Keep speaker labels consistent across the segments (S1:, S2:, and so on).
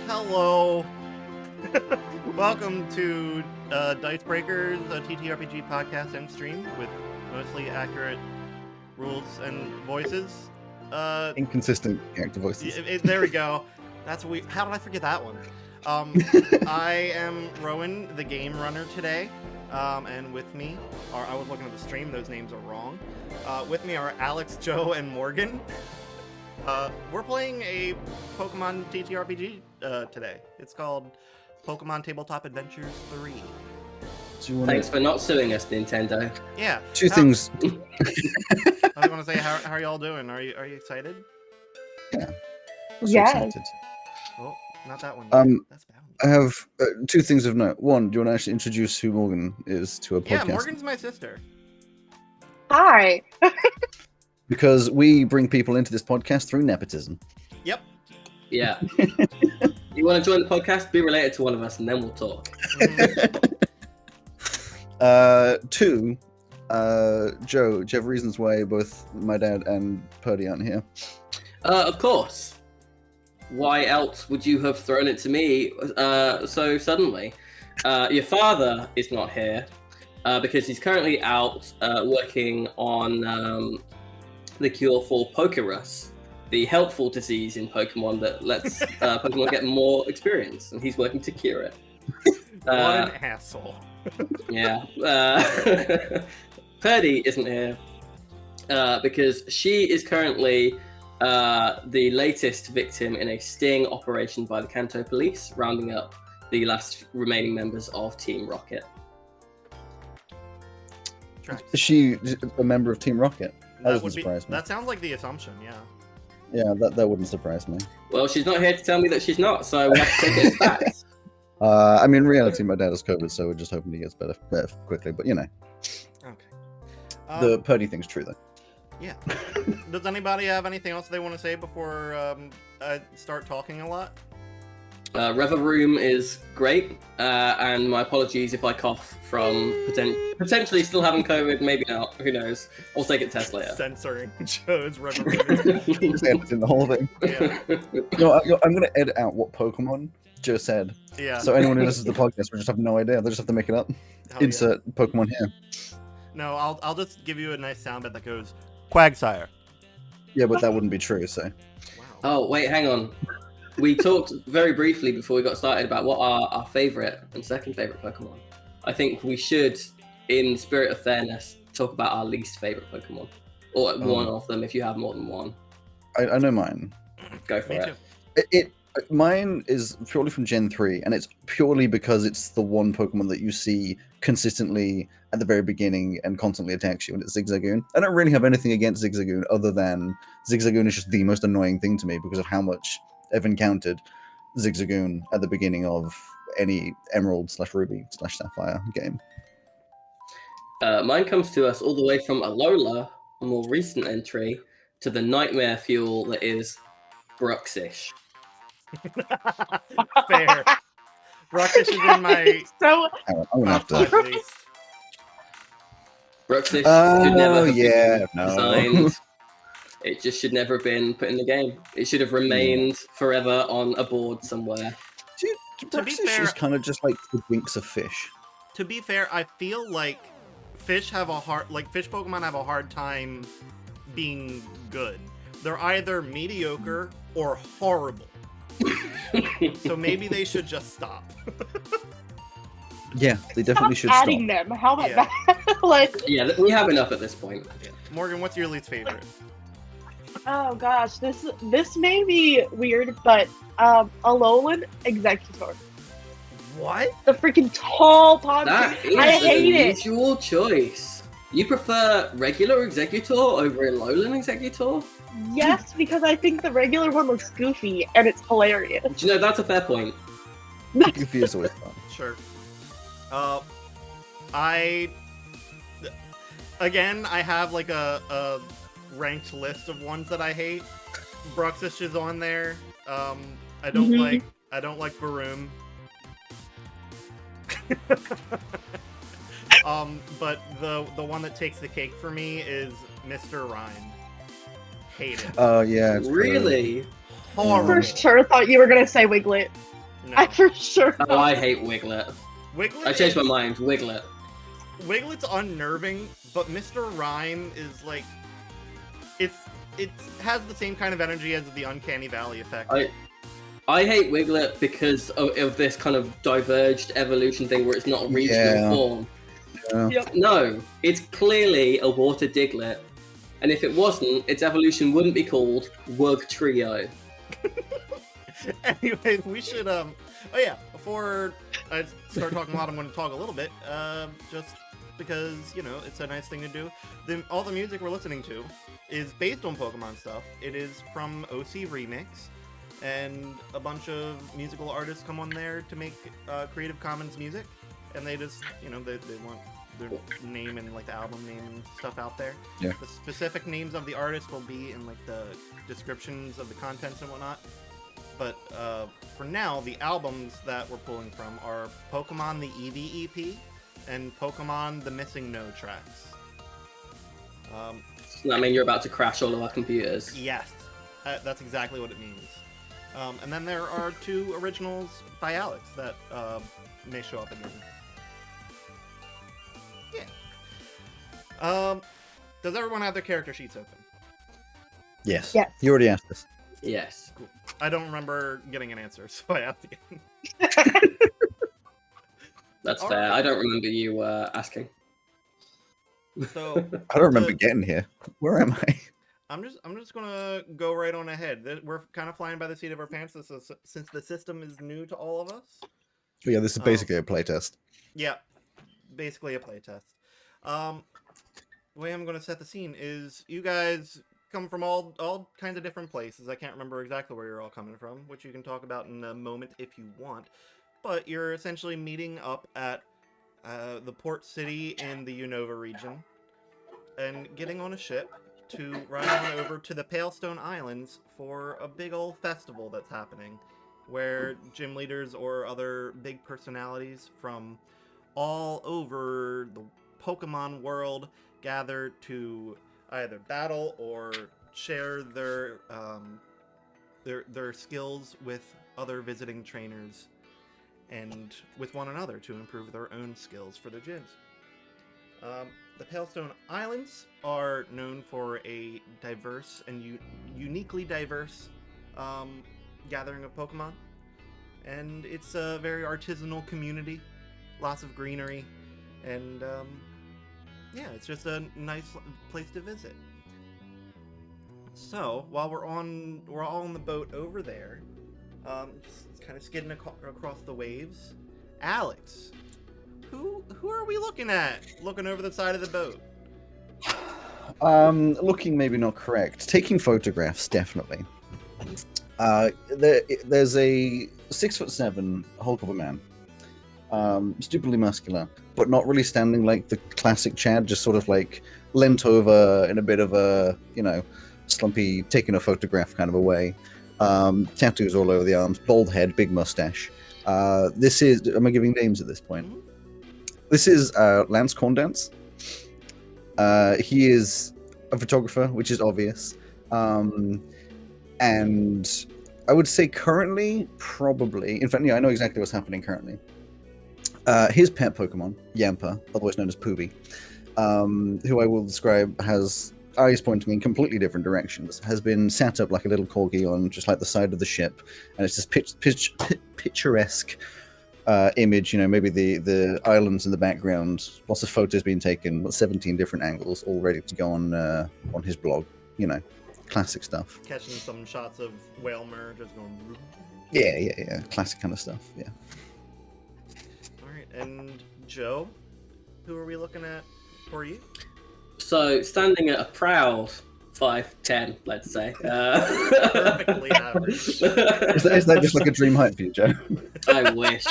S1: Hello. Welcome to Dice Breakers, a TTRPG podcast and stream with mostly accurate rules and voices.
S2: Inconsistent character voices.
S1: There we go. How did I forget that one? I am Rowan, the game runner today, and with me are, I was looking at the stream, those names are wrong. With me are Alex, Joe, and Morgan. We're playing a Pokemon TTRPG today. It's called Pokemon Tabletop Adventures 3.
S3: Thanks for not suing us, Nintendo.
S1: Yeah.
S2: Two things.
S1: I was going to say, how are y'all doing? Are you excited?
S2: Yeah.
S4: Excited.
S1: Oh, not that one. That's bad.
S2: I have two things of note. One, do you want to actually introduce who Morgan is to a podcast?
S1: Yeah, Morgan's my sister.
S4: Hi.
S2: Because we bring people into this podcast through nepotism.
S1: Yep.
S3: Yeah. You want to join the podcast? Be related to one of us, and then we'll talk.
S2: Two, Joe, do you have reasons why both my dad and Purdy aren't here?
S3: Of course. Why else would you have thrown it to me so suddenly? Your father is not here because he's currently out working on the cure for Pokerus, the helpful disease in Pokemon that lets Pokemon get more experience, and he's working to cure it.
S1: What an asshole.
S3: Yeah. Purdy isn't here because she is currently the latest victim in a sting operation by the Kanto police, rounding up the last remaining members of Team Rocket.
S2: Is she a member of Team Rocket? That doesn't surprise me.
S1: That sounds like the assumption, yeah.
S2: Yeah, that wouldn't surprise me.
S3: Well, she's not here to tell me that she's not, so we have to take it as facts.
S2: I mean, in reality, my dad has COVID, so we're just hoping he gets better quickly, but you know.
S1: Okay.
S2: The Purdy thing's true, though.
S1: Yeah. Does anybody have anything else they want to say before I start talking a lot?
S3: Reveroom is great, and my apologies if I cough from potentially still having COVID, maybe not, who knows. I'll take a test later.
S1: Censoring Joe's Reveroom.
S2: Just editing the whole thing.
S1: Yeah.
S2: No, I'm going to edit out what Pokemon Joe said.
S1: Yeah.
S2: So anyone who listens to the podcast will just have no idea. They'll just have to make it up.
S1: Hell
S2: Insert Pokemon here.
S1: No, I'll just give you a nice sound bit that goes, Quagsire.
S2: Yeah, but that wouldn't be true, so.
S1: Wow.
S3: Oh, wait, hang on. We talked very briefly before we got started about what are our favourite and second favourite Pokemon. I think we should, in spirit of fairness, talk about our least favourite Pokemon. Or one of them if you have more than one.
S2: I know mine.
S3: Go for
S1: Me
S3: it.
S1: too.
S2: Mine is purely from Gen 3, and it's purely because it's the one Pokemon that you see consistently at the very beginning and constantly attacks you, and it's Zigzagoon. I don't really have anything against Zigzagoon other than Zigzagoon is just the most annoying thing to me because of how much I've encountered Zigzagoon at the beginning of any Emerald/Ruby/Sapphire game.
S3: Mine comes to us all the way from Alola, a more recent entry, to the nightmare fuel that is Bruxish.
S1: Fair. Bruxish is in my
S4: So
S2: I'm gonna have
S1: top
S2: to.
S1: 5 least.
S3: Bruxish should never have been
S2: no.
S3: designed. It just should never have been put in the game. It should have remained forever on a board somewhere.
S1: To be
S2: Bruxish
S1: fair-
S2: is kind of just like the winks of fish.
S1: To be fair, I feel like fish Pokemon have a hard time being good. They're either mediocre or horrible. So maybe they should just stop.
S2: Yeah, they definitely should stop.
S4: adding them. How about
S1: Yeah.
S4: that? Like,
S3: Yeah, we have enough at this point.
S1: Yeah. Morgan, what's your least favorite?
S4: oh gosh, this may be weird, but Alolan Executor.
S1: What?
S4: The freaking tall pond.
S3: That is
S4: I hate
S3: an
S4: it.
S3: unusual choice. You prefer regular Executor over Alolan Executor?
S4: Yes, because I think the regular one looks goofy and it's hilarious.
S3: Do you know, that's a fair point.
S2: Goofy is always fun.
S1: Sure. I have like a ranked list of ones that I hate. Bruxish is on there. I don't like Varoom. But the one that takes the cake for me is Mr. Rhyme. Hate it.
S2: Oh yeah. It's
S3: Really?
S1: Horrible.
S4: For sure thought you were gonna say Wiglet.
S1: No.
S4: I for sure.
S3: Oh, I hate Wiglet.
S1: Wiglet
S3: I changed my mind. Wiglet.
S1: Wiglet's unnerving, but Mr. Rhyme is like, it has the same kind of energy as the Uncanny Valley effect.
S3: I hate Wiglet because of this kind of diverged evolution thing where it's not a regional form.
S2: Yeah.
S4: Yep.
S3: No, it's clearly a water Diglett. And if it wasn't, its evolution wouldn't be called Wug Trio.
S1: Anyways, we should, oh yeah, before I start talking a lot, I'm going to talk a little bit, just because, you know, it's a nice thing to do. All the music we're listening to is based on Pokemon stuff. It is from OCRemix, and a bunch of musical artists come on there to make Creative Commons music, and they just, you know, they want their name and like the album name and stuff out there.
S2: Yeah.
S1: The specific names of the artists will be in like the descriptions of the contents and whatnot. But for now, the albums that we're pulling from are Pokemon the Eevee EP and Pokemon the Missingno tracks.
S3: Does that mean you're about to crash all of our computers?
S1: Yes, that's exactly what it means. And then there are 2 originals by Alex that may show up in there. Yeah. Does everyone have their character sheets open?
S2: Yes.
S4: Yes.
S2: You already asked this.
S3: Yes.
S1: Cool. I don't remember getting an answer, so I have to get.
S3: That's
S1: All
S3: fair.
S1: right.
S3: I don't remember you asking.
S1: So
S2: I don't remember getting here. Where am I?
S1: I'm just gonna go right on ahead. We're kind of flying by the seat of our pants since the system is new to all of us.
S2: But yeah, this is basically a playtest.
S1: Yeah, basically a playtest. The way I'm gonna set the scene is you guys come from all kinds of different places. I can't remember exactly where you're all coming from, which you can talk about in a moment if you want. But you're essentially meeting up at the port city in the Unova region and getting on a ship to ride on over to the Palestone Islands for a big old festival that's happening, where gym leaders or other big personalities from all over the Pokemon world gather to either battle or share their skills with other visiting trainers and with one another to improve their own skills for their gyms. The Palestone Islands are known for a diverse and uniquely diverse gathering of Pokemon, and it's a very artisanal community, lots of greenery, and yeah, it's just a nice place to visit. So while we're all on the boat over there, just kind of skidding across the waves. Alex, who are we looking at? Looking over the side of the boat.
S2: Looking maybe not correct. Taking photographs, definitely. There's a 6'7" Hulk of a man. Stupidly muscular, but not really standing like the classic Chad, just sort of like leant over in a bit of a, you know, slumpy, taking a photograph kind of a way. Tattoos all over the arms, bald head, big mustache. This is, am I giving names at this point? This is Lance Corndance. He is a photographer, which is obvious. And I would say currently, probably, in fact, yeah, I know exactly what's happening currently. His pet Pokemon, Yamper, otherwise known as Poobie, who I will describe has eyes pointing in completely different directions, has been sat up like a little corgi on just like the side of the ship, and it's this picturesque image, you know, maybe the islands in the background, lots of photos being taken, 17 different angles, all ready to go on his blog, you know, classic stuff.
S1: Catching some shots of Whalmer just going...
S2: Yeah, classic kind of stuff, yeah.
S1: Alright, and Joe, who are we looking at for you?
S3: So, standing at a proud 5'10", let's say.
S1: Perfectly average.
S2: Is that just like a dream height for you, Joe?
S3: I wish.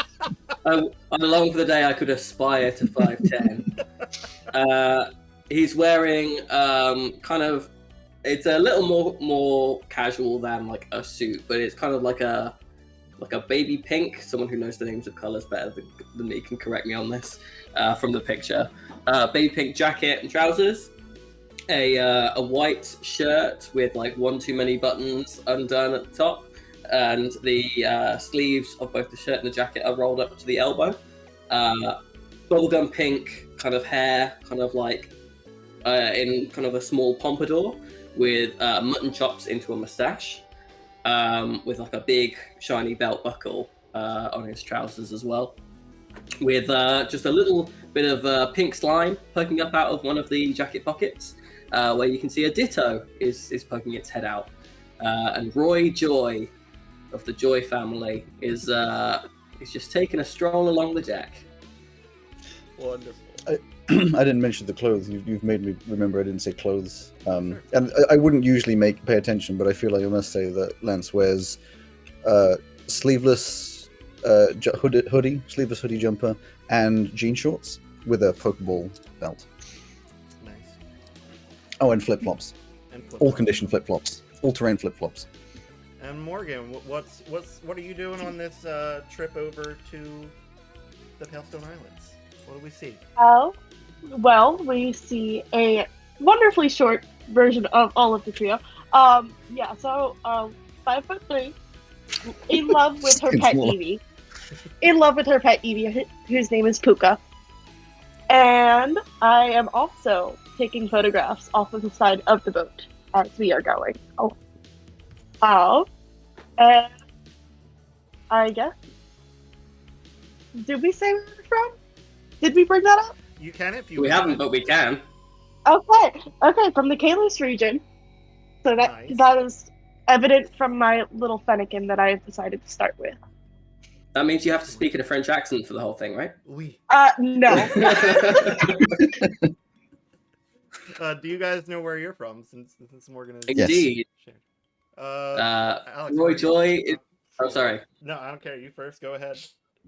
S3: I long for the day I could aspire to 5'10". He's wearing kind of, it's a little more casual than like a suit, but it's kind of like a baby pink. Someone who knows the names of colors better than me can correct me on this from the picture. Baby pink jacket and trousers, a white shirt with like one too many buttons undone at the top, and the sleeves of both the shirt and the jacket are rolled up to the elbow. Bubblegum pink kind of hair, kind of like in kind of a small pompadour with mutton chops into a moustache, with like a big shiny belt buckle on his trousers as well, with just a little bit of pink slime poking up out of one of the jacket pockets, where you can see a Ditto is poking its head out. And Roy Joy of the Joy family is just taking a stroll along the deck.
S1: Wonderful.
S2: I didn't mention the clothes. You've made me remember I didn't say clothes. And I wouldn't usually pay attention, but I feel like I must say that Lance wears sleeveless hoodie, sleeveless hoodie jumper, and jean shorts with a Pokeball belt.
S1: Nice.
S2: Oh, and flip-flops. All condition flip-flops. All-terrain flip-flops.
S1: And Morgan, what are you doing on this trip over to the Palestone Islands? What do we see?
S4: Oh, well, we see a wonderfully short version of all of the trio. Yeah, so 5'3", in love with her pet Eevee. In love with her pet Eevee, whose name is Puka. And I am also taking photographs off of the side of the boat as we are going. And I guess. Did we say where we're from? Did we bring that up?
S1: You can if you
S3: We
S1: want.
S3: haven't, but we can.
S4: Okay, from the Kalos region. So
S1: Nice.
S4: that is evident from my little fennekin that I have decided to start with.
S3: That means you have to speak in a French accent for the whole thing, right?
S1: Oui.
S4: No.
S1: Do you guys know where you're from? Since Morgan is
S3: Indeed.
S1: shared. Alex, where
S3: Roy
S1: are you
S3: Joy
S1: from?
S3: is... Oh, sorry.
S1: No, I don't care. You first. Go ahead.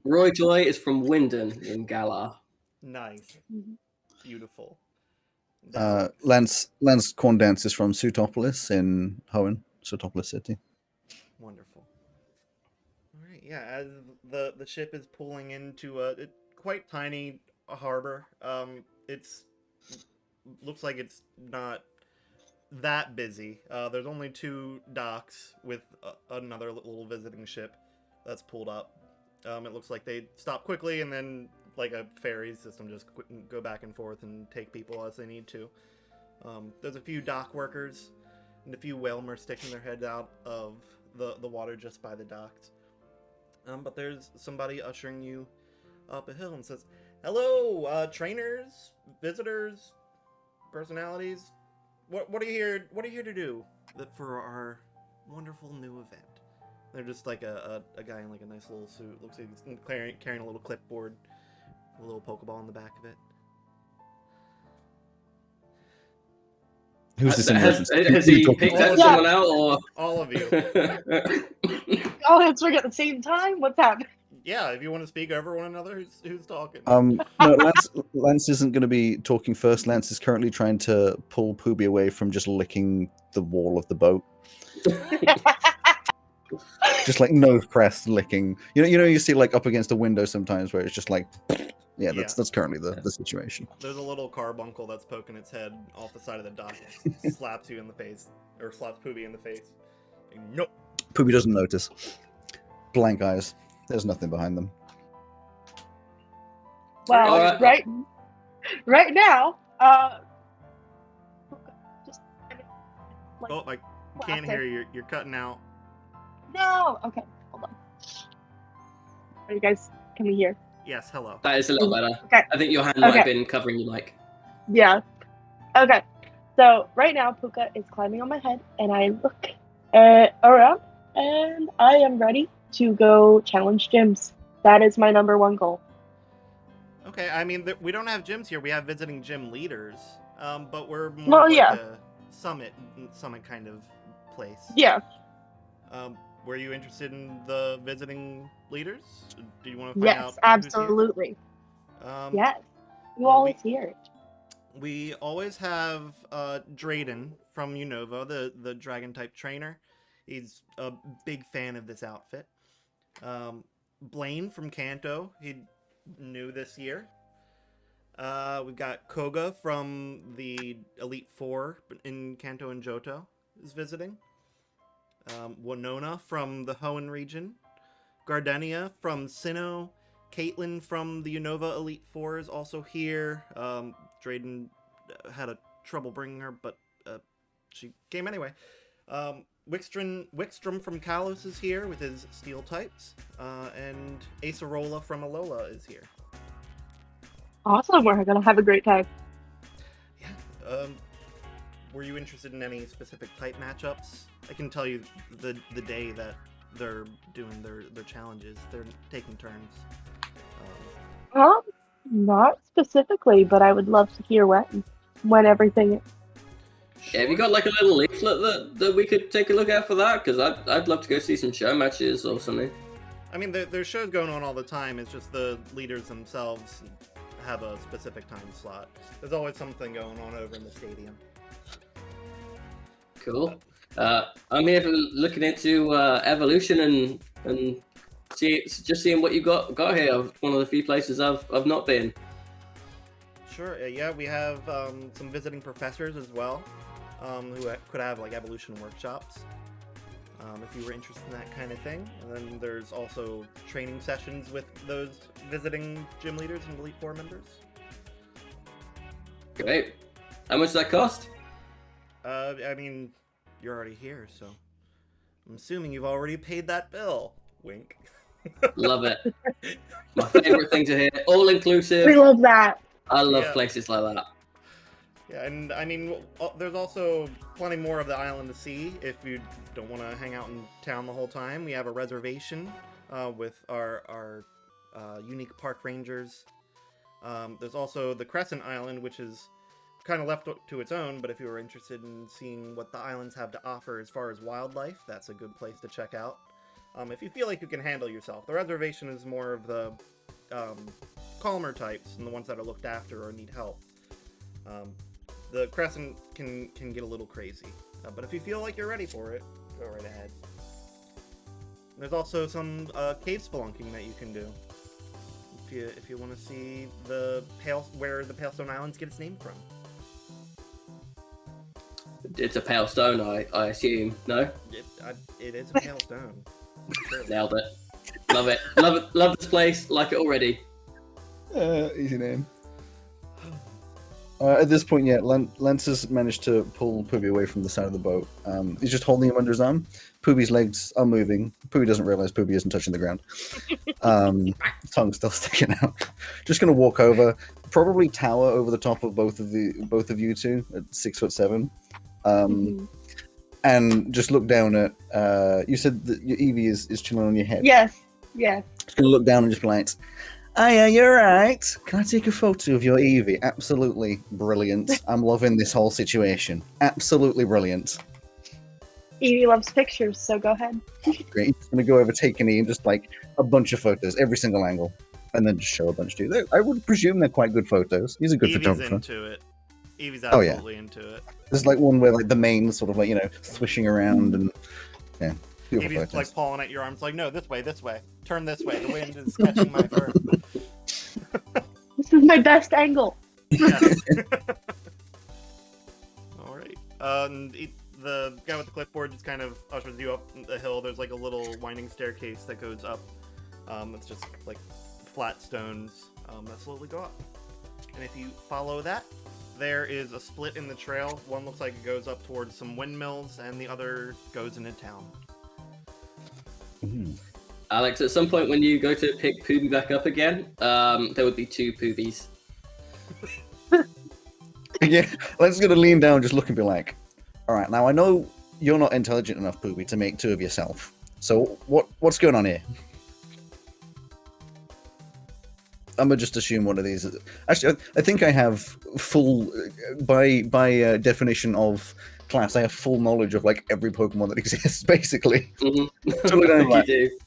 S3: Roy Joy is from Winden in Galar.
S1: Nice. Beautiful.
S2: Lance Corn Dance is from Sutopolis in Hoenn, Sutopolis City.
S1: Wonderful. All right. Yeah, as the ship is pulling into a quite tiny harbor. It's looks like it's not that busy. There's only 2 docks with another little visiting ship that's pulled up. It looks like they stop quickly and then, like a ferry system, just go back and forth and take people as they need to. There's a few dock workers and a few whalers sticking their heads out of the water just by the docks. But there's somebody ushering you up a hill and says, "Hello, trainers, visitors, personalities. What are you here? What are you here to do for our wonderful new event?" They're just like a guy in like a nice little suit. Looks like he's carrying a little clipboard, a little Pokeball in the back of it.
S2: Who's this in
S3: Has
S2: reference?
S3: he picked someone out, or
S1: All of you.
S4: All answering at the same time? What's happening?
S1: Yeah, if you want to speak over one another, who's talking?
S2: No, Lance isn't going to be talking first. Lance is currently trying to pull Poobie away from just licking the wall of the boat. Just like nose pressed licking. You know, you see like up against a window sometimes where it's just like, yeah, that's currently the situation.
S1: There's a little carbuncle that's poking its head off the side of the dock, slaps you in the face, or slaps Poobie in the face. Nope.
S2: Poobie doesn't notice. Blank eyes. There's nothing behind them.
S4: Well, right now, just like,
S1: Oh, I can't hear you. You're cutting out.
S4: no. Okay, hold on. Are you guys? Can we hear?
S1: Yes, hello.
S3: that is a little better?
S4: Okay.
S3: I think your hand might have
S4: Okay.
S3: been covering your mic.
S4: Yeah. Okay. So right now, Puka is climbing on my head, and I look around, and I am ready to go challenge gyms. That is my number 1 goal.
S1: Okay, I mean, we don't have gyms here. We have visiting gym leaders, but we're more
S4: Well,
S1: like
S4: yeah.
S1: a summit kind of place.
S4: Yeah.
S1: Were you interested in the visiting leaders? Do you want to find out?
S4: Yes,
S1: who's
S4: absolutely.
S1: here?
S4: Yes. You
S1: well,
S4: always hear it.
S1: We always have Drayden from Unova, the dragon type trainer. He's a big fan of this outfit. Blaine from Kanto, he new this year. We've got Koga from the Elite Four in Kanto and Johto is visiting. Winona from the Hoenn region, Gardenia from Sinnoh, Caitlin from the Unova Elite Four is also here. Drayden had a trouble bringing her, but she came anyway. Wickstrom from Kalos is here with his steel types, and Acerola from Alola is here.
S4: Awesome, we're gonna have a great time.
S1: Yeah. Were you interested in any specific type matchups? I can tell you the day that they're doing their challenges. They're taking turns.
S4: Not specifically, but I would love to hear when everything.
S3: Yeah, have you got like a little leaflet that we could take a look at for that? Because I'd love to go see some show matches or something.
S1: I mean, there's shows going on all the time. It's just the leaders themselves have a specific time slot. There's always something going on over in the stadium.
S3: Cool. I'm here for looking into evolution and seeing what you got here. One of the few places I've not been.
S1: Sure. Yeah, we have some visiting professors as well, who could have like evolution workshops. If you were interested in that kind of thing. And then there's also training sessions with those visiting gym leaders and Elite Four members.
S3: Great. How much does that cost?
S1: I mean, you're already here, so I'm assuming you've already paid that bill. Wink.
S3: Love it. My favorite thing to hear. All inclusive.
S4: We love that.
S3: I love places like that.
S1: Yeah, and I mean, there's also plenty more of the island to see if you don't want to hang out in town the whole time. We have a reservation with our unique park rangers. There's also the Crescent Island, which is kind of left to its own, but if you were interested in seeing what the islands have to offer as far as wildlife, that's a good place to check out. If you feel like you can handle yourself. The reservation is more of the calmer types and the ones that are looked after or need help. The Crescent can get a little crazy, but if you feel like you're ready for it, go right ahead. There's also some cave spelunking that you can do if you want to see where the Palestone Islands get its name from.
S3: It's a pale stone, I assume. No?
S1: It is a pale stone. Sure.
S3: Nailed it. Love it. Love it. Love this place. Like it already.
S2: Easy name. At this point, Lance has managed to pull Poobie away from the side of the boat. He's just holding him under his arm. Poobie's legs are moving. Poobie doesn't realize Poobie isn't touching the ground. Tongue's still sticking out. Just going to walk over, probably tower over the top of both of you two at 6'7". And just look down at. You said that your Eevee is chilling on your head.
S4: Yes.
S2: Just going to look down and just be like, "Oh yeah, you're right. Can I take a photo of your Eevee?" Absolutely brilliant. I'm loving this whole situation. Absolutely brilliant.
S4: Eevee loves pictures, so go ahead.
S2: Great. He's going to go over, take a knee, and just like a bunch of photos, every single angle, and then just show a bunch to you. I would presume they're quite good photos. He's a good photographer.
S1: Into it. Eevee's absolutely into it.
S2: There's like one where like the mane sort of like swishing around and yeah. Beautiful
S1: Eevee's
S2: photos.
S1: like pulling at your arms, like, no, this way, turn this way. The wind is catching my fur.
S4: This is my best angle.
S1: Yes. All right. The guy with the clipboard just kind of ushers you up the hill. There's like a little winding staircase that goes up. It's just like flat stones that slowly go up. And if you follow that, there is a split in the trail. One looks like it goes up towards some windmills, and the other goes into town.
S3: Alex, at some point when you go to pick Poobie back up again, there would be two Poobies.
S2: Yeah, Len's gonna lean down, just look and be like, "All right, now I know you're not intelligent enough, Poobie, to make two of yourself. So what's going on here?" I'm gonna just assume one of these. Actually, I think I have full, by definition of class, I have full knowledge of like every Pokemon that exists, basically.
S3: Mm-hmm.
S2: So like,
S3: You do.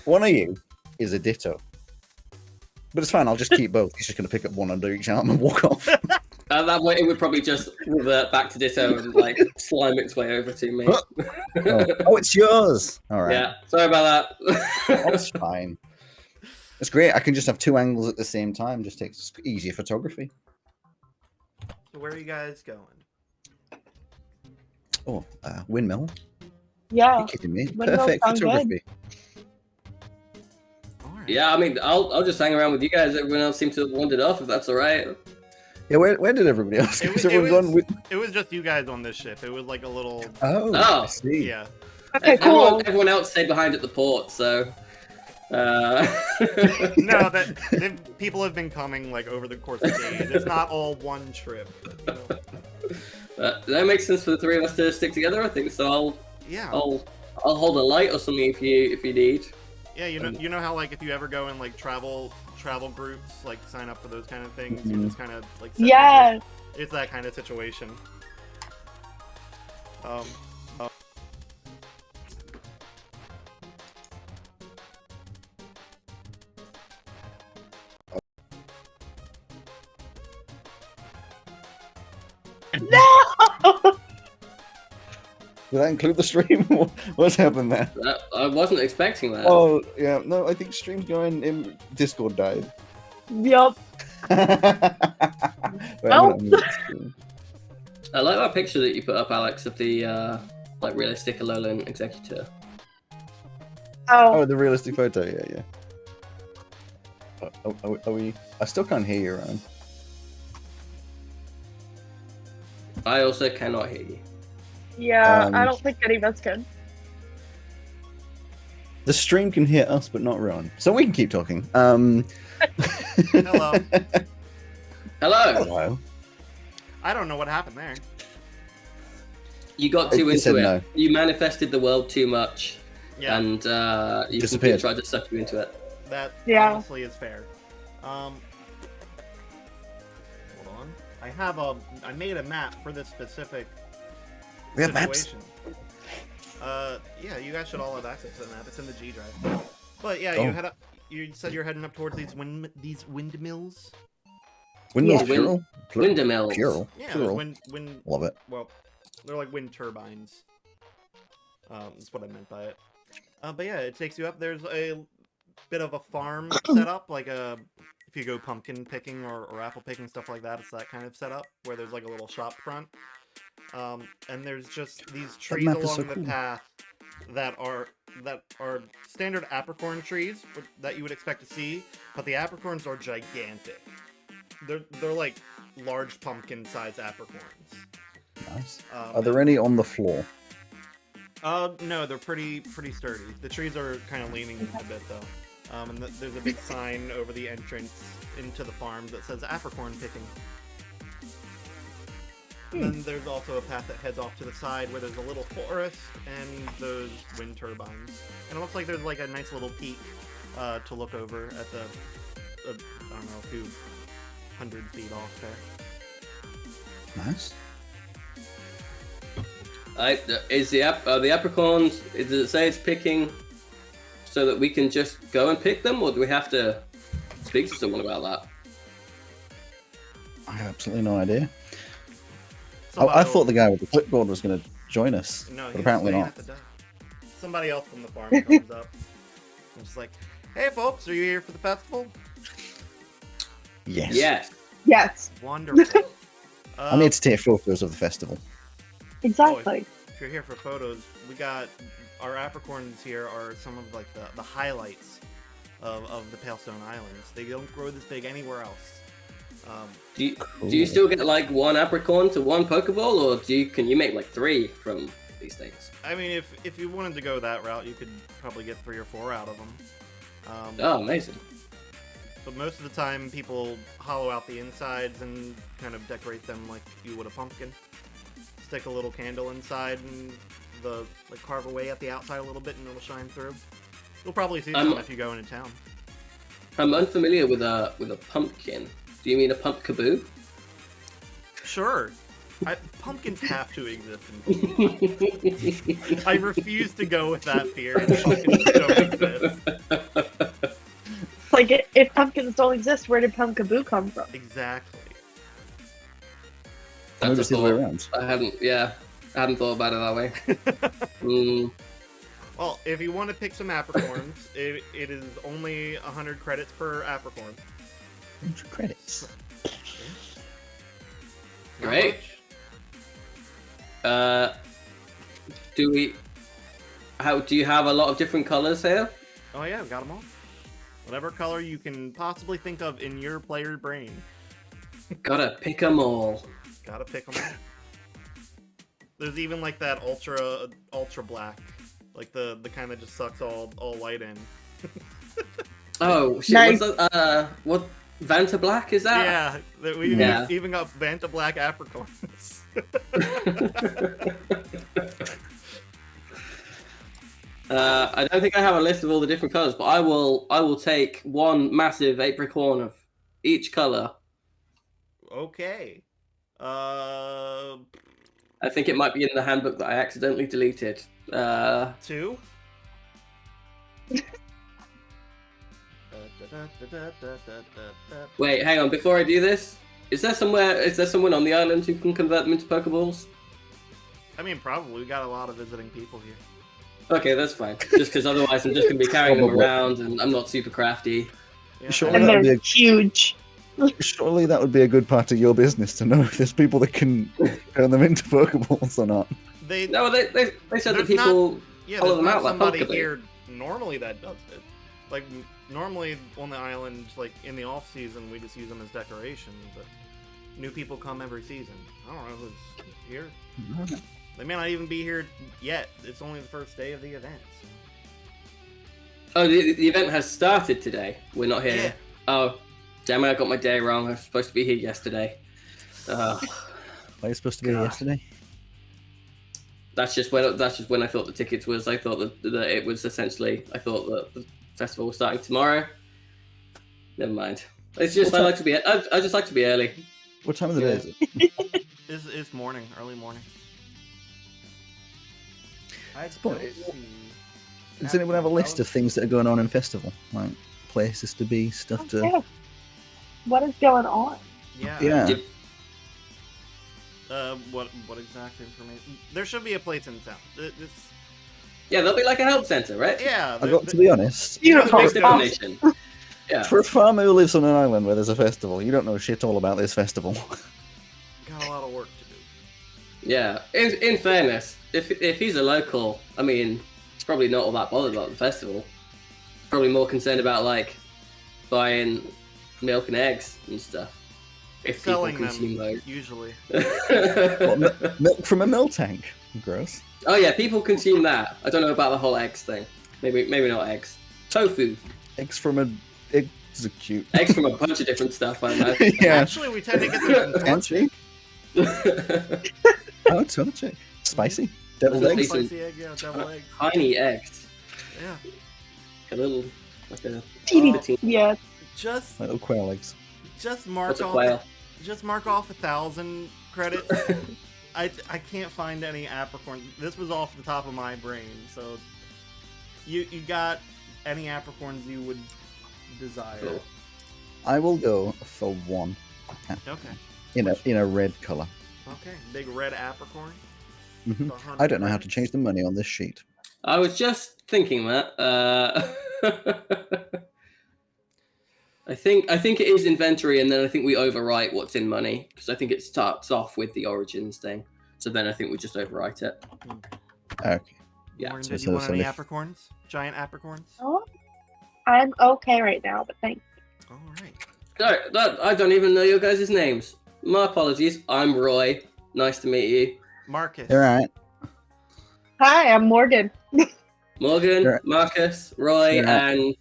S2: one of you is a Ditto, but it's fine. I'll just keep both. He's just gonna pick up one under each arm and walk off.
S3: That way, it would probably just revert back to Ditto and like slime its way over to me.
S2: Oh, it's yours. All right.
S3: Yeah, sorry about that.
S2: That's fine. It's great. I can just have two angles at the same time. Just takes easier photography.
S1: So where are you guys going?
S2: Oh, windmill.
S4: Yeah.
S2: You're kidding me.
S4: Windmills
S2: Perfect
S4: sound good.
S2: photography.
S1: All right.
S3: Yeah, I mean, I'll just hang around with you guys. Everyone else seems to have wandered off, if that's all right.
S2: Yeah, where did everybody else go?
S1: It
S2: Is
S1: was-
S2: everyone gone with...
S1: It was just you guys on this ship. It was like a little.
S2: Oh,
S3: Oh.
S2: I see.
S1: Yeah.
S4: Okay, cool.
S3: Everyone else stayed behind at the port, so.
S1: No, people have been coming like over the course of days. It's not all one trip. You know?
S3: That makes sense for the three of us to stick together. I think so.
S1: Yeah.
S3: I'll hold a light or something if you need.
S1: Yeah, you know how like if you ever go in like travel groups, like sign up for those kind of things, you
S2: Mhm.
S1: just kind of like set
S4: Yeah.
S1: up- it's that kind of situation.
S4: No!
S2: Did that include the stream? What's happened there?
S3: I wasn't expecting that.
S2: Oh, yeah. No, I think stream's going in... Discord died.
S4: Yup.
S2: Wait,
S4: Oh.
S2: I'm gonna mute the stream.
S3: I like that picture that you put up, Alex, of the like realistic Alolan executor.
S2: Oh,
S4: Oh.
S2: the realistic photo, yeah. Are we... I still can't hear you, Ryan.
S3: I also cannot hear you.
S4: Yeah, I
S2: Um,
S4: don't think any of us can.
S2: The stream can hear us, but not Rowan. So we can keep talking.
S1: Hello.
S3: Hello.
S2: Hello.
S1: I don't know what happened there.
S3: You got
S2: It
S3: too
S2: said
S3: into it.
S2: no.
S3: You manifested the world too much,
S1: Yeah,
S3: and you
S2: Disappeared.
S3: tried to suck you into it.
S1: that
S4: Yeah.
S1: honestly is fair. Hold on. I made a map for this specific
S2: We have maps.
S1: situation. Yeah, you guys should all have access to the map. It's in the G drive. But yeah,
S2: Oh.
S1: you head up. You said you're heading up towards these windmills.
S2: Windmills,
S4: Yeah.
S2: plural?
S3: Windmills.
S2: Plural.
S1: Yeah,
S2: Plural.
S1: wind.
S2: Love it.
S1: Well, they're like wind turbines. That's what I meant by it. But yeah, it takes you up. There's a bit of a farm set up, like if you go pumpkin picking or apple picking, stuff like that. It's that kind of setup where there's like a little shop front. And there's just these trees
S2: map is
S1: along
S2: so
S1: the
S2: cool.
S1: path that are standard apricorn trees that you would expect to see, but the apricorns are gigantic. They're like large pumpkin-sized apricorns.
S2: Nice. Are there any on the floor?
S1: No, they're pretty sturdy. The trees are kind of leaning a bit though. And there's a big sign over the entrance into the farm that says apricorn picking. And then there's also a path that heads off to the side where there's a little forest and those wind turbines. And it looks like there's like a nice little peak to look over at the, I don't know, a few 100 feet off there.
S2: Nice.
S3: Is the apricorns? Does it say it's picking so that we can just go and pick them, or do we have to speak to someone about that?
S2: I have absolutely no idea. I
S1: Somebody
S2: thought the guy with the clipboard was going to join us,
S1: No,
S2: but
S1: he's
S2: apparently
S1: staying
S2: not.
S1: at the dock. Somebody else from the farm comes up. I'm just like, hey folks, are you here for the festival?
S2: Yes.
S3: Yes.
S4: Yes,
S1: Wonderful.
S2: I need to take photos of the festival.
S4: exactly.
S1: If you're here for photos, we got our apricorns here are some of like the highlights of the Palestone Islands. They don't grow this big anywhere else.
S3: Do you still get like one apricorn to one Pokeball, or can you make like 3 from these things?
S1: I mean, if you wanted to go that route, you could probably get 3 or 4 out of them.
S3: Oh, amazing.
S1: But most of the time, people hollow out the insides and kind of decorate them like you would a pumpkin. Stick a little candle inside and carve away at the outside a little bit, and it'll shine through. You'll probably see some if you go into town.
S3: I'm unfamiliar with a pumpkin. Do you mean a pumpkaboo?
S1: Sure. Pumpkins have to exist in Pokemon. I refuse to go with that theory. Pumpkins don't exist.
S4: Like, if pumpkins don't exist, where did Pumpkaboo come from?
S1: Exactly.
S2: Maybe
S3: That's
S2: it's
S3: a
S2: the other way
S3: thought.
S2: around.
S3: I hadn't thought about it that way.
S1: Well, if you want to pick some apricorns, it is only 100 credits per apricorn.
S2: 100 credits.
S1: Not
S3: Great.
S1: much.
S3: Do we How do you have a lot of different colors here?
S1: Oh yeah, I've got them all. Whatever color you can possibly think of in your player brain.
S3: Gotta pick them all.
S1: Gotta pick them all. There's even like that ultra black, like the kind that just sucks all light in.
S3: Oh shit!
S4: Nice.
S3: What's that? What Vanta Black is that?
S1: Yeah, we
S3: Yeah.
S1: even got Vanta Black apricorns.
S3: I don't think I have a list of all the different colors, but I will take one massive apricorn of each color.
S1: Okay.
S3: I think it might be in the handbook that I accidentally deleted.
S1: 2.
S3: Wait, hang on. Before I do this, is there someone on the island who can convert them into Pokeballs?
S1: I mean, probably. We got a lot of visiting people here.
S3: Okay, that's fine. Just because otherwise I'm just going to be carrying them
S2: Probably.
S3: around and I'm not super crafty.
S1: Yeah,
S2: Sure.
S4: And
S2: That would
S4: they're
S2: be
S4: huge.
S2: Surely that would be a good part of your business to know if there's people that can turn them into Pokeballs or not.
S1: They
S3: No, they said that
S1: There's not-
S3: people
S1: yeah,
S3: follow
S1: there's
S3: them
S1: not
S3: out like
S1: somebody
S3: Pokeball.
S1: here normally that does it. Like normally on the island, like in the off season, we just use them as decoration. But new people come every season. I don't know who's here. They may not even be here yet. It's only the first day of the event. So.
S3: Oh, the event has started today. We're not here.
S1: Yeah.
S3: Oh, damn it! I got my day wrong. I was supposed to be here yesterday.
S2: Were you supposed to be
S1: God.
S2: yesterday?
S3: That's just when I thought the tickets was. I thought that it was essentially. I thought that the festival was starting tomorrow. Never mind. It's just I just like to be early.
S2: What time of the day is it?
S1: It's morning, early morning. I
S2: But-
S1: don't see-
S2: Does anyone have a list of things that are going on in festival? Like places to be, stuff to...
S4: Okay. What is going on?
S1: Yeah.
S2: Yeah.
S3: Yep.
S1: What exact information? There should be a place in town. It's
S3: Yeah, there'll be like a help center, right?
S1: yeah.
S2: I got to be honest,
S4: Beautiful.
S3: Basic information. Yeah.
S2: for a farmer who lives on an island where there's a festival, you don't know shit all about this festival.
S1: Got a lot of work to do.
S3: Yeah. In fairness, if he's a local, I mean, he's probably not all that bothered about the festival. Probably more concerned about like buying milk and eggs and stuff. If
S1: Selling
S3: people consume
S1: them
S3: those.
S1: usually.
S2: What, milk from a milk tank? Gross.
S3: Oh yeah, people consume that. I don't know about the whole eggs thing. Maybe not eggs. Tofu.
S2: Eggs from a... Eggs are cute.
S3: Eggs from a bunch of different stuff, I know.
S2: Yeah.
S1: Actually, we tend to get them from
S2: Fancy. Oh, torchic. Spicy. Deviled
S3: Doesn't
S2: eggs.
S3: taste-
S1: spicy egg, yeah, double eggs.
S3: Tiny eggs.
S1: Yeah.
S3: A little, like a
S4: Teeny.
S3: teeny-
S4: Yeah.
S1: Just
S2: Little quail eggs.
S1: mark
S3: What's a
S1: off.
S3: quail?
S1: Just mark off 1,000 credits. I can't find any apricorns. This was off the top of my brain, so you got any apricorns you would desire.
S3: Cool.
S2: I will go for one
S1: Okay.
S2: in a red color.
S1: Okay. Big red apricorn.
S2: Mhm.
S1: 100
S2: I don't know how to
S1: credits.
S2: change the money on this sheet.
S3: I was just thinking that. I think it is inventory, and then I think we overwrite what's in money because I think it starts off with the origins thing. So then I think we just overwrite it.
S2: Okay.
S3: Yeah.
S1: Lauren,
S2: So
S1: did
S2: it's
S1: you want any
S2: also
S1: apricorns? Giant apricorns?
S4: Oh, I'm okay right now, but thanks.
S1: All right.
S3: Sorry, I don't even know your guys' names. My apologies. I'm Roy. Nice to meet you.
S1: Marcus.
S2: All right.
S4: Hi, I'm Morgan.
S3: Morgan,
S2: Sure.
S3: Marcus, Roy,
S2: Sure.
S3: and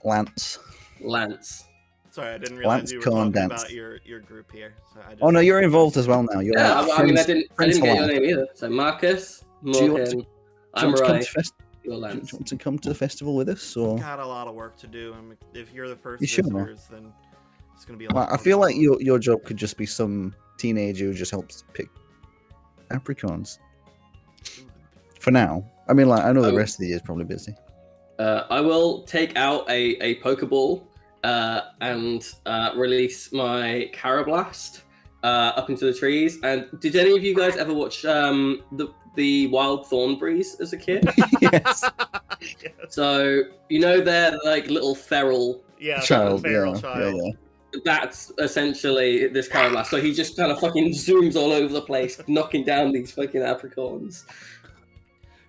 S2: Lance.
S3: Lance.
S1: Sorry, I didn't realize
S2: Lance
S1: you were
S2: Corn
S1: talking
S2: Dance.
S1: about your group here. So I just...
S2: Oh no, you're involved as well now. You're
S3: Yeah, I mean, I
S2: friends-
S3: didn't
S2: friends
S3: get your
S2: for life.
S3: name either. So Marcus,
S2: Do you want to-
S3: Morgan,
S2: Do you
S3: I'm
S2: want to come
S3: Roy,
S2: to
S3: you're
S2: do
S3: Lance.
S2: you want to come to the festival with us, or?
S1: Got a lot of work to do. And if you're the first
S2: You sure?
S1: visitors, then it's gonna be a
S2: Well,
S1: lot.
S2: I
S1: more
S2: feel like
S1: fun.
S2: your job could just be some teenager who just helps pick apricorns. For now, I mean, like I know the
S3: Oh.
S2: rest of the year is probably busy.
S3: I will take out a Pokeball and release my Carablast up into the trees. And did any of you guys ever watch the Wild Thornberries as a kid?
S2: Yes.
S1: Yes.
S3: So you know they're like little feral.
S1: Yeah,
S2: Child,
S1: feral
S2: yeah,
S1: child.
S2: yeah.
S3: That's essentially this Carablast. So he just kind of fucking zooms all over the place, knocking down these fucking apricorns.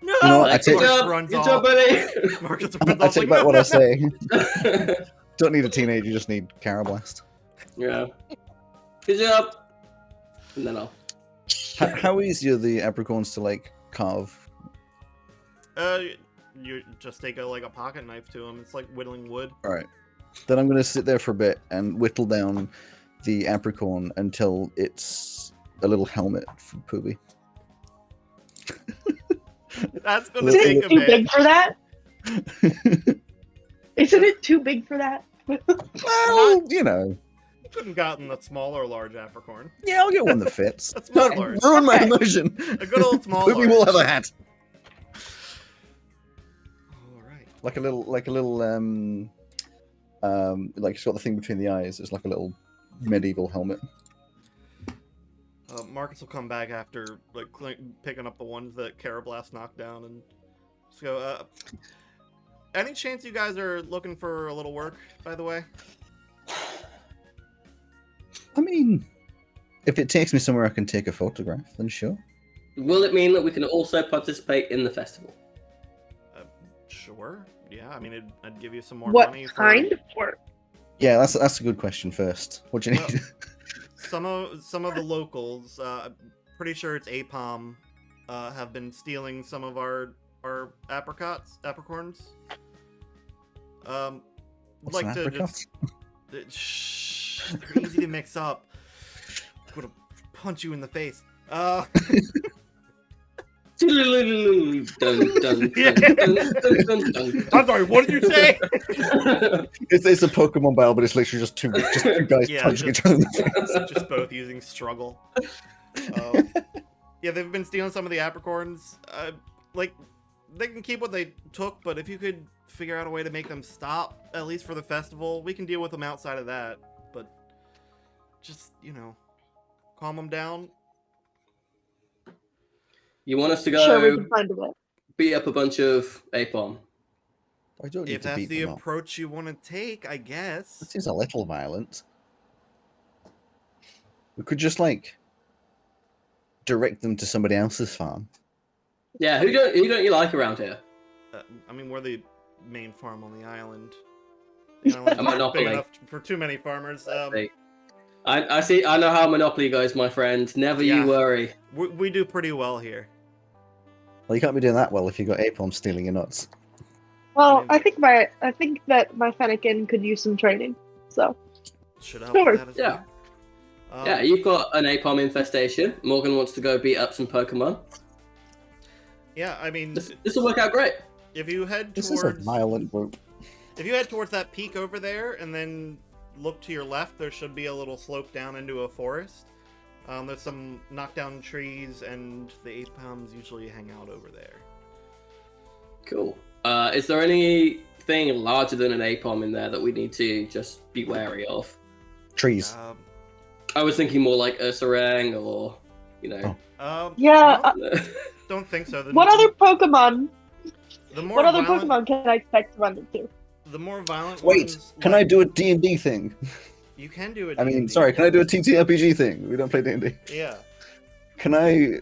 S1: No!
S2: You know what, I
S3: Good
S2: take-
S3: job,
S1: runs
S3: good
S1: off.
S3: job, buddy.
S1: Marcus runs
S2: I
S1: off
S2: take
S1: like,
S2: back
S1: no,
S2: what
S1: no,
S2: I say. Don't need a teenager, you just need Carablast.
S3: Yeah. Good job. And then I'll.
S2: How easy are the apricorns to like carve?
S1: You just take a pocket knife to them. It's like whittling wood.
S2: All right. Then I'm gonna sit there for a bit and whittle down the apricorn until it's a little helmet for Poobie.
S1: That's gonna
S2: Isn't
S1: take
S4: Isn't
S1: a
S4: it too
S1: bit.
S4: big for that? Isn't it too big for that?
S2: Well, you know.
S1: You could have gotten a small or large apricorn.
S2: Yeah, I'll get one that fits.
S1: A small
S2: Don't
S1: large.
S2: ruin my
S4: Okay.
S2: immersion.
S1: A good old small
S2: Poobie
S1: large.
S2: will have a hat.
S1: All right.
S2: Like a little like it's got the thing between the eyes. It's like a little medieval helmet.
S1: Marcus will come back after picking up the ones that Carablast knocked down and just go. Any chance you guys are looking for a little work? By the way.
S2: I mean, if it takes me somewhere I can take a photograph, then sure.
S3: Will it mean that we can also participate in the festival?
S1: Sure. Yeah. I mean, I'd give you some more
S4: What
S1: money.
S4: kind of work?
S2: Yeah, that's a good question. First, what do you need?
S1: Some of the locals, pretty sure it's Apom, have been stealing some of our apricorns.
S2: What's
S1: Like
S2: an
S1: to
S2: apricot?
S1: just shh, they're easy to mix up. I'm gonna punch you in the face.
S3: Dun, dun,
S1: Yeah.
S3: dun, dun, dun, dun, dun.
S1: I'm sorry. What did you say?
S2: It's a Pokemon battle, but it's literally just two guys
S1: Yeah,
S2: punching
S1: just-
S2: each other in the face.
S1: Just both using struggle. Yeah, they've been stealing some of the apricorns. Like, they can keep what they took, but if you could figure out a way to make them stop, at least for the festival, we can deal with them outside of that. But just, calm them down.
S3: You want us to
S4: Sure, we
S3: go
S4: can find a way.
S3: beat up a bunch of Apom?
S2: I don't need
S1: If
S2: to
S1: that's
S2: beat
S1: the
S2: them up.
S1: approach you want to take, I guess.
S2: This is a little violent. We could just direct them to somebody else's farm.
S3: Yeah, who don't you like around here?
S1: I mean, we're the main farm on the island. The island's
S3: A
S1: not
S3: monopoly.
S1: big enough for too many farmers.
S3: I see. I know how Monopoly goes, my friend. Never
S1: Yeah.
S3: you worry.
S1: We do pretty well here.
S2: Well, you can't be doing that well if you've got Apom stealing your nuts.
S4: Well, I think that my Fennekin could use some training. So
S1: Should help
S4: Sure.
S1: with that as
S3: Yeah.
S1: well.
S3: Yeah, you've got an Apom infestation. Morgan wants to go beat up some Pokemon.
S1: Yeah, I mean,
S3: This will work out great.
S1: if you head
S2: This is a
S1: towards
S2: violent group.
S1: that peak over there and then look to your left, there should be a little slope down into a forest. There's some knockdown trees, and the Apoms usually hang out over there.
S3: Cool. Is there anything larger than an Apom in there that we need to just be wary of?
S2: Trees.
S3: I was thinking more like Ursaring or,
S4: yeah,
S1: no, don't think so.
S4: what other Pokemon?
S1: The more
S4: What other
S1: violent,
S4: Pokemon can I expect to run into?
S1: The more violent
S2: Wait,
S1: ones,
S2: can I do a D&D thing?
S1: You can do it.
S2: I mean, sorry, can I do a TTRPG thing? We don't play D&D.
S1: Yeah,
S2: Can I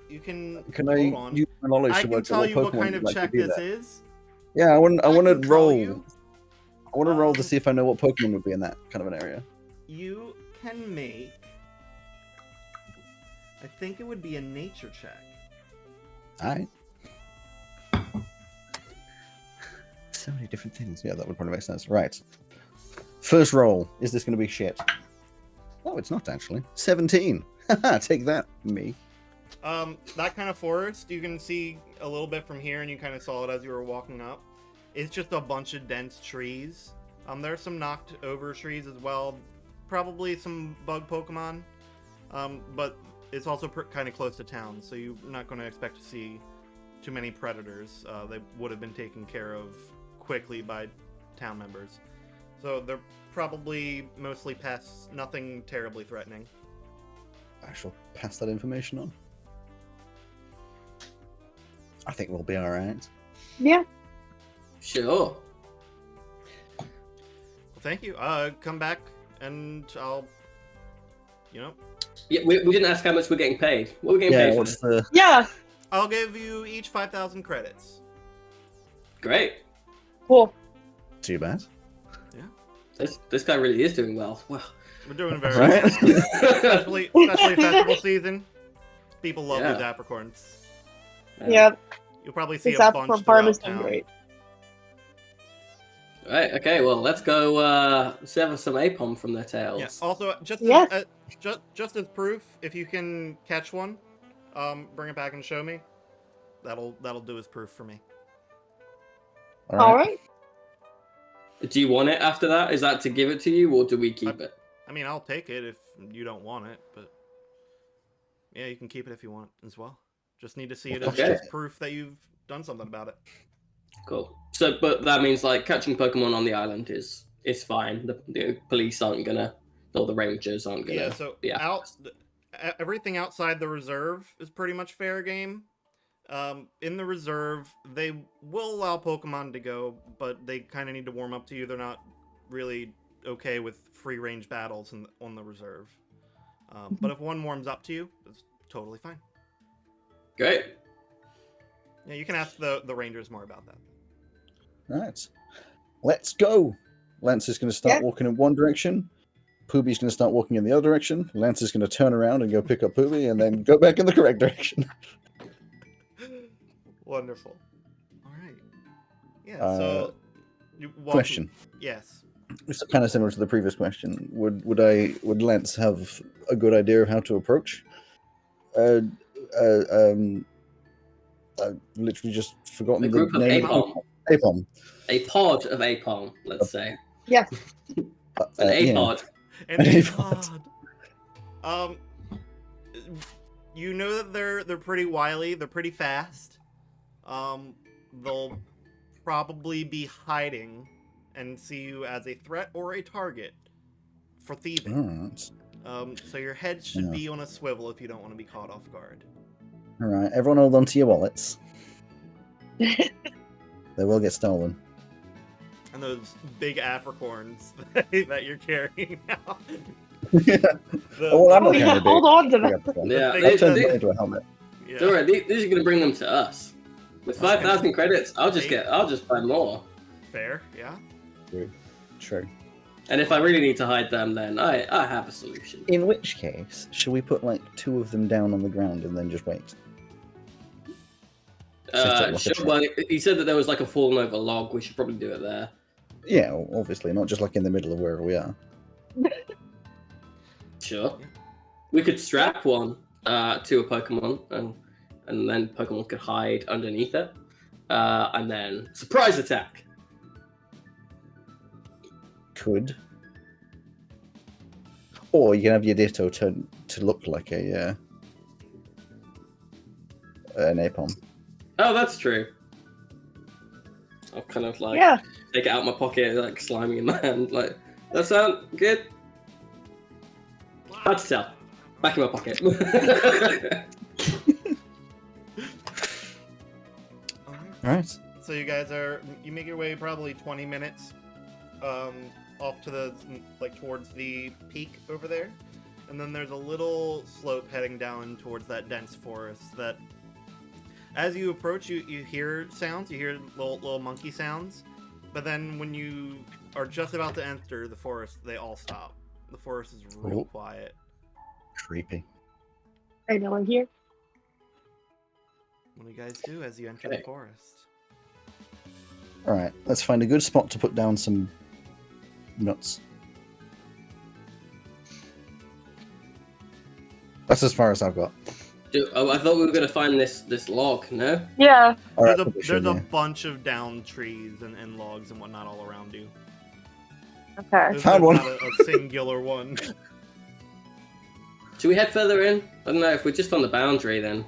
S1: you can.
S2: Can
S1: hold
S2: I
S1: on.
S2: use my knowledge
S1: I
S2: to
S1: can
S2: work out
S1: tell
S2: what
S1: you what
S2: Pokemon
S1: kind
S2: would
S1: of
S2: like to
S1: check
S2: do
S1: this
S2: that?
S1: is.
S2: Yeah, I want
S1: I
S2: to
S1: can tell
S2: roll.
S1: you.
S2: I want to roll to
S1: Um,
S2: see if I know what Pokemon would be in that kind of an area.
S1: You can make. I think it would be a nature check.
S2: Alright. So many different things. Yeah, that would probably make sense. Right. First roll. Is this going to be shit? Oh, it's not actually. 17. Haha, take that, me.
S1: That kind of forest, you can see a little bit from here, and you kind of saw it as you were walking up. It's just a bunch of dense trees. There's some knocked over trees as well. Probably some bug Pokemon. But it's also kind of close to town, so you're not going to expect to see too many predators. They would have been taken care of quickly by town members. So they're probably mostly pests, nothing terribly threatening.
S2: I shall pass that information on. I think we'll be alright.
S4: Yeah.
S3: Sure.
S1: Well, thank you. Come back and I'll,
S3: Yeah, we didn't ask how much we're getting paid. What are we getting
S2: Yeah,
S3: paid for?
S2: what's the...
S4: Yeah.
S1: I'll give you each 5,000 credits.
S3: Great.
S4: Cool.
S2: Too bad.
S3: This guy really is doing well. Wow.
S1: We're doing very
S2: Right?
S1: well. especially festival season. People love
S3: Yeah.
S1: those apricorns.
S4: Yep.
S1: You'll probably see
S4: This
S1: a
S4: app
S1: bunch
S4: from
S1: throughout
S4: farm is doing
S1: town.
S4: great.
S3: Right. Okay. Well, let's go sever some apom from their tails.
S1: Yeah. Also, just
S4: Yes.
S1: as, just as proof, if you can catch one, bring it back and show me. That'll do as proof for me.
S4: All right.
S3: Do you want it after that? Is that to give it to you, or do we keep it?
S1: I mean, I'll take it if you don't want it, but yeah, you can keep it if you want as well. Just need to see it
S3: Okay.
S1: as proof that you've done something about it.
S3: Cool. So, but that means like catching Pokemon on the island is fine. The police aren't gonna, or the rangers aren't gonna.
S1: Yeah. So everything outside the reserve is pretty much fair game. In the reserve, they will allow Pokemon to go, but they kind of need to warm up to you. They're not really okay with free range battles on the reserve. But if one warms up to you, it's totally fine.
S3: Great.
S1: Yeah, you can ask the rangers more about that.
S2: Right. Let's go. Lance is going to start walking in one direction. Poobie's going to start walking in the other direction. Lance is going to turn around and go pick up Poobie and then go back in the correct direction.
S1: Wonderful. All right. Yeah. So,
S2: question.
S1: Yes.
S2: It's kind of similar to the previous question. Would Lance have a good idea of how to approach? I've literally just forgotten
S3: A group
S2: the
S3: of
S2: name.
S3: apom.
S2: Apom.
S3: A pod of apom, let's say.
S4: Yes.
S3: An
S2: yeah.
S3: apod.
S1: An apod. You know that they're pretty wily. They're pretty fast. They'll probably be hiding and see you as a threat or a target for thieving.
S2: Alright.
S1: So your head should be on a swivel if you don't want to be caught off guard.
S2: Alright, everyone hold on to your wallets. They will get stolen.
S1: And those big apricorns that you're carrying now.
S2: I'm not
S4: Yeah,
S2: carrying a big-
S4: hold on to
S2: I
S4: that.
S2: got the
S3: Yeah,
S1: thing-
S2: I'll
S3: they,
S2: turn
S3: they,
S2: it into a helmet.
S1: Yeah.
S3: don't worry, these are gonna bring them to us. With 5,000 credits, I'll just buy more.
S1: Fair, yeah.
S2: True.
S3: And if I really need to hide them, then I have a solution.
S2: In which case, should we put like 2 of them down on the ground and then just wait?
S3: Sure, well, he said that there was like a fallen over log. We should probably do it there.
S2: Yeah, obviously, not just like in the middle of wherever we are.
S3: Sure. We could strap one to a Pokemon, and then Pokemon could hide underneath it, and then surprise attack.
S2: Could. Or you can have your Ditto turn to look like an Apom.
S3: Oh, that's true. I'll kind of like take it out of my pocket, like slimy in my hand. Like, that sound good? Hard to tell. Back in my pocket.
S2: Alright.
S1: So you guys you make your way probably 20 minutes off to the, like, towards the peak over there. And then there's a little slope heading down towards that dense forest that, as you approach, you hear sounds, you hear little monkey sounds. But then when you are just about to enter the forest, they all stop. The forest is real quiet.
S2: Creepy.
S4: I know I'm here.
S1: What do you guys do as you enter the forest?
S2: Alright, let's find a good spot to put down some nuts. That's as far as I've got.
S3: I thought we were going to find this log, no?
S4: Yeah.
S2: Alright,
S1: There's a bunch of downed trees and logs and whatnot all around you.
S4: Okay.
S1: There's
S2: Found one.
S1: not a singular one.
S3: Should we head further in? I don't know, if we're just on the boundary then.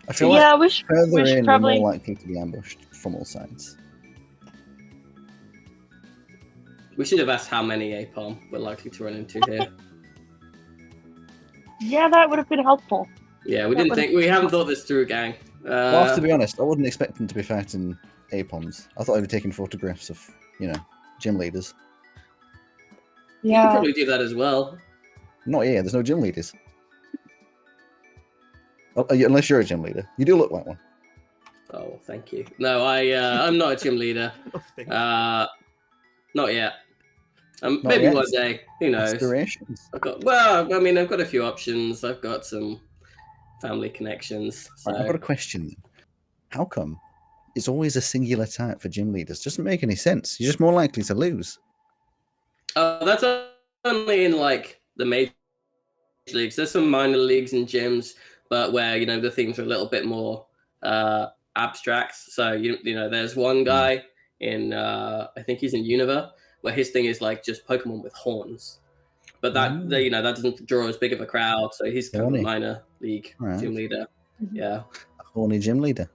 S2: I feel like
S4: Yeah, we should
S2: further in,
S4: probably.
S2: we're more likely to be ambushed from all sides.
S3: We should have asked how many Apom we're likely to run into here.
S4: Yeah, that would have been helpful.
S3: Yeah, we haven't thought this through, gang.
S2: Well, I have to be honest, I wouldn't expect them to be fighting Apoms. I thought they'd be taking photographs of, gym leaders.
S3: You
S4: Yeah.
S3: can probably do that as well.
S2: Not here, there's no gym leaders. Unless you're a gym leader. You do look like one.
S3: Oh, thank you. No, I'm not a gym leader. Not yet. Maybe
S2: yet?
S3: one day. Who knows?
S2: Aspirations.
S3: I've got a few options. I've got some family connections. So.
S2: Right, I've got a question. How come it's always a singular type for gym leaders? Doesn't make any sense. You're just more likely to lose.
S3: That's only in like the major leagues. There's some minor leagues and gyms, but where the things are a little bit more abstract. So there's one guy in I think he's in Unova, where his thing is like just Pokemon with horns. But that that doesn't draw as big of a crowd, so he's kind of a minor league gym leader. Yeah,
S2: a horny gym leader.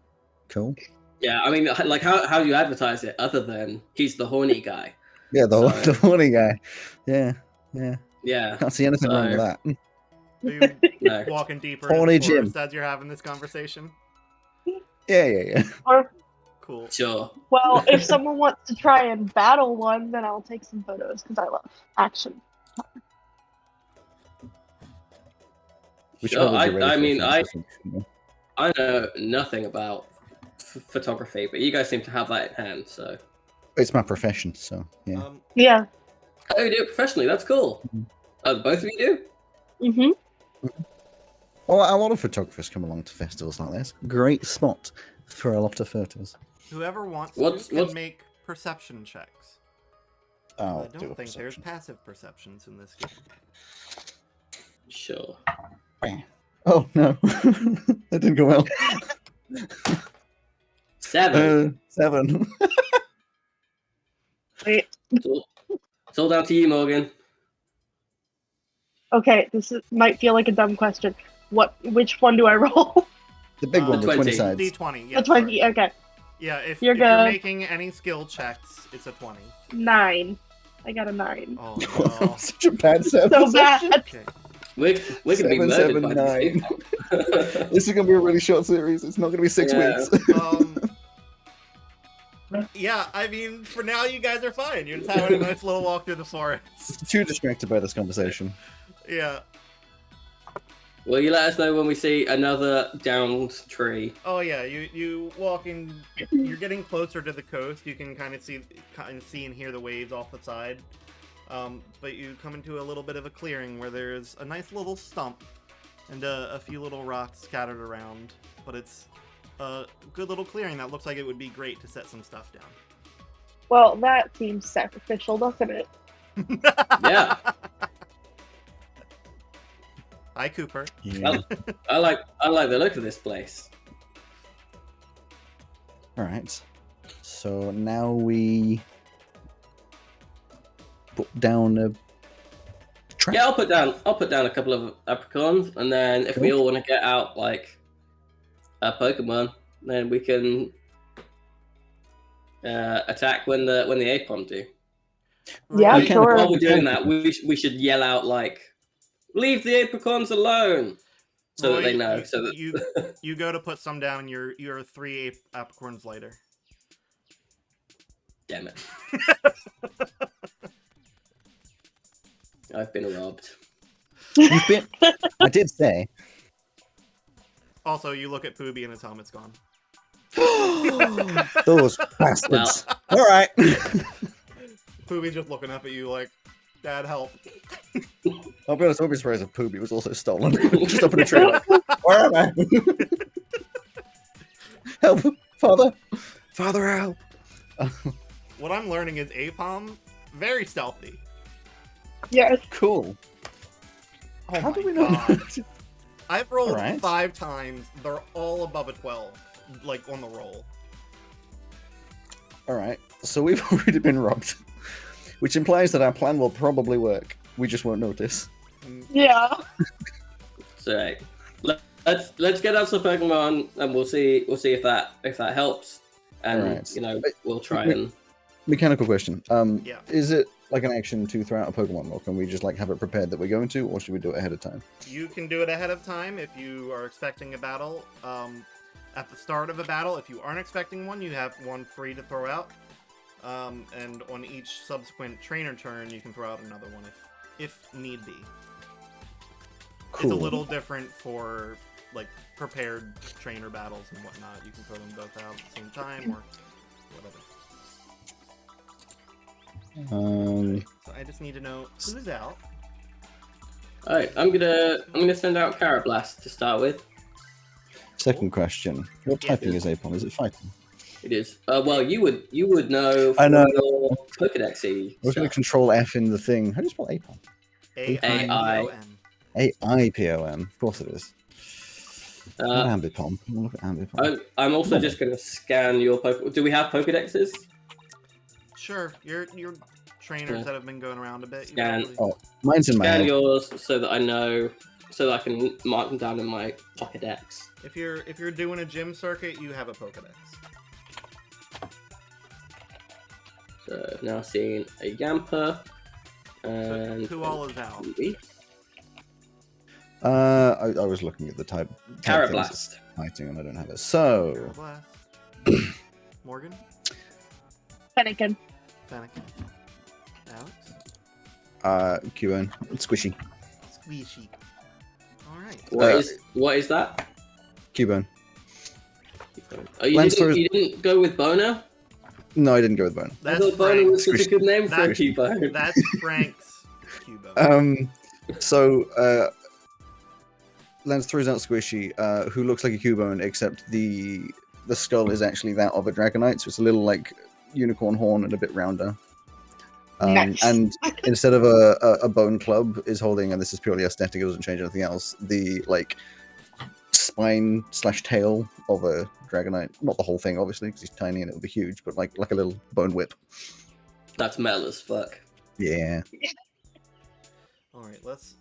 S2: Cool.
S3: Yeah, I mean, like how do you advertise it other than he's the horny guy?
S2: Yeah, the horny guy. Yeah. Can't see anything wrong with that.
S1: Are you walking deeper
S2: horny
S1: into the forest
S2: gym
S1: as you're having this conversation?
S2: Yeah.
S1: Cool.
S3: Sure.
S4: Well, if someone wants to try and battle one, then I'll take some photos because I love action.
S3: Sure. I know nothing about photography, but you guys seem to have that in hand, so.
S2: It's my profession, so yeah.
S4: Yeah.
S3: Oh, you do it professionally. That's cool. Both of you do?
S4: Mm-hmm.
S2: Well, a lot of photographers come along to festivals like this. Great spot for a lot of photos.
S1: Whoever wants to can make perception checks.
S2: Oh,
S1: I don't think there's passive perceptions in this game.
S3: Sure.
S2: Oh no, that didn't go well.
S3: 7.
S2: 7.
S4: Wait.
S3: It's all down to you, Morgan.
S4: Okay, might feel like a dumb question. Which one do I roll?
S2: The big one with 20
S3: 20.
S2: sides.
S1: D20. Yeah,
S4: The 20. Okay.
S1: Yeah, if
S4: You're
S1: you're
S4: good.
S1: making any skill checks, it's a 20.
S4: 9. I got a 9.
S1: Oh no.
S2: Such a bad set.
S4: So bad.
S1: Okay.
S3: We're gonna be murdered by
S2: 9.
S3: these people.
S2: This is gonna be a really short series. It's not gonna be 6 weeks.
S1: Yeah, I mean, for now you guys are fine. You're just having a nice little walk through the forest.
S2: Too distracted by this conversation.
S1: Yeah.
S3: Will you let us know when we see another downed tree?
S1: Oh yeah, you walking. You're getting closer to the coast. You can kind of see and hear the waves off the side. But you come into a little bit of a clearing where there's a nice little stump and a few little rocks scattered around. But it's a good little clearing that looks like it would be great to set some stuff down.
S4: Well, that seems sacrificial, doesn't it?
S3: Yeah.
S1: Hi, Cooper.
S2: Yeah.
S3: I like the look of this place.
S2: All right. So now we put down a track.
S3: Yeah, I'll put down a couple of apricorns, and then if we all want to get out like a Pokemon, then we can attack when the Ep1 do.
S4: Yeah,
S1: Right.
S4: sure.
S3: While we're doing that, we should yell out like, "Leave the apricorns alone," so that they know. So that
S1: you go to put some down, you're 3 apricorns later.
S3: Damn it! I've been robbed.
S2: You've been. I did say.
S1: Also, you look at Poobie and his helmet's gone.
S2: Those bastards. All right.
S1: Poobie's just looking up at you like, Dad, help.
S2: I'll be honest, I'll be surprised if Poobie was also stolen. Just up in a tree. Like, where am I? Help, Father. Father, help.
S1: What I'm learning is Apom, very stealthy.
S4: Yes.
S2: Cool.
S1: Oh
S2: How
S1: my
S2: do we know?
S1: God. I've rolled
S2: Alright.
S1: 5 times. They're all above a 12, like on the roll.
S2: All right. So we've already been robbed, which implies that our plan will probably work. We just won't notice.
S4: Yeah.
S3: So let's get out some Pokemon, and we'll see if that helps, and
S2: Alright.
S3: we'll try and.
S2: Mechanical question.
S1: Yeah.
S2: Is it like an action to throw out a Pokemon, or can we just like have it prepared that we're going to, or should we do it ahead of time?
S1: You can do it ahead of time if you are expecting a battle. At the start of a battle, if you aren't expecting one, you have one free to throw out. And on each subsequent trainer turn, you can throw out another one if need be.
S2: Cool.
S1: It's a little different for like prepared trainer battles and whatnot. You can throw them both out at the same time or whatever. So I just need to know who's out.
S3: Alright, I'm gonna send out Carablast to start with.
S2: Second question: what typing is Apom? Is it fighting?
S3: It is. Well, you would know
S2: I
S3: from
S2: know.
S3: your Pokédex-y
S2: I was going to
S3: stuff.
S2: control F in the thing. How do you spell Apom?
S1: A-I-P-O-M.
S2: A-I-P-O-M. Of course it is. Not Ambipom. Look at Ambipom.
S3: I'm also just going to scan your Poké. Do we have Pokédexes?
S1: Sure, your trainers that have been going around a bit. you
S3: Scan.
S1: probably-
S2: Oh, mine's in my
S3: Scan
S2: head.
S3: yours so that I know, so that I can mark them down in my Pokédex.
S1: If you're doing a gym circuit, you have a Pokedex.
S3: So I've now seen a Yamper and
S1: Who all is out?
S3: Eevee.
S2: I was looking at the type things
S3: Carablast.
S2: fighting and I don't have it. So,
S1: Blast. Morgan?
S4: Fennekin.
S1: Fennekin? Alex?
S2: Cubone. Squishy.
S1: Squishy. Alright.
S3: What is that?
S2: Cubone.
S3: Oh, you didn't go with Boner?
S2: No, I didn't go with Bone.
S3: I
S1: That's
S3: thought Boner
S1: Frank.
S3: was such a good name for a
S1: That's-
S3: Cubone.
S1: That's Frank's Cubo.
S2: Lance throws out Squishy, who looks like a Cubone, except the skull is actually that of a Dragonite, so it's a little like unicorn horn and a bit rounder.
S4: Nice.
S2: And instead of a bone club is holding, and this is purely aesthetic, it doesn't change anything else, the like spine / tail of a Dragonite. Not the whole thing, obviously, because he's tiny and it would be huge, but like a little bone whip.
S3: That's metal as fuck.
S2: Yeah.
S1: Alright, let's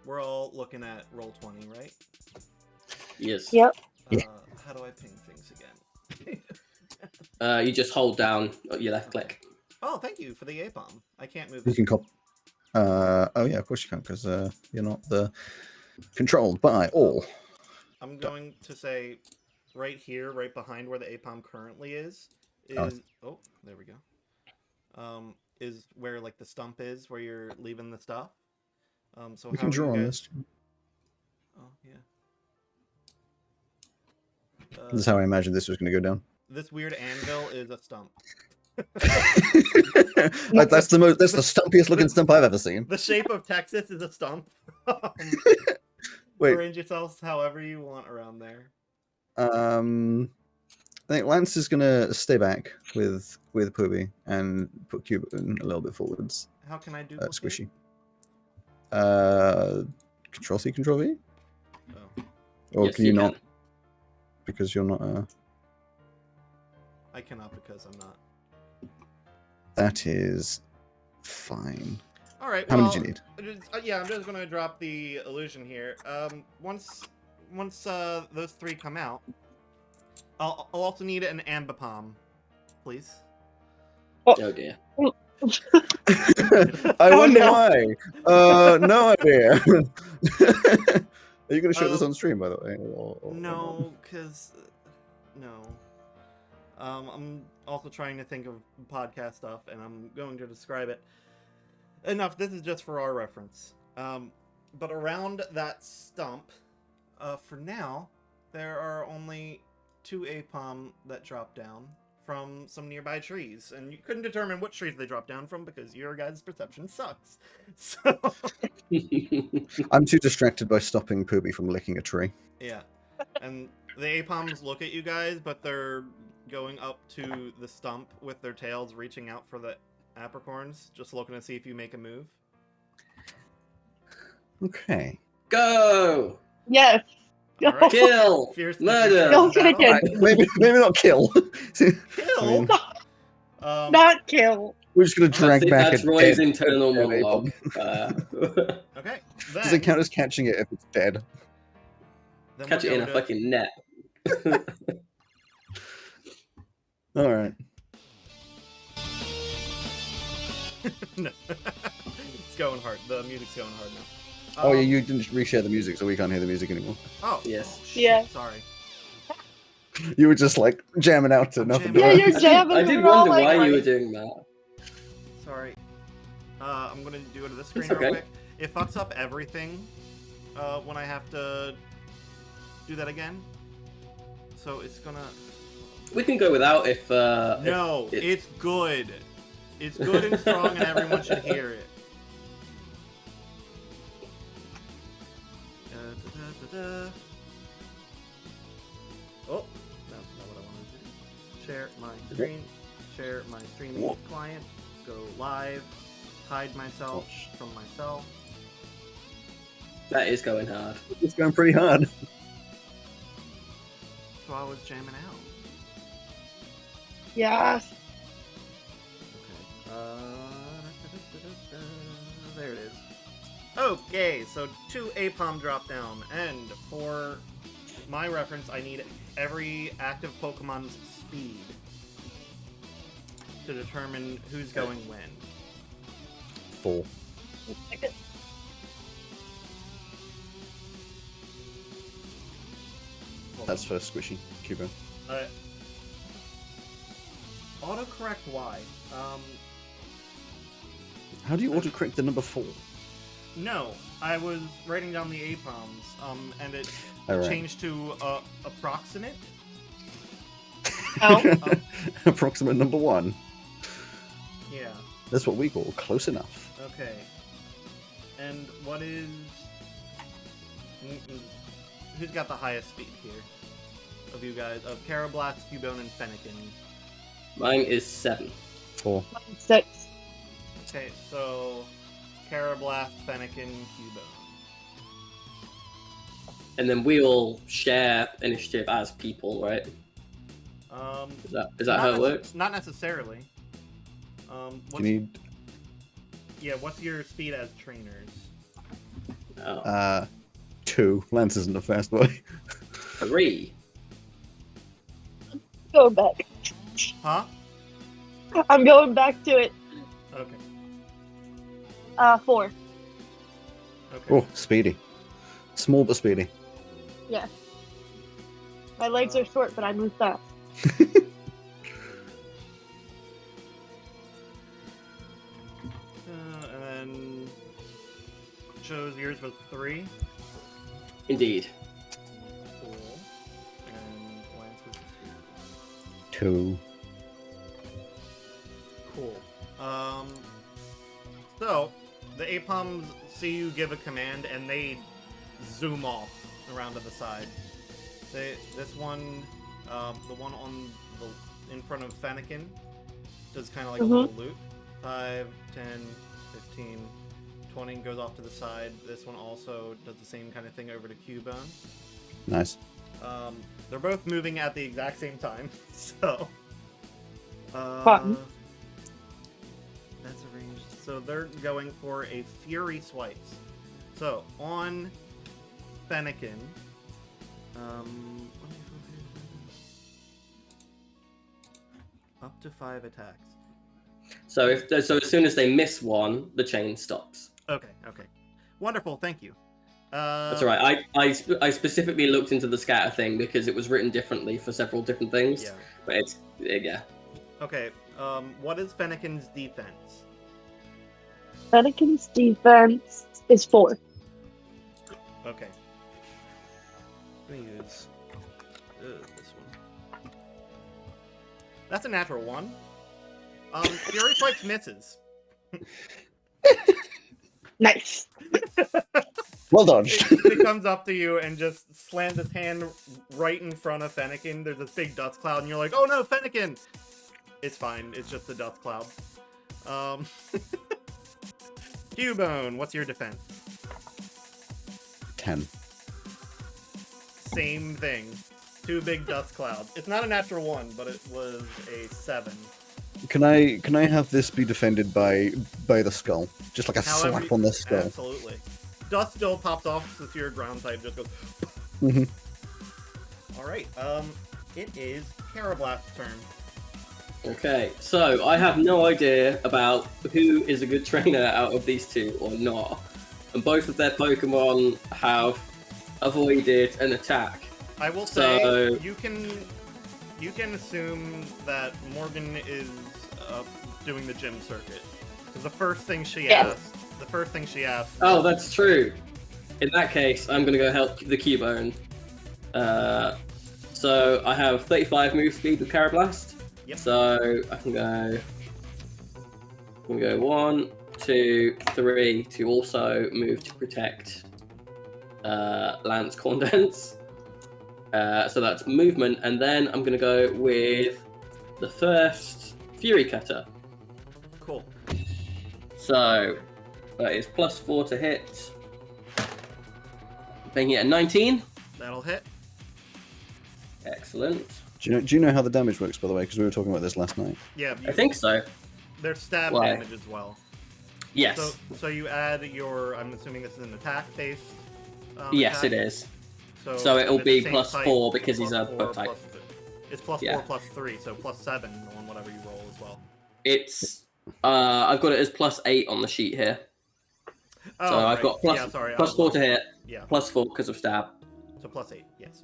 S1: we're all looking at roll 20, right?
S3: Yes.
S4: Yep.
S2: Yeah.
S1: How do I ping things again?
S3: You just hold down your left click.
S1: Oh, thank you for the Apom. I can't move
S2: You
S1: it.
S2: can cop. Oh yeah, of course you can, because you're not controlled by all.
S1: I'm going to say right here, right behind where the Apom currently is
S2: Oh.
S1: oh, there we go. Is where like the stump is, where you're leaving the stuff. So
S2: We
S1: how
S2: can
S1: do
S2: draw
S1: you
S2: on
S1: guys...
S2: this.
S1: Oh yeah.
S2: This is how I imagined this was going to go down.
S1: This weird anvil is a stump.
S2: Like, that's the stumpiest looking stump I've ever seen.
S1: The shape of Texas is a stump.
S2: Wait,
S1: Arrange yourselves however you want around there.
S2: I think Lance is gonna stay back with Poobie and put Cubone a little bit forwards.
S1: How can I do
S2: Squishy. Control C, Control V?
S1: Oh,
S2: Or
S3: Yes,
S2: can you
S3: you
S2: not?
S3: can.
S2: Because you're not.
S1: I cannot because I'm not.
S2: That is fine.
S1: All right.
S2: How many
S1: well,
S2: did you need?
S1: Yeah, I'm just gonna drop the illusion here. Once those three come out, I'll also need an Ambipom, please.
S3: Oh dear.
S2: I wonder
S4: no.
S2: why. No idea. Are you going to show this on stream, by the way? Or
S1: No, because no. I'm also trying to think of podcast stuff, and I'm going to describe it. Enough. This is just for our reference. But around that stump, for now, there are only 2 Apom that drop down from some nearby trees, and you couldn't determine what trees they drop down from because your guys' perception sucks. So
S2: I'm too distracted by stopping Poobie from licking a tree.
S1: yeah, and the Apoms look at you guys, but they're going up to the stump with their tails reaching out for the apricorns, just looking to see if you make a move.
S2: Okay.
S3: Go!
S4: Yes.
S1: All right.
S3: Kill!
S1: Fierce
S3: Murder!
S4: Go get it,
S1: battle.
S4: kid.
S2: Maybe not kill.
S1: Kill.
S2: I mean,
S4: Not kill.
S2: we're just going to drag back
S3: That's
S2: a
S3: Roy's
S2: dead
S3: internal
S2: dead
S3: monologue.
S2: Apom.
S1: Okay.
S2: Does it
S1: Then,
S2: count as catching it if it's dead?
S1: then
S3: Catch
S1: we're
S3: it in a
S1: going to-
S3: fucking net.
S2: All right.
S1: No. It's going hard. The music's going hard now.
S2: Oh, yeah, you didn't reshare the music, so we can't hear the music anymore.
S1: Oh.
S3: Yes.
S1: Oh, shit,
S4: Yeah.
S1: Sorry.
S2: You were just like jamming out to
S1: I'm
S2: nothing.
S1: jamming.
S4: Yeah, you're jamming.
S3: I did
S4: We're all
S3: wonder
S4: like,
S3: why you
S4: "Are
S3: were doing that.
S1: Sorry. I'm gonna do it to the screen
S3: It's
S1: real
S3: okay.
S1: quick. It fucks up everything when I have to do that again. So it's gonna.
S3: We can go without if.
S1: No, it's good. It's good and strong, and everyone should hear it. Oh, that's not what I wanted to do. Share my screen. Share my streaming client. Go live. Hide myself from myself.
S3: That is going hard.
S2: It's going pretty hard.
S1: So I was jamming out.
S4: Yes.
S1: Okay. There it is. Okay, so 2 Apom drop down, and for my reference, I need every active Pokemon's speed to determine who's going when.
S2: 4. That's for Squishy. Cubo.
S1: Autocorrect Y.
S2: How do you autocorrect the number 4?
S1: No, I was writing down the APOMs, and it
S2: Right.
S1: changed to approximate.
S4: Oh.
S2: Approximate number 1.
S1: Yeah.
S2: That's what we call close enough.
S1: Okay. And what is... Who's got the highest speed here? Of you guys? Of Carablast, Cubone, and Fennekin.
S3: Mine is 7.
S2: 4.
S4: 6.
S1: Okay, so... Carablast, Fennekin, Cubone.
S3: And then we all share initiative as people, right? Is that how it works?
S1: Not necessarily.
S2: Do you need...
S1: Yeah, what's your speed as trainers?
S3: Oh.
S2: 2. Lance isn't the fast way.
S3: 3.
S4: Go back.
S1: Huh?
S4: I'm going back to it.
S1: Okay.
S4: 4.
S1: Okay.
S2: Oh, speedy. Small but speedy.
S4: Yeah. My legs are short, but I move fast.
S1: And then shows yours was 3.
S3: Indeed.
S1: Cool. And Lance was
S2: 2.
S1: Cool. So the APOMs see you give a command and they zoom off around to the side. This one, the one on the in front of Fennekin, does kind of like a little loop. 5, 10, 15, 20 goes off to the side. This one also does the same kind of thing over to Cubone.
S2: Nice.
S1: They're both moving at the exact same time, so.
S4: Fun.
S1: That's arranged. So they're going for a Fury Swipes. So on Fennekin, up to 5 attacks.
S3: So as soon as they miss one, the chain stops.
S1: Okay. Wonderful, thank you.
S3: That's all right. I specifically looked into the scatter thing because it was written differently for several different things.
S1: Yeah.
S3: But it's yeah.
S1: Okay, what is Fennekin's defense?
S4: Fennekin's defense is 4.
S1: Okay. I'm gonna use this one. That's a natural 1. Fury Swipes misses.
S4: Nice.
S2: Well dodged.
S1: It comes up to you and just slams its hand right in front of Fennekin. There's this big dust cloud, and you're like, "Oh no, Fennekin!" It's fine. It's just the dust cloud. Cubone, what's your defense?
S2: 10.
S1: Same thing. 2 big dust clouds. It's not a natural 1, but it was a 7.
S2: Can I have this be defended by the skull? Just like a slap on the skull.
S1: Absolutely. Dust still pops off since your ground type just goes. Alright, it is Carablast's turn.
S3: Okay, so I have no idea about who is a good trainer out of these two or not. And both of their Pokemon have avoided an attack.
S1: I will say you can assume that Morgan is doing the gym circuit. Because the first thing she asked.
S3: Oh, that's true. In that case, I'm gonna go help the Cubone. So I have 35 move speed with Carablast.
S1: Yep.
S3: So I can go 1, 2, 3 to also move to protect Lance Condense. So that's movement, and then I'm going to go with the first Fury Cutter.
S1: Cool.
S3: So that is +4 to hit. Making it a 19.
S1: That'll hit.
S3: Excellent.
S2: Do you know how the damage works, by the way? Because we were talking about this last night.
S1: Yeah,
S3: I think so.
S1: There's stab
S3: Why?
S1: damage as well.
S3: Yes.
S1: So you add your. I'm assuming this is an attack-based.
S3: Yes,
S1: attack.
S3: it is.
S1: So
S3: it'll
S1: it's
S3: be
S1: same
S3: +4 because he's a
S1: +4
S3: bug type.
S1: It's +4
S3: Yeah.
S1: +3, so +7 on whatever you roll as well.
S3: It's I've got it as +8 on the sheet here.
S1: Oh,
S3: So I've
S1: right.
S3: got
S1: yeah, sorry,
S3: +4 to hit,
S1: Yeah,
S3: +4 because of stab.
S1: so +8. Yes.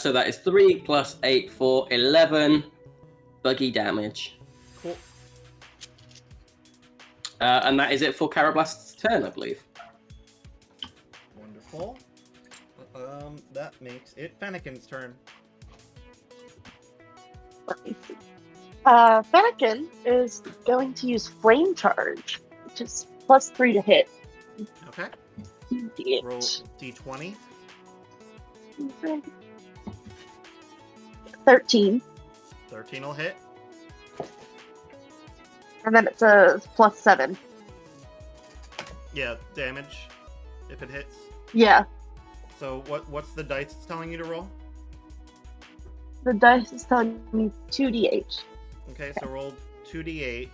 S3: So that is 3 + 8 for 11 buggy damage.
S1: Cool.
S3: And that is it for Carablast's turn, I believe.
S1: Wonderful. That makes it Fennekin's turn.
S4: Let me see. Fennekin is going to use Flame Charge, which is +3 to hit.
S1: Okay.
S4: D8.
S1: Roll d20.
S4: 13,
S1: 13 will hit.
S4: and then it's a +7.
S1: Yeah, damage if it hits.
S4: Yeah,
S1: So what's the dice it's telling you to roll?
S4: the dice is telling me 2d8.
S1: Okay, so roll 2d8,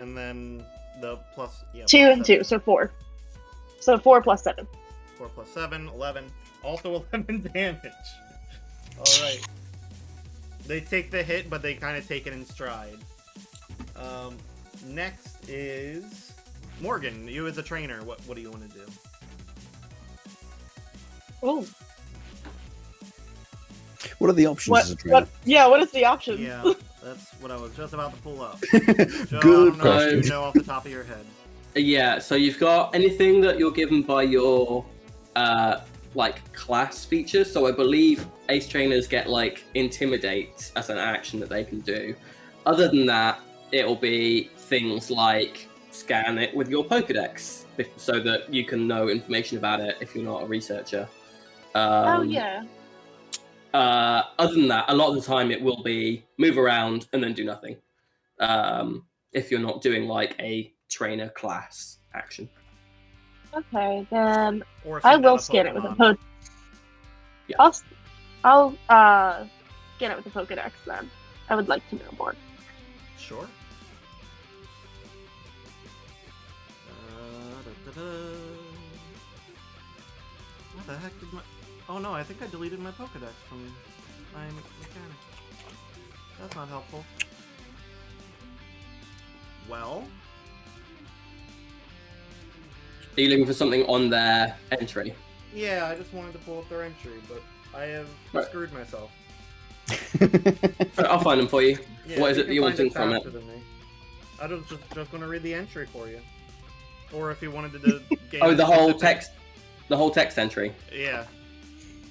S1: and then the plus. Yeah,
S4: 2
S1: plus
S4: and
S1: 7.
S4: 2, so 4. So 4 + 7.
S1: 4 + 7, 11. Also 11 damage. Alright. They take the hit, but they kind of take it in stride. Next is Morgan. You as a trainer, what do you want to do?
S4: Oh,
S2: What are the options as a trainer?
S4: what is the option?
S1: Yeah, that's what I was just about to pull up. Joe,
S2: Good
S1: I don't know if
S2: question.
S1: you know off the top of your head.
S3: Yeah, so you've got anything that you're given by your class features. So I believe ace trainers get intimidate as an action that they can do. Other than that, it'll be things like scan it with your Pokedex so that you can know information about it if you're not a researcher.
S4: Oh, yeah.
S3: Other than that, a lot of the time it will be move around and then do nothing. If you're not doing a trainer class action.
S4: Okay, then
S1: Or
S4: I
S1: send out
S4: will
S1: a
S4: scan it with a
S1: Pokemon.
S3: Yeah.
S4: I'll scan it with the Pokedex then. I would like to know more.
S1: Sure. What the heck did my... Oh no, I think I deleted my Pokedex from my mechanic. That's not helpful. Well...
S3: Are you looking for something on their entry?
S1: Yeah, I just wanted to pull up their entry, but I have
S3: Right.
S1: screwed myself.
S3: I'll find them for you.
S1: Yeah,
S3: What is it
S1: can
S3: that you're
S1: find
S3: wanting from
S1: faster
S3: it?
S1: than me. I was just going to read the entry for you. Or if you wanted to do... gain
S3: Oh,
S1: a
S3: the whole
S1: specific-
S3: text entry.
S1: Yeah.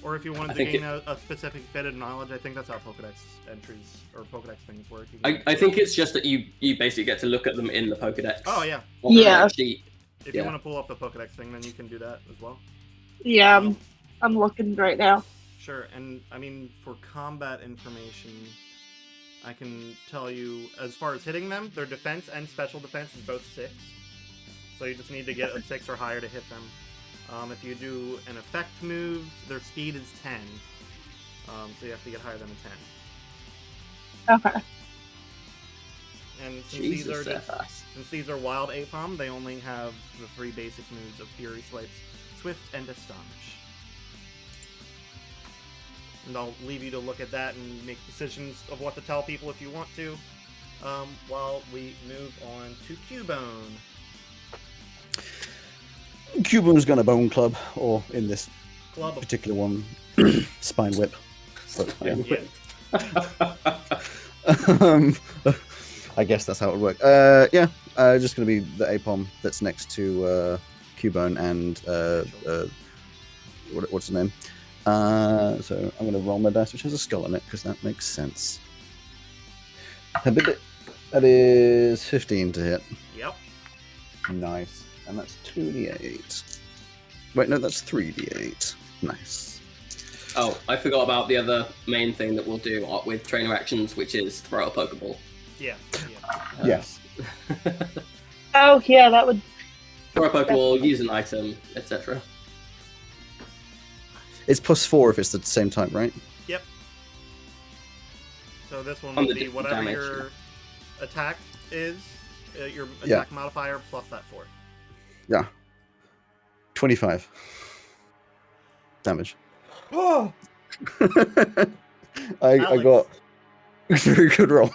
S1: Or if you wanted
S3: I
S1: to
S3: think
S1: gain a specific bit of knowledge, I think that's how Pokedex entries or Pokedex things work. You can-
S3: I think it's just that you basically get to look at them in the Pokedex.
S1: Oh yeah.
S3: on the
S4: Yeah.
S3: sheet.
S1: If you
S3: Yeah.
S1: want to pull up the Pokedex thing, then you can do that as well.
S4: Yeah,
S1: Um,
S4: I'm looking right now.
S1: Sure, and I mean, for combat information, I can tell you, as far as hitting them, their defense and special defense is both 6. So you just need to get a 6 or higher to hit them. If you do an effect move, their speed is 10. So you have to get higher than a 10.
S4: Okay.
S1: And since
S3: Jesus, they're
S1: just,
S3: fast.
S1: since these are wild Apom, they only have the 3 basic moves of Fury Swipes, Swift, and Astonish. And I'll leave you to look at that and make decisions of what to tell people if you want to, while we move on to Cubone.
S2: Cubone's got a bone club, or in this
S1: Club.
S2: particular one, spine whip. But, yeah.
S1: Yeah.
S2: I guess that's how it would work. Just going to be the Apom that's next to Cubone and what's his name? So I'm going to roll my dice, which has a skull in it, because that makes sense. That is 15 to hit.
S1: Yep.
S2: Nice. And that's 2d8. Wait, no, that's 3d8. Nice.
S3: Oh, I forgot about the other main thing that we'll do with trainer actions, which is throw a Pokeball.
S1: Yeah.
S2: Yes.
S4: Oh yeah, that would.
S3: Throw a Pokeball, use an item, etc.
S2: It's +4 if it's the same type, right?
S1: Yep. So this one
S3: On
S1: will
S3: the
S1: be whatever
S3: damage.
S1: your attack is, your attack modifier plus that 4.
S2: Yeah. 25 damage.
S1: Oh!
S2: I
S1: Alex.
S2: got a very good roll.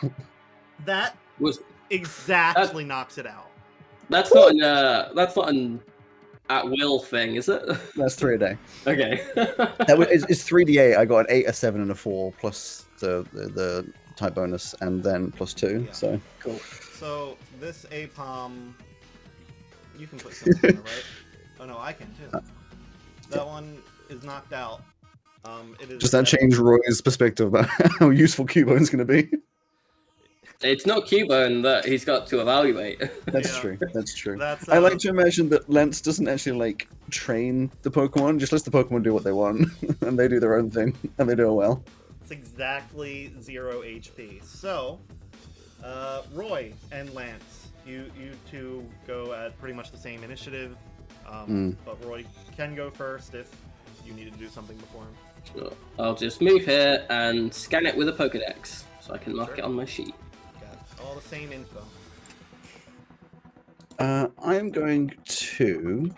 S1: That
S3: Was
S1: exactly knocks it out.
S3: that's not an at will thing, is it?
S2: That's 3 a day.
S3: Okay.
S2: It's 3d8. I got an 8, a 7, and a 4 plus the type bonus, and then +2.
S1: Yeah.
S2: So
S3: Cool.
S1: So this Apom, you can put something in there, right? Oh no, I can too. That one is knocked out. It is
S2: does that change Roy's perspective about how useful Cubone's going to be?
S3: It's not Cubone that he's got to evaluate.
S2: That's
S1: Yeah.
S2: true. That's true.
S1: That's,
S2: I like to imagine that Lance doesn't actually like train the Pokemon, just lets the Pokemon do what they want, and they do their own thing, and they do it well.
S1: It's exactly 0 HP. So, Roy and Lance, you two go at pretty much the same initiative, but Roy can go first if you need to do something before him.
S3: Sure. I'll just move here and scan it with a Pokedex, so I can mark it on my sheet.
S1: Got all the same info.
S2: I'm going to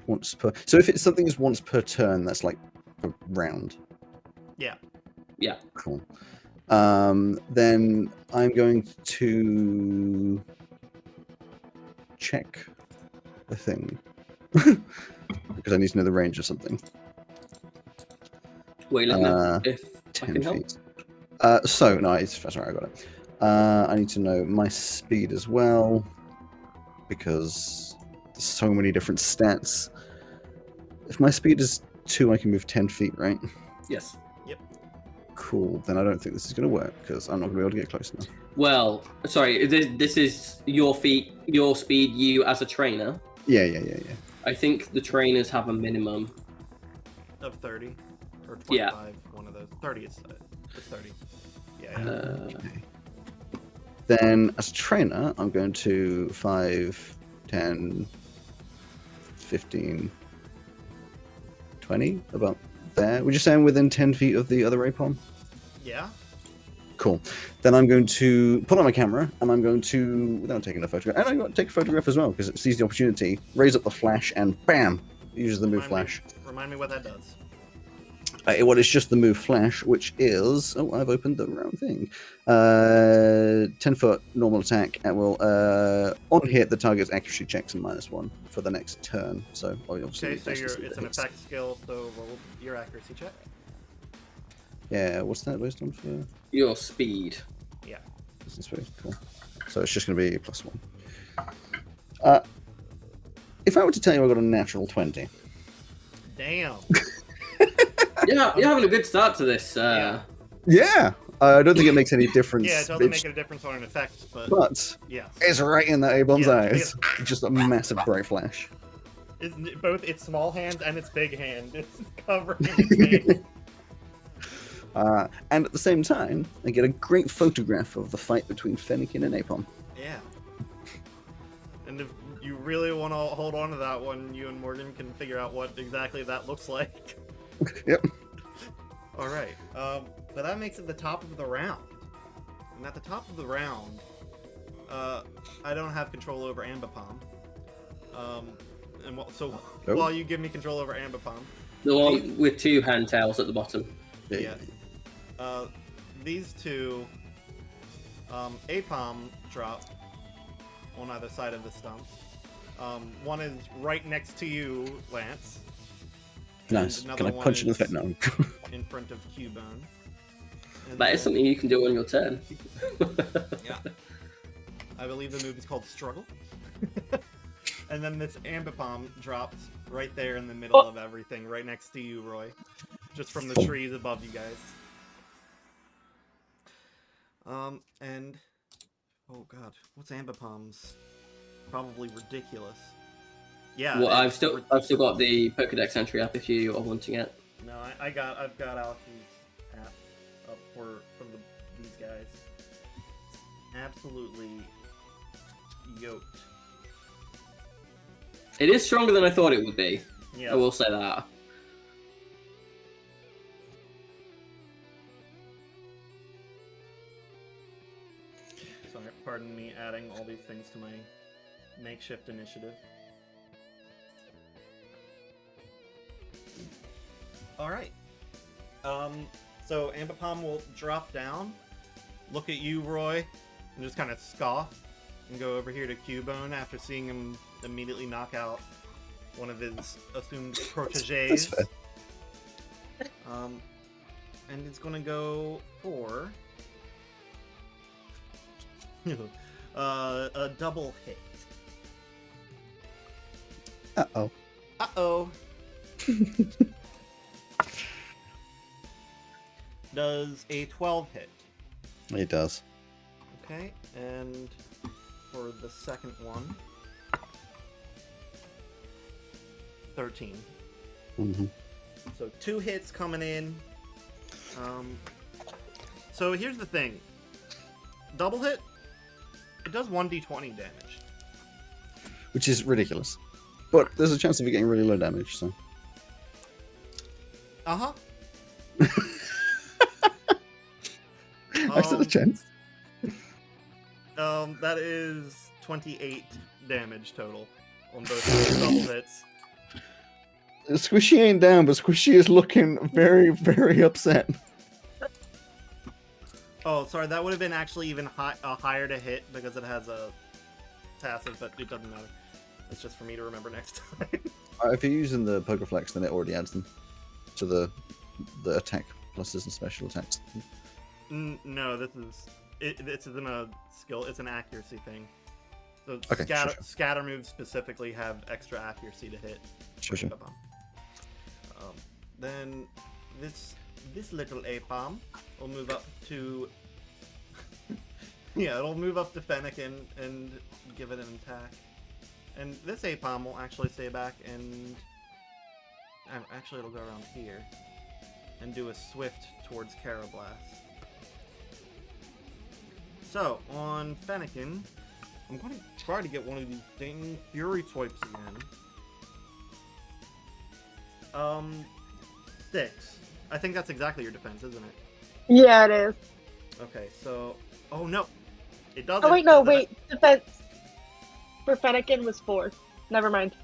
S2: once per. So if it's something is once per turn, that's like a round.
S1: Yeah.
S3: Yeah.
S2: Cool. Then I'm going to check the thing because I need to know the range of something.
S3: Wait, let me know if I
S2: 10
S3: can help.
S2: feet. Sorry, I got it. I need to know my speed as well because there's so many different stats. If my speed is 2, I can move 10 feet, right?
S3: Yes.
S2: Cool. Then I don't think this is going to work because I'm not going to be able to get close enough.
S3: Well, sorry, this is your speed, you as a trainer.
S2: Yeah.
S3: I think the trainers have a minimum.
S1: Of 30 or 25,
S3: Yeah.
S1: one of those. 30 is it's 30. Yeah.
S2: Okay. Then as a trainer, I'm going to 5, 10, 15, 20, about there. Would you say I'm within 10 feet of the other Apom?
S1: Yeah.
S2: Cool. Then I'm going to pull out my camera and I'm going to, without taking a photograph, and I'm going to take a photograph as well because it sees the opportunity, raise up the flash, and bam! Uses the move flash.
S1: Remind me what that does.
S2: Well, it's just the move flash, which is... Oh, I've opened the wrong thing. 10-foot normal attack at will. On hit, the target's accuracy checks and -1 for the next turn. So, obviously...
S1: Okay, so it's an effect skill, so roll your accuracy check.
S2: Yeah, what's that based on for?
S3: Your speed.
S1: Yeah.
S2: Business speed, cool. So it's just going to be +1. If I were to tell you I got a natural 20...
S1: Damn.
S3: Yeah, you're having a good start to this.
S2: Yeah! I don't think it makes any difference.
S1: Yeah, it doesn't make a difference on an effect, but
S2: yeah,
S1: yes.
S2: it's right in that Abel's
S1: Yeah,
S2: eyes. Just a massive bright flash.
S1: Both its small hand and its big hand. It's covering its hand.
S2: And at the same time, I get a great photograph of the fight between Fennekin and Apom.
S1: Yeah. And if you really want to hold on to that one, you and Morgan can figure out what exactly that looks like.
S2: Yep.
S1: Alright, but that makes it the top of the round. And at the top of the round, I don't have control over Ambipom. So
S2: Oh.
S1: while you give me control over Ambipom,
S3: The one with 2 hand tails at the bottom.
S1: yeah. These two, Apom drop on either side of the stump. One is right next to you, Lance.
S2: Nice.
S1: And
S2: Can I
S1: another
S2: punch it in
S1: one
S2: the face? No.
S1: in front of Cubone. And
S3: That is something you can do on your turn.
S1: Yeah. I believe the move is called Struggle. And then this Ambipom dropped right there in the middle of everything, right next to you, Roy. Just from the trees above you guys. And... Oh god, what's Ambipom's? Probably ridiculous. Yeah.
S3: Well, I've still got the Pokédex entry up if you are wanting it.
S1: No, I've got Alki's app up for these guys. Absolutely yoked.
S3: It is stronger than I thought it would be.
S1: Yeah.
S3: I will say that.
S1: Sorry, pardon me adding all these things to my makeshift initiative. Alright. So Ambipom will drop down, look at you, Roy, and just kind of scoff, and go over here to Cubone after seeing him immediately knock out one of his assumed proteges. And it's gonna go for a double hit.
S2: Uh-oh.
S1: Uh-oh. Does a 12 hit?
S2: It does.
S1: Okay, and for the second one, 13.
S2: Mm-hmm.
S1: So 2 hits coming in. So here's the thing. Double hit, it does 1d20 damage.
S2: Which is ridiculous. But there's a chance of it getting really low damage, so...
S1: Uh-huh.
S2: I still have a chance.
S1: That is 28 damage total on both of those double hits.
S2: Squishy ain't down, but Squishy is looking very, very upset.
S1: Oh, sorry, that would have been actually even higher to hit because it has a passive, but it doesn't matter. It's just for me to remember next time.
S2: If you're using the Pokerflex, then it already adds them to the attack pluses and special attacks.
S1: No, this is it's in a skill. It's an accuracy thing. So
S2: Okay, sure.
S1: scatter moves specifically have extra accuracy to hit.
S2: Sure.
S1: Then this little Apom will move up to yeah, it'll move up to Fennekin and give it an attack. And this Apom will actually stay back and actually it'll go around here and do a swift towards Carablast. So, on Fennekin, I'm going to try to get one of these dang Fury Swipes again. 6. I think that's exactly your defense, isn't it?
S4: Yeah, it is.
S1: Okay, so... Oh, no! It doesn't.
S4: Oh, wait, no, wait. Defense for Fennekin was 4. Never mind.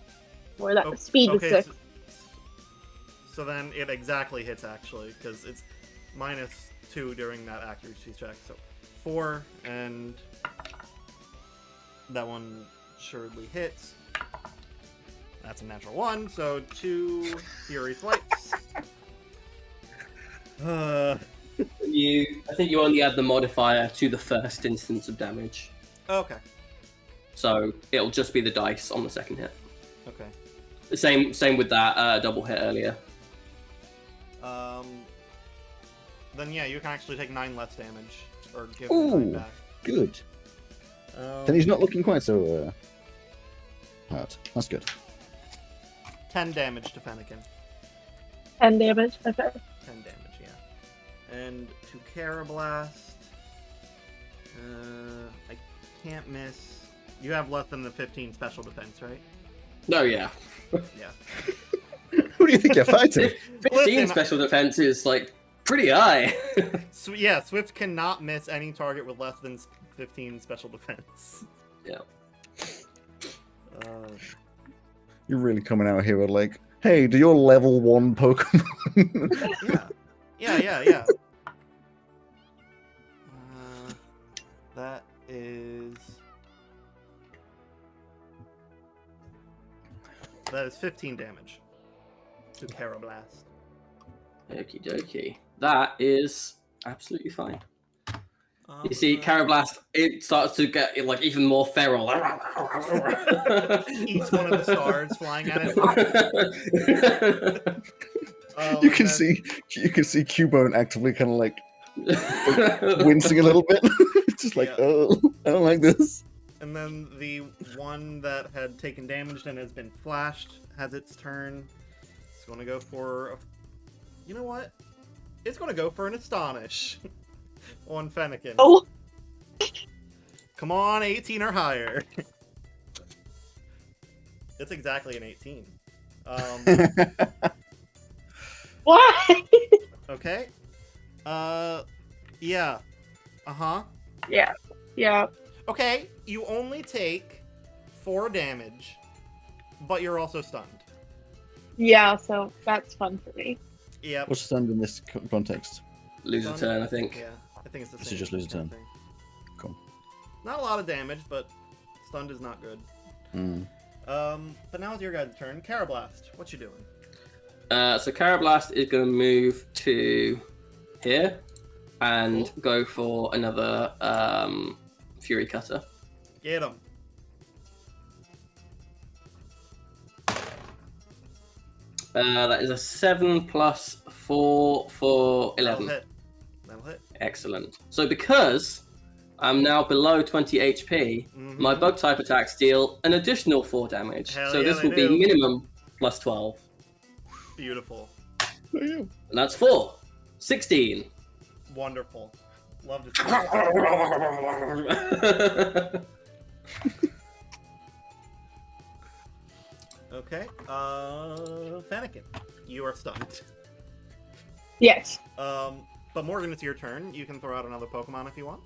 S4: Or that speed was 6.
S1: So then it exactly hits, actually, because it's -2 during that accuracy check. So 4, and that one surely hits. That's a natural 1, so 2 Fury Swipes.
S3: I think you only add the modifier to the first instance of damage.
S1: Okay.
S3: So it'll just be the dice on the second hit.
S1: Okay.
S3: Same with that double hit earlier.
S1: Then yeah, you can actually take 9 less damage, or give 9 back.
S2: Good. Then he's not looking quite so hard. That's good.
S1: 10 damage to Fennekin.
S4: 10 damage, okay.
S1: 10 damage, yeah. And to Carablast, I can't miss. You have less than the 15 special defense, right?
S3: No, yeah.
S1: Yeah.
S2: Who do you think you're fighting?
S3: 15 special defense is like pretty high.
S1: Yeah, Swift cannot miss any target with less than 15 special defense.
S3: Yeah.
S2: You're really coming out here with like, hey, do your level 1 Pokemon?
S1: Yeah. That is 15 damage to Carablast.
S3: Okie dokie. That is absolutely fine. You see, Carablast, it starts to get like even more feral.
S1: Eats one of the stars flying at it.
S2: You can see Cubone actively kind of like wincing a little bit. Just like, oh, I don't like this.
S1: And then the one that had taken damage and has been flashed has its turn. It's going to go for... You know what? It's going to go for an Astonish on Fennekin.
S4: Oh!
S1: Come on, 18 or higher. It's exactly an 18.
S4: Why?
S1: Okay. Yeah. Uh-huh.
S4: Yeah.
S1: Okay, you only take 4 damage, but you're also stunned.
S4: Yeah, so that's fun for me.
S1: Yep.
S2: What's stunned in this context?
S3: Lose a turn, I think.
S1: Yeah, I think it's the same.
S2: So just lose a turn.
S1: thing.
S2: Cool.
S1: Not a lot of damage, but stunned is not good. But now it's your guys' turn. Carablast, what you doing?
S3: So Carablast is going to move to here and go for another Fury Cutter.
S1: Get him.
S3: That is a 7 plus 4 for 11.
S1: That'll hit.
S3: Excellent. So because I'm now below 20 HP, my bug type attacks deal an additional 4 damage.
S1: Hell
S3: so
S1: yeah,
S3: this will be minimum plus 12.
S1: Beautiful.
S3: And that's 4. 16.
S1: Wonderful. Love to see it. Okay. Fennekin, you are stunned.
S4: Yes.
S1: But Morgan, it's your turn. You can throw out another Pokemon if you want.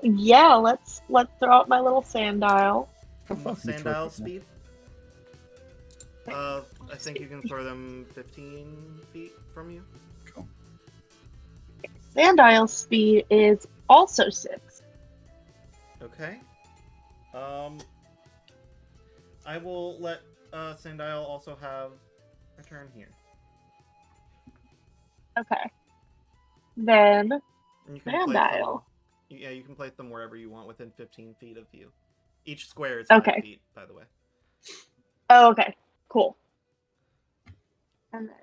S4: Yeah, let's throw out my little Sandile.
S1: Sandile speed. I think you can throw them 15 feet from you.
S2: Cool.
S4: Sandile's speed is also 6.
S1: Okay. I will let Sandile also have a turn here.
S4: Okay. Then
S1: And you can place them,
S4: Sandile.
S1: yeah, you can place them wherever you want within 15 feet of you. Each square is 5 feet, by the way.
S4: Oh, okay. Cool. And then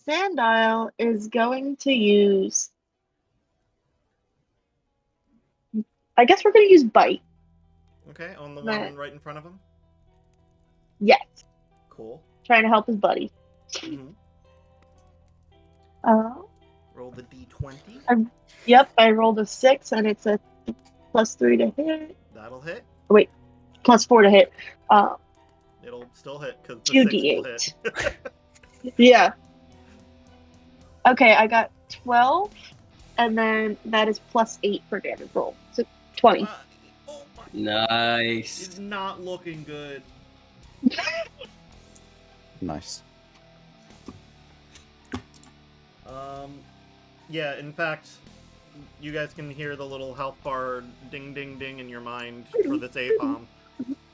S4: Sandile is going to use... I guess we're going to use Bite.
S1: Okay, on the one right in front of him?
S4: Yes.
S1: Cool.
S4: Trying to help his buddy.
S1: Roll the d20.
S4: Yep, I rolled a 6, and it's a +3 to hit.
S1: That'll hit.
S4: Wait, +4 to hit.
S1: It'll still hit, because the 6 will hit.
S4: Yeah. Okay, I got 12, and then that is +8 for damage roll. So 20.
S1: Oh my.
S3: Nice.
S1: It's not looking good.
S2: Nice.
S1: Yeah, in fact, you guys can hear the little health bar ding ding ding in your mind for this Apom.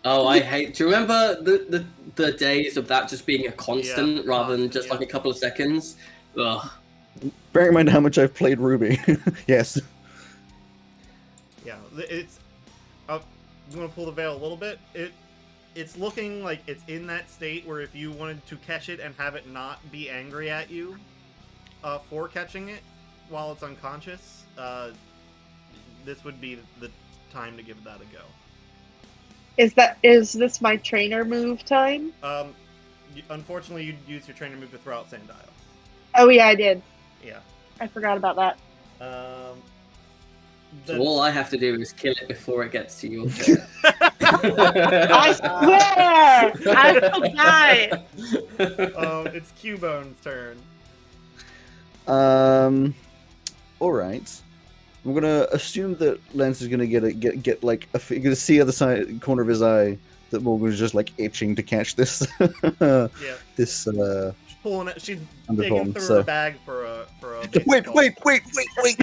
S3: Oh, I hate. Do you remember the days of that just being a constant rather than just like a couple of seconds? Ugh.
S2: Bearing in mind how much I've played Ruby. Yes.
S1: Yeah, it's. I'm gonna pull the veil a little bit. It's looking like it's in that state where if you wanted to catch it and have it not be angry at you for catching it while it's unconscious, this would be the time to give that a go.
S4: Is this my trainer move time?
S1: Unfortunately, you'd use your trainer move to throw out Sandile.
S4: Oh yeah, I did.
S1: Yeah.
S4: I forgot about that.
S3: So all I have to do is kill it before it gets to your turn.
S4: I swear! I will die!
S1: It's Cubone's turn.
S2: Alright. I'm gonna assume that Lance is gonna get like you're gonna see other side corner of his eye that Morgan's just like itching to catch this.
S1: Yeah.
S2: This
S1: She's pulling it. She's digging
S2: Underpalm,
S1: through
S2: so.
S1: her bag for a.
S2: Wait!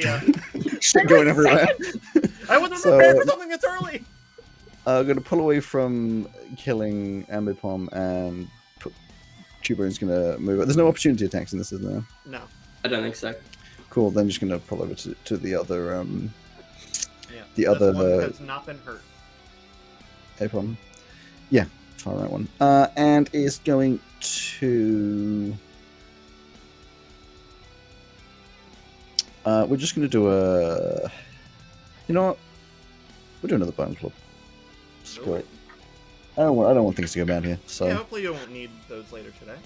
S1: Yeah.
S2: Shit going everywhere.
S1: I wasn't prepared for something that's early.
S2: I'm gonna pull away from killing Ambipom and Cubone's gonna move. There's no opportunity attacks in this, is there?
S1: No.
S3: I don't think so.
S2: Cool. Then just gonna pull over to the other
S1: Yeah.
S2: the
S1: this
S2: other
S1: one has not been hurt.
S2: Apon. Yeah, far right one. And is going to. We're just gonna do a. You know what? We'll do another Bones Club. Screw it. I don't want things to go bad here. So
S1: Yeah, hopefully you won't need those later today.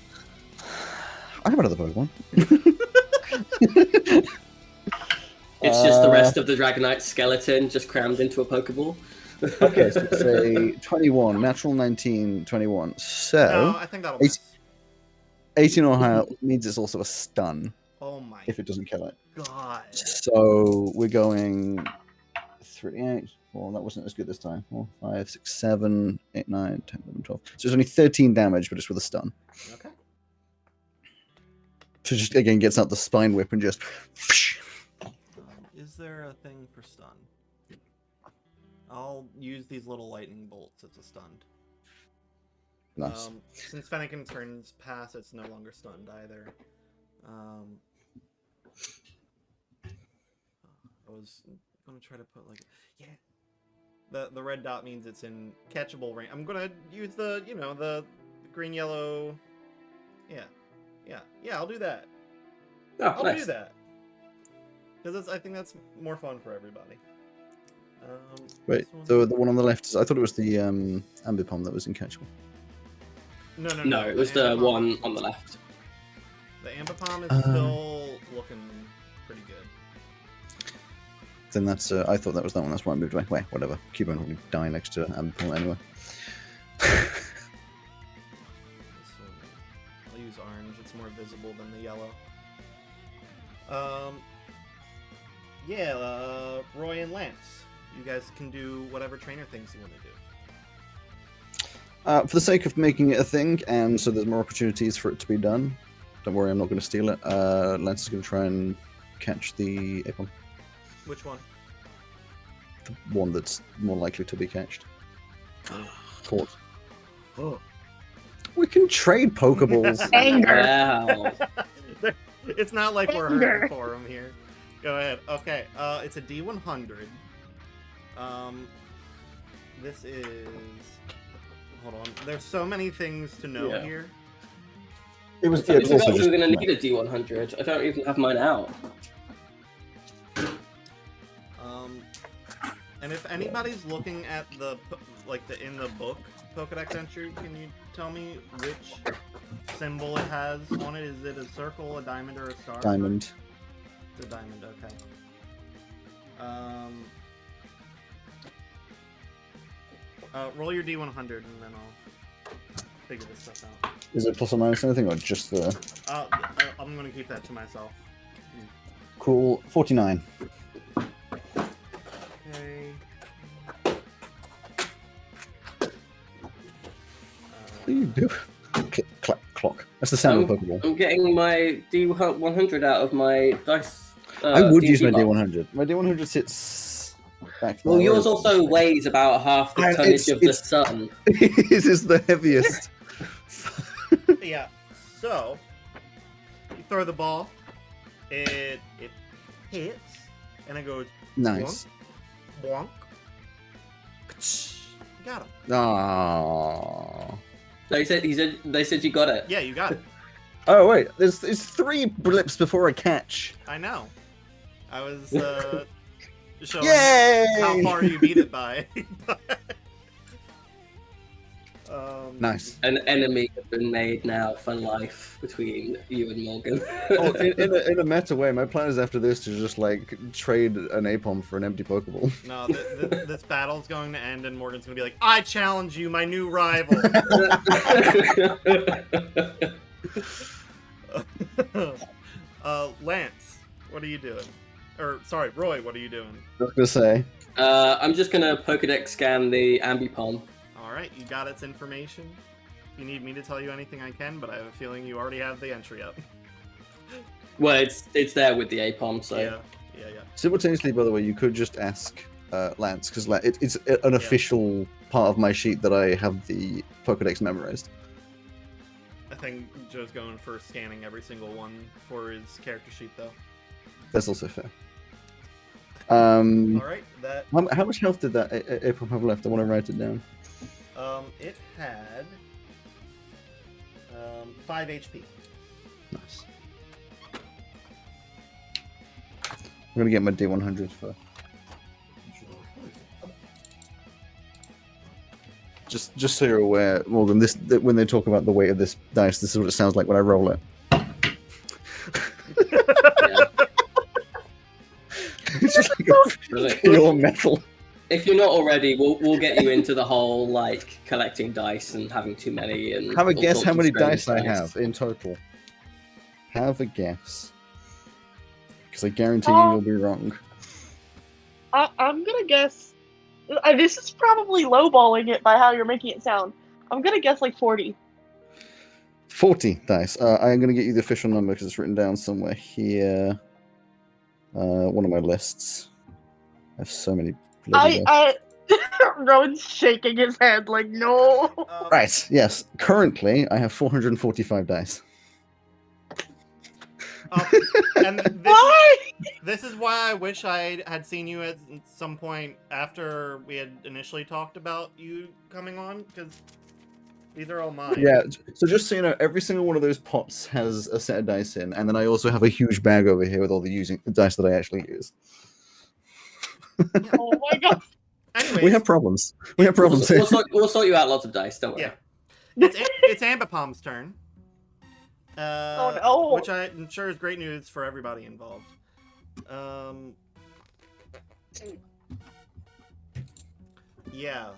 S2: I have another Pokemon.
S3: It's just the rest of the Dragonite skeleton just crammed into a Pokeball.
S2: Okay, so it's a 21, natural 19, 21. So
S1: No, I think that'll miss.
S2: 18 or higher means it's also a stun
S1: Oh my
S2: if it doesn't kill it.
S1: god.
S2: So we're going 3, 8, 4. That wasn't as good this time. 4, 5, 6, 7, 8, 9, 10, 11, 12. So it's only 13 damage, but it's with a stun.
S1: Okay.
S2: So just again gets out the spine whip and just.
S1: Is there a thing for stun? I'll use these little lightning bolts as a stunned.
S2: Nice.
S1: Since Fennekin turns pass, it's no longer stunned either. I was gonna try to put like, yeah. The red dot means it's in catchable range. I'm gonna use the the green yellow. Yeah. I'll do that.
S3: Oh,
S1: I'll
S3: nice.
S1: do that. Because I think that's more fun for everybody.
S2: Wait,
S1: this one-
S2: the one on the left. I thought it was the Ambipom that was in catchable.
S1: No.
S3: No, it was the
S1: Ambipom-
S3: one on the left.
S1: The Ambipom is still looking pretty good.
S2: Then that's. I thought that was that one. That's why I moved away. Wait, whatever. Cubone will die next to Ambipom anyway.
S1: This one, I'll use orange. It's more visible than the yellow. Yeah, Roy and Lance. You guys can do whatever trainer things you want to do.
S2: For the sake of making it a thing, and so there's more opportunities for it to be done. Don't worry, I'm not going to steal it. Lance is going to try and catch the Apon.
S1: Which one?
S2: The one that's more likely to be catched. Caught. We can trade Pokeballs.
S4: Anger.
S3: Wow.
S1: It's not like we're
S4: Anger.
S1: hurting for him here. Go ahead. Okay, it's a D100. This is... Hold on. There's so many things to know
S3: Yeah.
S1: here.
S2: It was.
S3: I
S2: It was also
S3: forgot we
S2: just.
S3: were going to need a D100. I don't even have mine out.
S1: And if anybody's looking at the in the book Pokedex entry, can you tell me which symbol it has on it? Is it a circle, a diamond, or a star?
S2: Diamond.
S1: It's a diamond. Okay. Roll your D100 and then I'll figure this stuff out.
S2: Is it plus or minus anything, or just the.
S1: I'm gonna keep that to myself.
S2: Cool. 49.
S1: Okay.
S2: What do you do? Click, clack, clock. That's the sound of a Pokeball.
S3: I'm getting my D100 out of my dice.
S2: I would use my
S3: D&D box.
S2: D100. My D100 sits back.
S3: Well,
S2: there.
S3: yours also weighs about half the tonnage of the sun.
S2: This is the heaviest.
S1: Yeah. So you throw the ball. It hits and it goes
S2: Nice.
S1: bonk. Got him.
S2: Aww.
S3: They said you got it.
S1: Yeah, you got it.
S2: Oh wait, there's 3 blips before a catch.
S1: I know. I was showing
S2: Yay!
S1: how far you beat it by.
S2: Nice.
S3: An enemy has been made now for life between you and Morgan.
S2: Oh, in a meta way, my plan is after this to just like trade an Apom for an empty Pokeball.
S1: No, this battle's going to end, and Morgan's gonna be like, "I challenge you, my new rival." Lance, what are you doing? Or sorry, Roy, what are you doing?
S2: I was gonna say.
S3: I'm just gonna Pokedex scan the Ambipom.
S1: All right, you got its information. If you need me to tell you anything, I can, but I have a feeling you already have the entry up.
S3: Well, it's there with the Apom, so
S1: Yeah.
S2: Simultaneously, by the way, you could just ask Lance because it's an official part of my sheet that I have the Pokedex memorized.
S1: I think Joe's going for scanning every single one for his character sheet, though.
S2: That's also fair.
S1: All right, that
S2: How much health did that Ep1 have left? I want to write it down.
S1: it had 5 HP.
S2: Nice. I'm gonna get my D100 for. Just so you're aware, Morgan, when they talk about the weight of this dice, this is what it sounds like when I roll it. It's just like a pure metal.
S3: If you're not already, we'll get you into the whole like collecting dice and having too many. And
S2: have a
S3: all
S2: guess
S3: sorts
S2: how
S3: of
S2: many
S3: strange
S2: dice I have in total. Have a guess, because I guarantee you will be wrong.
S4: I'm gonna guess. This is probably lowballing it by how you're making it sound. I'm gonna guess like 40.
S2: 40 dice. I'm going to get you the official number because it's written down somewhere here. One of my lists. I have so many bloody lists.
S4: Rowan's shaking his head like, no.
S2: Right, yes. Currently, I have 445 dice.
S1: And this is why I wish I had seen you at some point after we had initially talked about you coming on, because these are all mine.
S2: Yeah, so just so you know, every single one of those pots has a set of dice in, and then I also have a huge bag over here with all the dice that I actually use.
S1: Yeah.
S4: Oh my god.
S2: Anyways, we have problems. We have problems.
S3: We'll sort you out lots of dice. Don't worry.
S1: Yeah. It's Ambipom's turn.
S4: Oh no.
S1: Which I'm sure is great news for everybody involved. Yeah.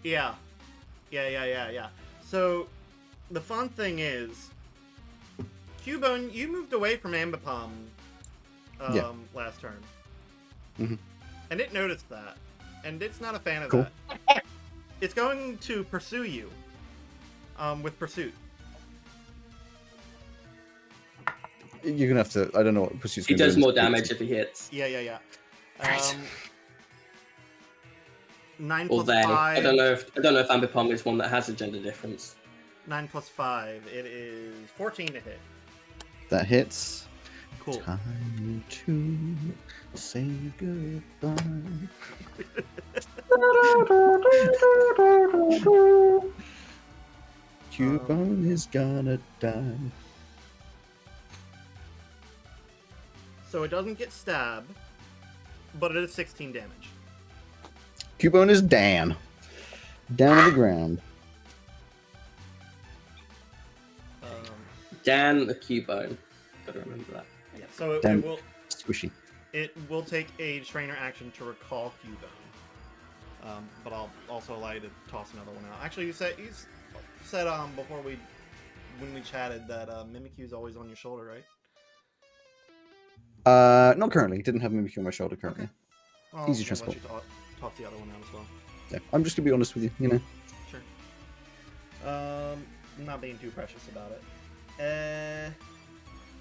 S1: Yeah. So, the fun thing is, Cubone, you moved away from Ambipom last turn.
S2: Mm-hmm.
S1: And it noticed that. And it's not a fan of
S2: Cool.
S1: that. It's going to pursue you with Pursuit.
S2: You're going to have to... I don't know what Pursuit's
S3: He
S2: going to do.
S3: does more damage if he hits.
S1: Yeah.
S2: Right.
S1: 9
S3: Or
S1: plus
S3: they.
S1: 5.
S3: I don't know if Ambipom is one that has a gender difference.
S1: 9 plus 5. It is 14 to hit.
S2: That hits.
S1: Cool.
S2: Time to say goodbye. Cubone is gonna die.
S1: So it doesn't get stabbed, but it is 16 damage.
S2: Cubone is down. Down on the ground.
S3: Dan the Cubone. Gotta remember that.
S1: Yeah, so it will
S2: Squishy.
S1: It will take a trainer action to recall Cubone. But I'll also allow you to toss another one out. Actually, you said before when we chatted that Mimikyu is always on your shoulder, right?
S2: Not currently. Didn't have Mimikyu on my shoulder currently.
S1: Okay.
S2: Easy transport.
S1: I'll let you toss the other one out as well.
S2: Yeah, I'm just gonna be honest with you. You know.
S1: Sure. Not being too precious about it.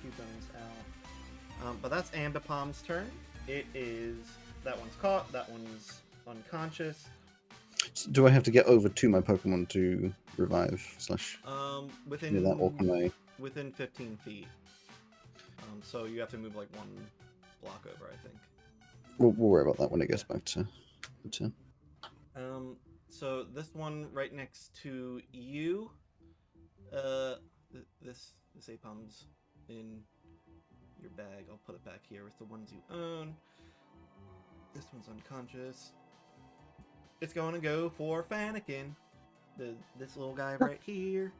S1: Cubone's out. But that's Ambipom's turn. It is that one's caught. That one's unconscious.
S2: So do I have to get over to my Pokemon to revive
S1: within
S2: that, or can I?
S1: Within 15 feet. So you have to move like one block over, I think.
S2: We'll worry about that when it gets back to the turn.
S1: So this one right next to you. This Apom's in your bag. I'll put it back here with the ones you own. This one's unconscious. It's going to go for Fanakin. This little guy right here.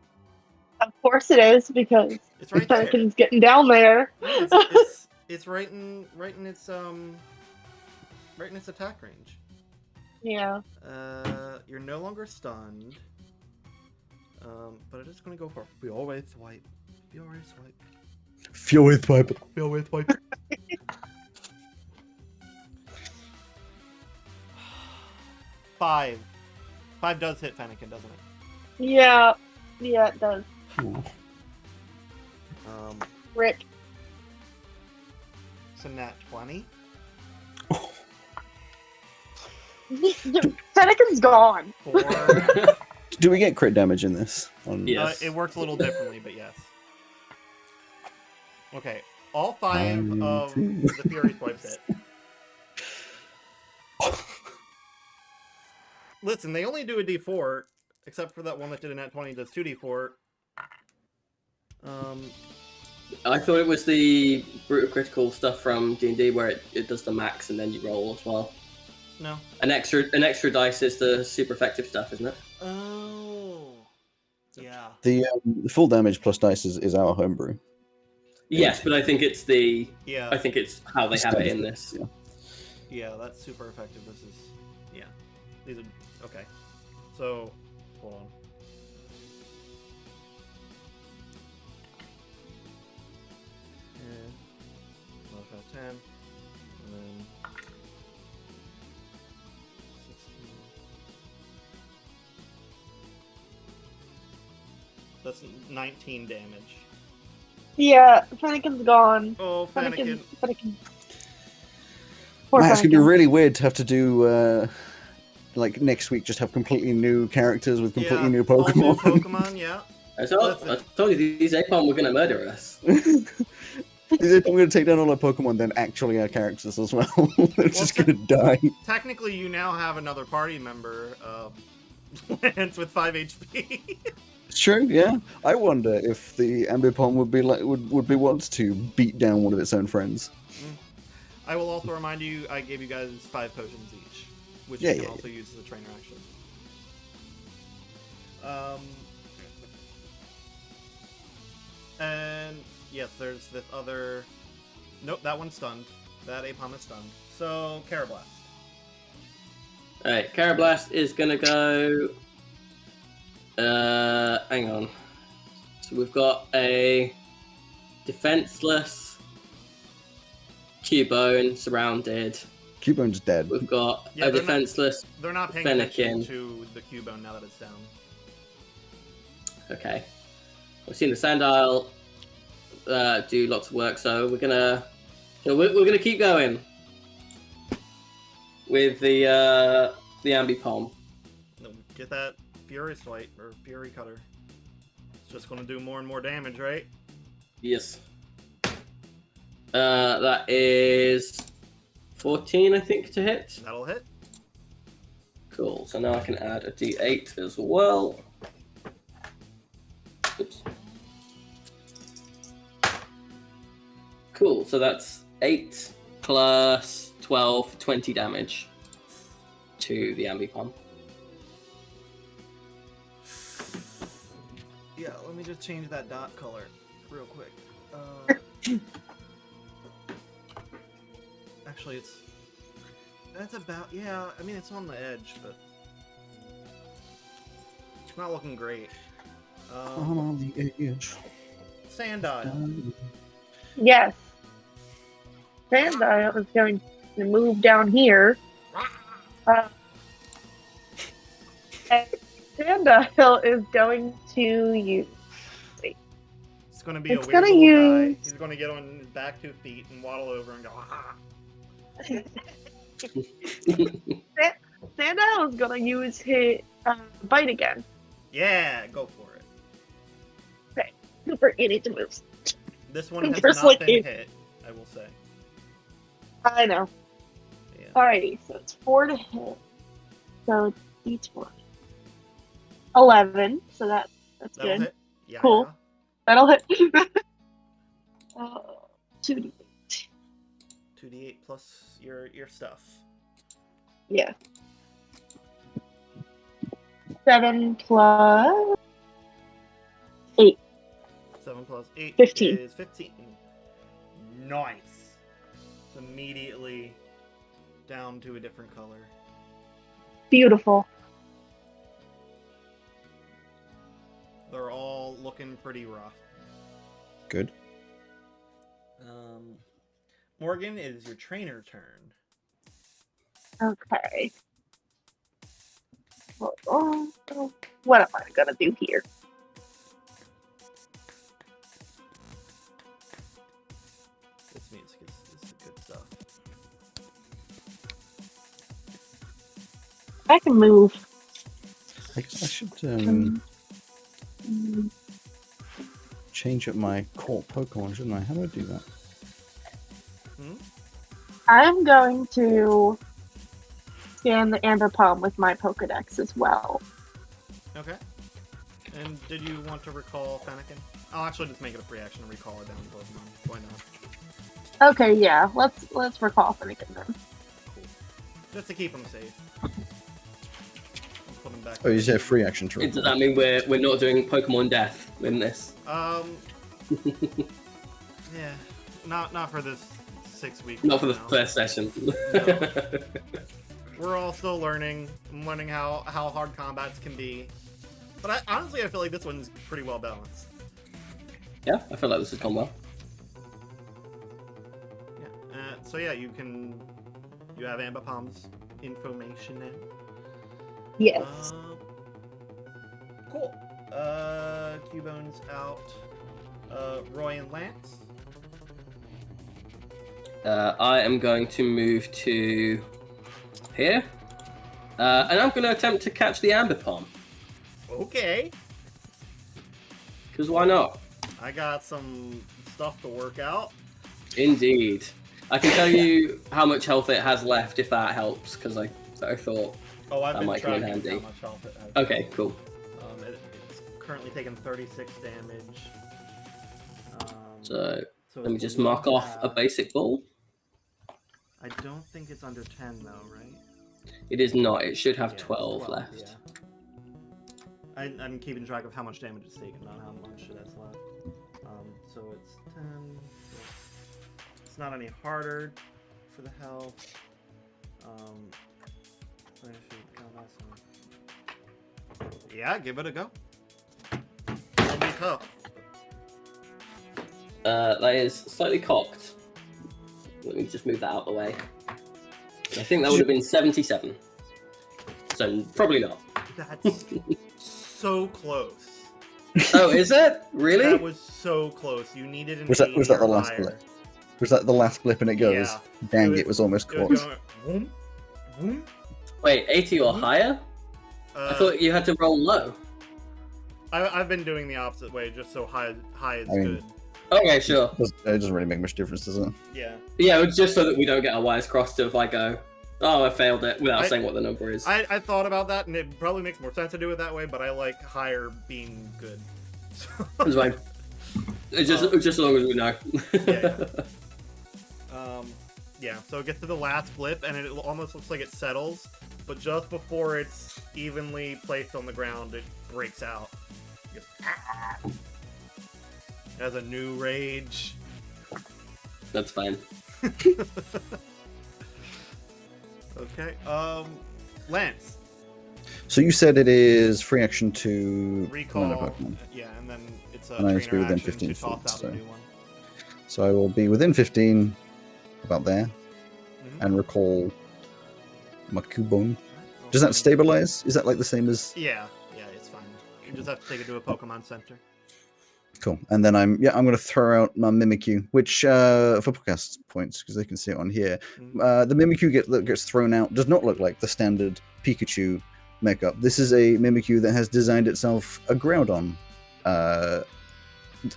S4: Of course it is, because
S1: It's right there.
S4: Fanakin's getting down there.
S1: Yeah, it's right in its attack range.
S4: Yeah.
S1: You're no longer stunned. But it is going to go for Fury Swipe. Fury Swipe.
S2: Fury Swipe.
S1: Fury Swipe. 5. 5 does hit Fanakin, doesn't it?
S4: Yeah, it does. Rick.
S1: It's a nat 20.
S4: Fennekin's gone.
S1: 4.
S2: Do we get crit damage in this?
S3: Yes.
S1: It works a little differently, but yes. Okay, all 5 of the Fury Swipes hit. Listen, they only do a D4, except for that one that did a nat 20 does 2D4.
S3: I thought it was the brutal critical stuff from D&D where it does the max and then you roll as well.
S1: No.
S3: An extra dice is the super effective stuff, isn't it?
S1: Oh. Yeah.
S2: The full damage plus dice is our homebrew.
S3: Yes, but I think it's
S1: Yeah.
S3: I think it's how they have it in this.
S2: Yeah.
S1: Yeah, that's super effective. This is, yeah. These are, okay. So, hold on. And, 10, and then 16. That's 19 damage.
S4: Yeah, Fennekin's gone.
S1: Oh, Fennekin.
S4: Fennekin. Poor
S2: Man, it's gonna be
S4: Fennekin.
S2: really weird to have to do like next week. Just have completely new characters with completely new
S1: all
S2: Pokemon.
S1: new Pokemon, yeah.
S3: I told you these Ep1 were going to murder us.
S2: I'm going to take down all our Pokemon, then actually our characters as well. They're just going to die.
S1: Technically, you now have another party member, Lance, with 5 HP.
S2: It's true, yeah. I wonder if the Ambipom would be would be wants to beat down one of its own friends.
S1: I will also remind you, I gave you guys 5 potions each, which
S2: Yeah,
S1: you can
S2: yeah,
S1: also use as a trainer action. And yes, there's this other. Nope, that one's stunned. That Apom is stunned. So Carablast.
S3: Alright, Carablast is gonna go. Hang on. So we've got a defenseless Cubone surrounded.
S2: Cubone's dead.
S3: We've got
S1: Yeah,
S3: a
S1: they're not-
S3: defenseless.
S1: They're not paying attention
S3: Fennekin.
S1: to the Cubone now that it's down.
S3: Okay. We've seen the Sandile do lots of work, so we're gonna keep going with the Ambipom.
S1: Get that Fury Swipe or Fury Cutter. It's just going to do more and more damage, right?
S3: Yes. That is 14, I think, to hit.
S1: That'll hit.
S3: Cool. So now I can add a D8 as well. Oops. Cool. So that's 8 plus 12, 20 damage to the Ambipom.
S1: Yeah, let me just change that dot color real quick. Actually, that's about, yeah, I mean, it's on the edge, but it's not looking great.
S2: On the edge.
S1: Sandile.
S4: Yes. Sandile is going to move down here. And Sandile is going to use.
S1: It's going to be
S4: It's
S1: a weird
S4: gonna
S1: little guy.
S4: use-
S1: He's going to get on his back 2 feet and waddle over and go, ah.
S4: Sandile is going to use his bite again.
S1: Yeah, go for it.
S4: Super easy to move.
S1: This one has
S4: Just
S1: not
S4: like
S1: been
S4: it.
S1: hit, I will say.
S4: I know.
S1: Yeah.
S4: Alrighty, so it's 4 to hit. So it's D20. 11, so that's
S1: That'll
S4: good.
S1: hit. Yeah.
S4: Cool. That'll hit. 2d8.
S1: 2d8 plus your stuff.
S4: Yeah. 7 plus 8.
S1: 7 plus 8
S4: 15.
S1: is 15. Nice. It's immediately down to a different color.
S4: Beautiful.
S1: They're all looking pretty rough.
S2: Good.
S1: Morgan, it is your trainer turn.
S4: Okay. Well, what am I gonna do here?
S1: This music is good stuff.
S4: I can move.
S2: I should change up my core Pokemon, shouldn't I? How do I do that?
S4: I'm going to scan the Amber Palm with my Pokedex as well.
S1: Okay. And did you want to recall Fennekin? I'll actually just make it a free action and recall it down to Pokemon. Why not?
S4: Okay, yeah. Let's recall Fennekin then.
S1: Cool. Just to keep them safe. Put them back.
S2: Oh, you said free action to
S3: Does that mean we're not doing Pokemon Death in this?
S1: Yeah. Not for this 6 week.
S3: Not for the first session.
S1: No. We're all still learning. I'm learning how hard combats can be. But honestly, I feel like this one's pretty well balanced.
S3: Yeah, I feel like this has gone well.
S1: Yeah. So yeah, you have Amber Palm's information now.
S4: Yes.
S1: Cool. Cubone's out. Roy and Lance.
S3: I am going to move to here. And I'm going to attempt to catch the Amber Palm.
S1: Okay.
S3: Because why not?
S1: I got some stuff to work out.
S3: Indeed. I can tell you how much health it has left if that helps, because I thought
S1: I've
S3: that
S1: been
S3: might come in
S1: tracking
S3: handy.
S1: how much health it has.
S3: Okay, cool.
S1: It's currently taking 36 damage.
S3: So let me
S1: it's
S3: just
S1: a
S3: mark
S1: little
S3: off a
S1: bad.
S3: basic ball.
S1: I don't think it's under 10 though, right?
S3: It is not. It should have
S1: Yeah,
S3: 12 left.
S1: Yeah. I'm keeping track of how much damage it's taken, not how much it has left. So it's 10. It's not any harder for the health. Yeah, give it a go. It'll be tough.
S3: That is slightly cocked. Let me just move that out of the way. I think that would have been 77. So probably not.
S1: That's so close.
S3: Oh, is it? Really?
S1: That was so close. You needed an
S2: Was that
S1: 80
S2: the
S1: or
S2: last
S1: higher.
S2: blip? Was that the last blip and it goes?
S1: Yeah.
S2: Dang, it was almost
S1: It was
S2: caught.
S1: going, boom, boom.
S3: Wait, 80 or higher? I thought you had to roll low.
S1: I've been doing the opposite way, just so high is
S2: I mean-
S1: good.
S3: Okay, sure.
S2: It doesn't really make much difference, does it?
S1: Yeah.
S3: Yeah, it's just so that we don't get our wires crossed if I go, oh, I failed it, without
S1: I-
S3: saying what the number is.
S1: I thought about that, and it probably makes more sense to do it that way, but I like higher being good.
S3: It's fine. It's just as long as we know.
S1: Yeah, so it gets to the last blip, and it almost looks like it settles, but just before it's evenly placed on the ground, it breaks out. It goes, "Ah!" It has a new rage.
S3: That's fine.
S1: Okay, Lance.
S2: So you said it is free action to
S1: Recall.
S2: another Pokemon.
S1: Yeah, and then it's a
S2: And I have to be
S1: trainer
S2: within
S1: action
S2: 15
S1: to toss
S2: feet,
S1: out
S2: so-
S1: a new one.
S2: So I will be within 15, about there,
S1: Mhm.
S2: and recall Makubone. Does that stabilize? Is that like the same as...
S1: Yeah, it's fine. You just have to take it to a Pokemon Center.
S2: Cool. And then I'm going to throw out my Mimikyu, which, for podcast points, because they can see it on here,
S1: Mhm.
S2: the Mimikyu that gets thrown out does not look like the standard Pikachu makeup. This is a Mimikyu that has designed itself a Groudon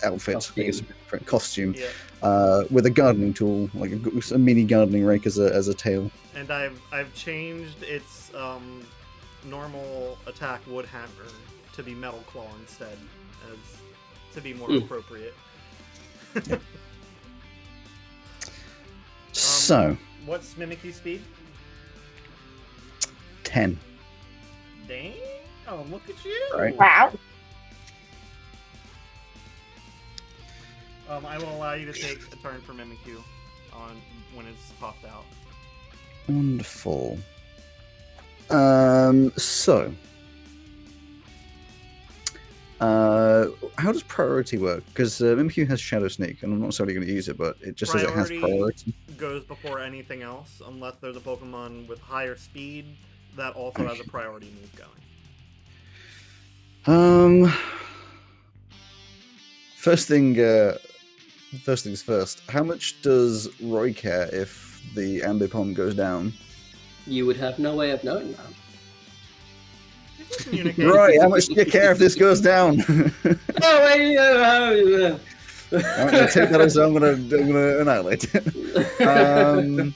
S2: outfit, I guess, costume,
S1: Yeah.
S2: with a gardening tool, like a mini gardening rake as a tail.
S1: And I've changed its normal attack Woodhammer to be Metal Claw instead, as to be more appropriate.
S2: So,
S1: What's Mimikyu speed?
S2: 10.
S1: Dang! Oh, look at you!
S2: Right.
S4: Wow.
S1: I will allow you to take a turn for Mimikyu on when it's popped out.
S2: Wonderful. So, how does priority work? Because Mimikyu has Shadow Sneak, and I'm not necessarily going to use it, but it just says it has priority.
S1: Goes before anything else, unless there's a Pokemon with higher speed that also has a priority move going.
S2: First things first. How much does Roy care if the Ambipom goes down?
S3: You would have no way of knowing that.
S1: Communicate.
S2: Right, how much do you care if this goes down?
S3: Oh,
S2: I'm gonna take that as I'm gonna annihilate it.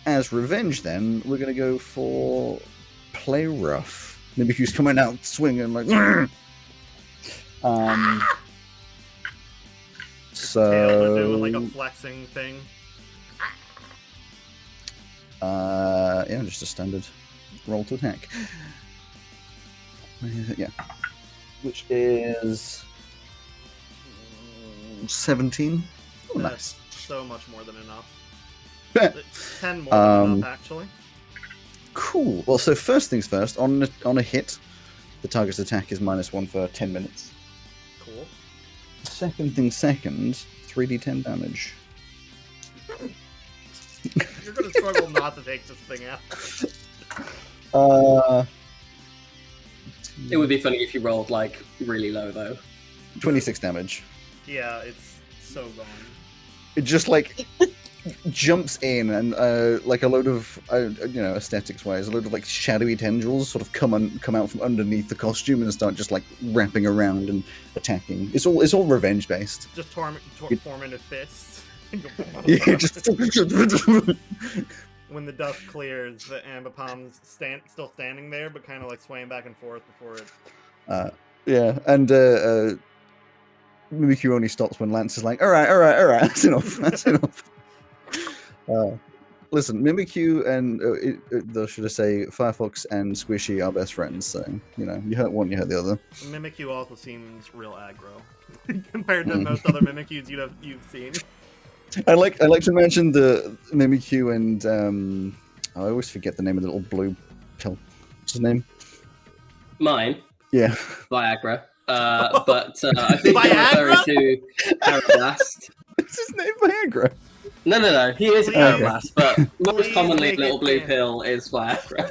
S2: As revenge, then we're gonna go for play rough. Maybe he's coming out swinging like.
S1: Tail to do like a flexing thing.
S2: Yeah, just a standard roll to attack. Yeah, which is 17. Oh,
S1: That's
S2: nice.
S1: so much more than enough. 10 more than enough, actually.
S2: Cool. Well, so first things first. On a hit, the target's attack is -1 for 10 minutes.
S1: Cool.
S2: Second thing second, 3d10 damage.
S1: You're gonna struggle not to take this thing out.
S3: It would be funny if you rolled like really low though.
S2: 26 damage.
S1: Yeah, it's so gone.
S2: It just like jumps in and like a load of aesthetics wise, a load of like shadowy tendrils sort of come out from underneath the costume and start just like wrapping around and attacking. It's all revenge based.
S1: Just form into fists.
S2: Yeah, just
S1: When the dust clears, the Ambipom's still standing there, but kind of like swaying back and forth before it.
S2: Yeah, and Mimikyu only stops when Lance is like, all right, that's enough, that's enough. Listen, Mimikyu and should I say, Firefox and Squishy are best friends, so you hurt one, you hurt the other.
S1: Mimikyu also seems real aggro compared to most other Mimikyus you've seen.
S2: I like to mention the Mimikyu and I always forget the name of the little blue pill. What's his name?
S3: Mine.
S2: Yeah.
S3: Viagra. But I think you're referring to Parablast.
S2: What's his name? Viagra.
S3: No. He is
S1: Please.
S3: Parablast, but most
S1: Please
S3: commonly
S1: make
S3: little
S1: it
S3: blue
S1: canon.
S3: pill is Viagra.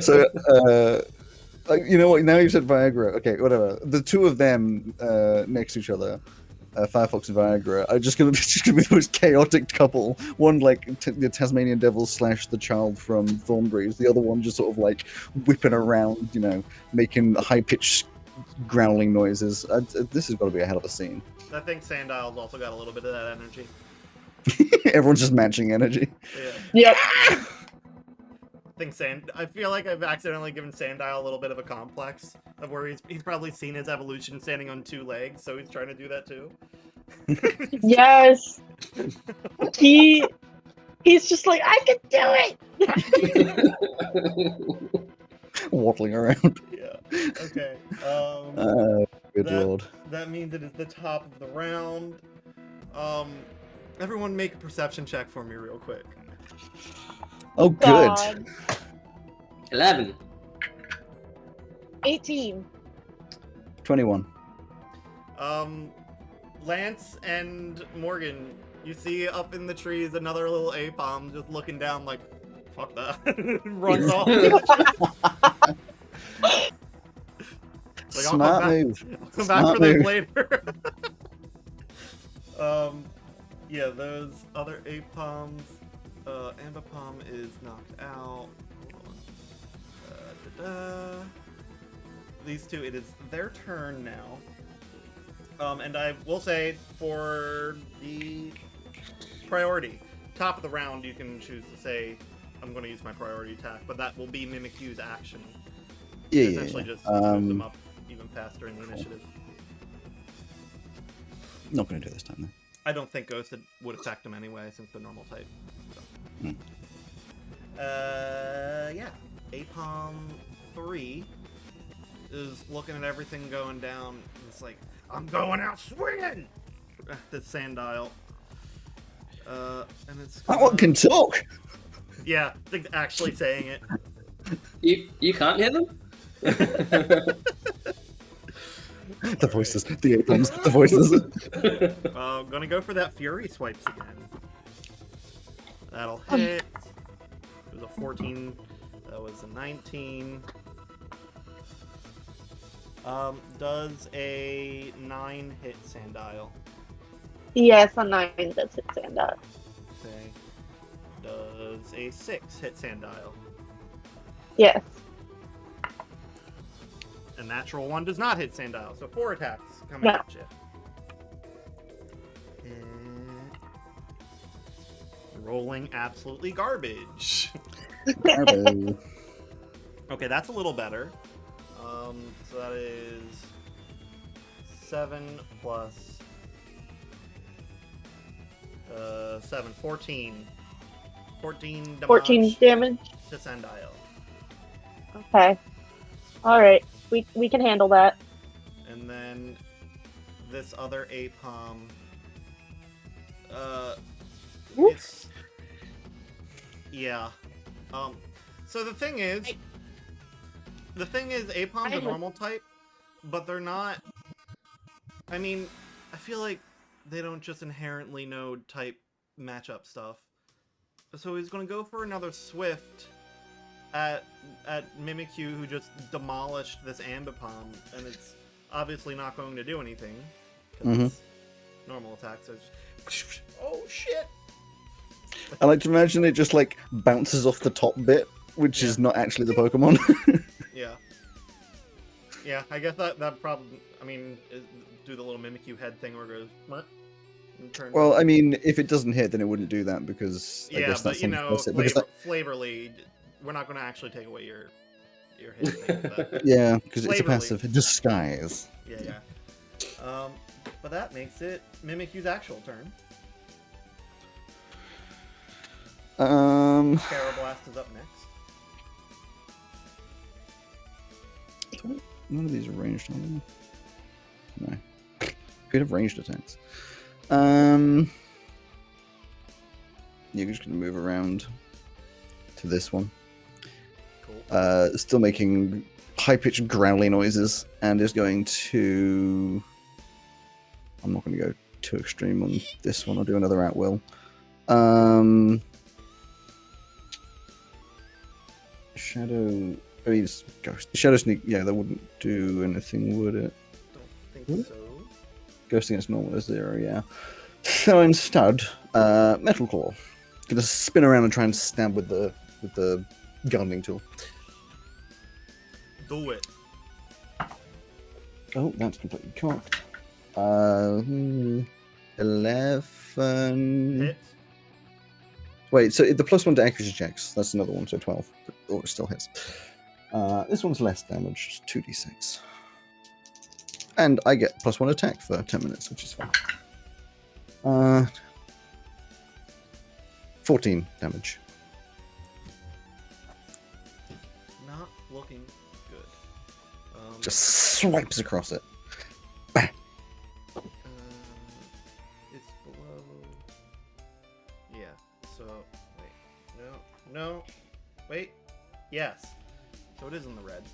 S2: So, you know what? Now you've said Viagra. Okay, whatever. The two of them next to each other, Firefox and Viagra, are just gonna be the most chaotic couple. One like the Tasmanian Devil / the child from Thornbreeze. The other one just sort of like whipping around, making high-pitched growling noises. This has got to be a hell of a scene.
S1: I think Sandile's also got a little bit of that energy.
S2: Everyone's just matching energy.
S1: Yeah.
S4: Yep.
S1: I feel like I've accidentally given Sandile a little bit of a complex of where he's probably seen his evolution standing on 2 legs, so he's trying to do that too.
S4: Yes. He's just like, I can do it.
S2: Waddling around.
S1: Yeah. Okay.
S2: Good lord.
S1: That means it is the top of the round. Everyone make a perception check for me real quick.
S2: Oh, good.
S4: God.
S3: 11.
S4: 18.
S2: 21.
S1: Lance and Morgan, you see up in the trees another little Apom just looking down like, fuck that. Runs off. Like,
S2: Smart move.
S1: I'll come back for them later. Yeah, those other Apoms. Ambipom is knocked out. Hold on. These two, it is their turn now. And I will say for the priority, top of the round, you can choose to say, I'm going to use my priority attack, but that will be Mimikyu's action.
S2: Yeah,
S1: Essentially just move them up even faster in the initiative.
S2: Not going to do this time, though.
S1: I don't think Ghost would affect them anyway, since they're normal type. So. Yeah. Apom 3 is looking at everything going down. It's like, I'm going out swinging! The Sandile. And it's...
S2: That one can talk!
S1: Yeah, it's actually saying it.
S3: You can't hear them?
S2: The voices, the Apoms, the voices.
S1: Gonna go for that Fury Swipes again. That'll hit. It was a 14. That was a 19. Does a 9 hit Sandile?
S4: Yes, a 9 does hit Sandile.
S1: Okay. Does a 6 hit Sandile?
S4: Yes.
S1: A natural 1 does not hit Sandile, so 4 attacks coming
S4: No.
S1: at you. Rolling absolutely garbage.
S2: Garbage.
S1: Okay, that's a little better. So that is 7 plus 7, 14. 14 damage
S4: 14 damage.
S1: to Sandile.
S4: Okay. Alright. We can handle that.
S1: And then this other Apom.
S4: Oof.
S1: It's yeah. So the thing is, Apom's a normal type, but they're not. I mean, I feel like they don't just inherently know type matchup stuff. So he's gonna go for another Swift at Mimikyu, who just demolished this Ambipom, and it's obviously not going to do anything because it's normal attacks. So oh shit!
S2: I like to imagine it just like bounces off the top bit, which is not actually the Pokemon.
S1: Yeah. Yeah, I guess that probably. I mean, do the little Mimikyu head thing where it goes. And turns
S2: Well, I mean, if it doesn't hit, then it wouldn't do that because I
S1: yeah,
S2: guess
S1: but
S2: that's
S1: you know,
S2: because that,
S1: Flavorly, we're not going to actually take away your hit thing. But
S2: yeah, because it's a
S1: Flavorly.
S2: passive disguise.
S1: Yeah. But that makes it Mimikyu's actual turn. Carablast is up next.
S2: None of these are ranged, are they? No. Could have ranged attacks. You're just gonna move around to this one.
S1: Cool.
S2: Still making high-pitched growly noises, and is going to. I'm not going to go too extreme on this one. I'll do another at will. Shadow. I mean, it's Ghost. Shadow Sneak. Yeah, that wouldn't do anything, would it?
S1: Don't think so.
S2: Ghost against normal is 0. Yeah. So instead, Metal Claw. Gonna spin around and try and stab with the gardening tool.
S1: Do it.
S2: Oh, that's completely cocked. 11.
S1: Hit.
S2: Wait, so the +1 to accuracy checks. That's another one, so 12. Or it still hits. This one's less damage, 2d6. And I get +1 attack for 10 minutes, which is fine. 14 damage.
S1: Not looking good.
S2: Just swipes across it. Bang!
S1: It's below. Yeah. So wait. No. Wait. Yes. So it is in the red.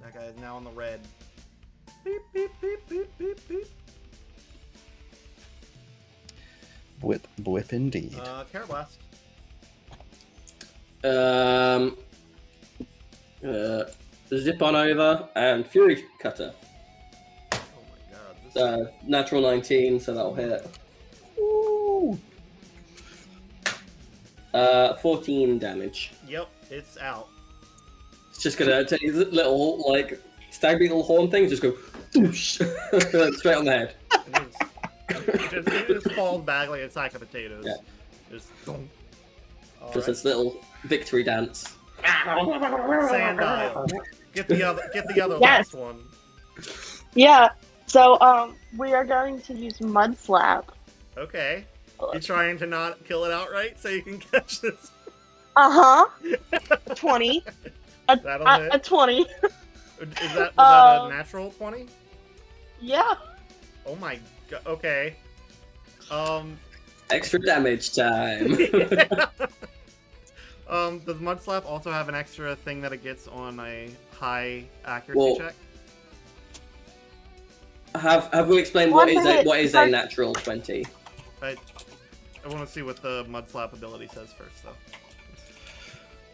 S1: That guy is now in the red. Beep beep beep beep beep beep.
S2: Blip indeed.
S1: Carablast.
S3: Zip on over and Fury Cutter.
S1: Oh my god. This
S3: Natural 19, so that'll hit.
S2: Ooh.
S3: 14 damage.
S1: Yep, it's out.
S3: It's just gonna take his little like stag beetle horn thing, just go whoosh, straight on the head.
S1: It just falls back like a sack of potatoes.
S3: Yeah.
S1: Just boom.
S3: Just this little victory dance.
S1: Sandile. Get the other
S4: Yes.
S1: last one.
S4: Yeah. So we are going to use Mud Slap.
S1: Okay. You trying to not kill it outright so you can catch this?
S4: 20.
S1: That'll
S4: A
S1: hit.
S4: 20.
S1: Is that a natural 20?
S4: Yeah.
S1: Oh my god. Okay.
S3: Extra damage time.
S1: Does Mud Slap also have an extra thing that it gets on a high accuracy check?
S3: Have we explained what is a natural 20?
S1: I want to see what the Mud Slap ability says first, though.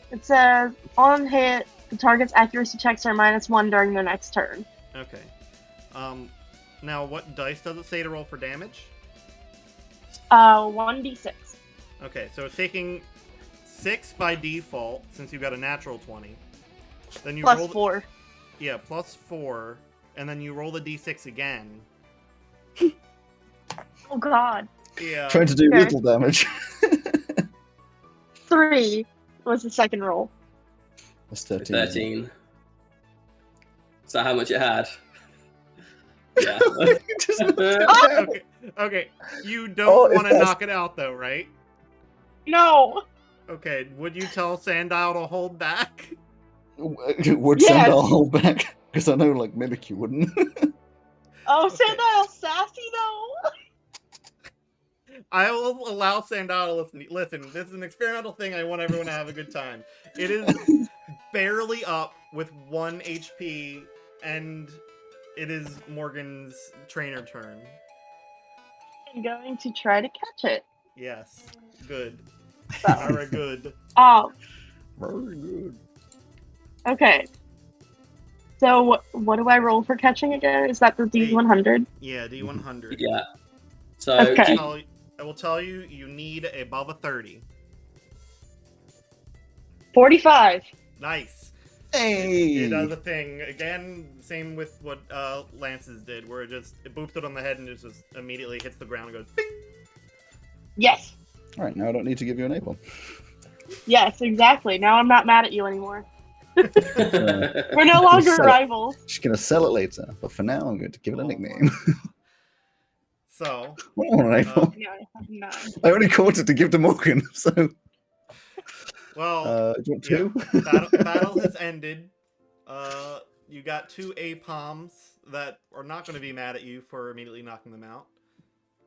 S4: It says, on hit, the target's accuracy checks are -1 during their next turn.
S1: Okay. Now, what dice does it say to roll for damage?
S4: 1d6.
S1: Okay, so it's taking 6 by default, since you got a natural 20. Then you
S4: Plus
S1: roll
S4: 4.
S1: Yeah, +4, and then you roll the d6 again.
S4: Oh god.
S1: Yeah.
S2: Trying to do
S4: Okay.
S2: little damage.
S4: 3 was the second roll.
S2: That's 13.
S3: 13. Is that how much it had? Yeah.
S2: Just-
S1: Okay. Okay. You don't want to knock it out though, right?
S4: No.
S1: Okay. Would you tell Sandile to hold back?
S2: Would
S4: Yes.
S2: Sandal hold back? Because I know, like, Mimic you wouldn't.
S4: Oh,
S1: Okay.
S4: Sandile sassy though.
S1: I will allow Sandile to listen. Listen, this is an experimental thing. I want everyone to have a good time. It is barely up with 1 HP, and it is Morgan's trainer turn.
S4: I'm going to try to catch it.
S1: Yes. Good.
S4: So,
S1: Very good.
S2: Very good.
S4: okay. So what do I roll for catching again? Is that the D100?
S1: Yeah, D100.
S3: Yeah. So
S4: Okay.
S1: I will tell you, you need above a 30.
S4: 45.
S1: Nice.
S2: Hey!
S1: It does a thing. Again, same with what Lance's did, where it boops it on the head and it just immediately hits the ground and goes bing!
S4: Yes.
S2: Alright, now I don't need to give you an A-bomb.
S4: Yes, exactly. Now I'm not mad at you anymore.
S2: Uh,
S4: We're no longer
S2: sell it.
S4: rivals.
S2: She's gonna sell it later, but for now I'm going to give it a nickname.
S1: So,
S2: Alright,
S4: No, I'm not.
S2: I only caught it to give to Morgan, so...
S1: well,
S2: do you want two?
S1: battle has ended. You got 2 A-palms that are not going to be mad at you for immediately knocking them out.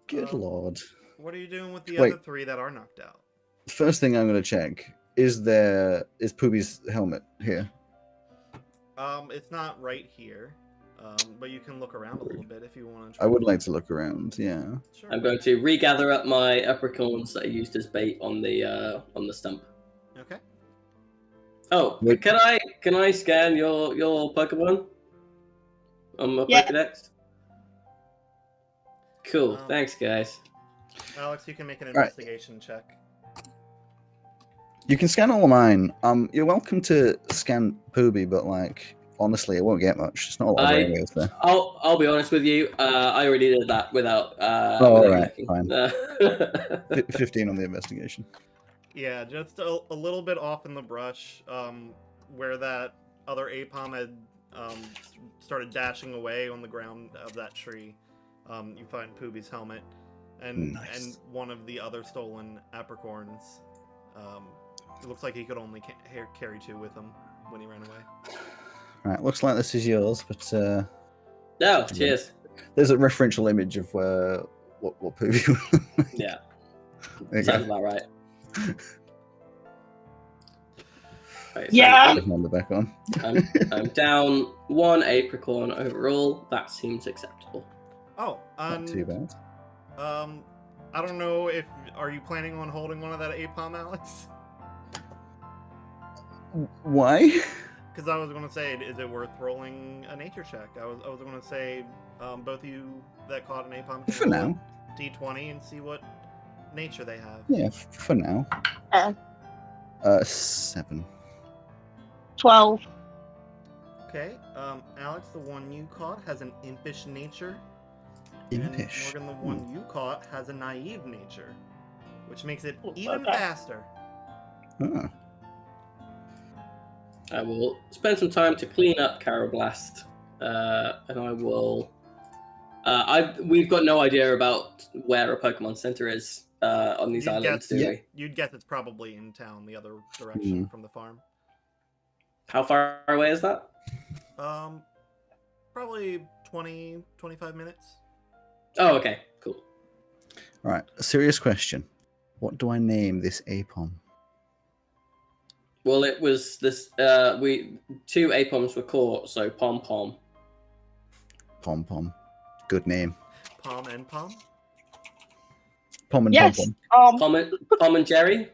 S2: Good lord.
S1: What are you doing with the
S2: Wait.
S1: other 3 that are knocked out?
S2: First thing I'm going to check, is Poobie's helmet here?
S1: It's not right here, but you can look around a little bit if you want to.
S2: I would like to look around, yeah.
S1: Sure.
S3: I'm going to regather up my apricorns that I used as bait on the stump.
S1: Okay.
S3: Oh,
S2: Wait.
S3: can I scan your Pokemon on my
S4: Yeah.
S3: Pokedex? Cool, thanks guys.
S1: Alex, you can make an
S2: All right.
S1: investigation check.
S2: You can scan all of mine. You're welcome to scan Poobie, but like honestly, it won't get much. It's not a lot of areas there.
S3: I'll be honest with you. I already did that without.
S2: Oh,
S3: without
S2: alright,
S3: looking.
S2: fine. 15 on the investigation.
S1: Yeah, just a little bit off in the brush, where that other Apom had started dashing away on the ground of that tree. You find Poobie's helmet, and one of the other stolen apricorns. It looks like he could only carry 2 with him when he ran away.
S2: Right, looks like this is yours, but
S3: No, cheers.
S2: there's a referential image of what Poobie.
S3: Yeah,
S2: There you
S3: sounds
S2: go.
S3: about right. Right, so
S4: Yeah.
S2: Put the back on.
S3: I'm down 1 apricorn overall. That seems acceptable.
S1: Oh,
S2: Not too bad.
S1: I don't know if are you planning on holding one of that Apom, Alex?
S2: Why?
S1: Because I was going to say, is it worth rolling a nature check? I was going to say, both of you that caught an Apom can
S2: For
S1: roll
S2: now.
S1: a D20 and see what nature they have.
S2: Yeah, for now. 7.
S4: 12.
S1: Okay, Alex, the one you caught has an impish nature.
S2: Impish.
S1: And Morgan, the one you caught has a naive nature, which makes it even
S4: Okay.
S1: faster.
S2: Ah.
S3: I will spend some time to clean up Carablast, and I will. We've got no idea about where a Pokemon Center is on these islands, do we?
S1: You'd guess it's probably in town, the other direction from the farm.
S3: How far away is that?
S1: Probably 20, 25 minutes.
S3: Oh, okay, cool.
S2: Alright, a serious question. What do I name this Apom?
S3: Well, it was this. 2 Apoms were caught, so Pom Pom.
S2: Pom Pom. Good name.
S1: Pom and Pom?
S2: Pom and
S4: Yes.
S2: Pom
S3: Pom and Jerry.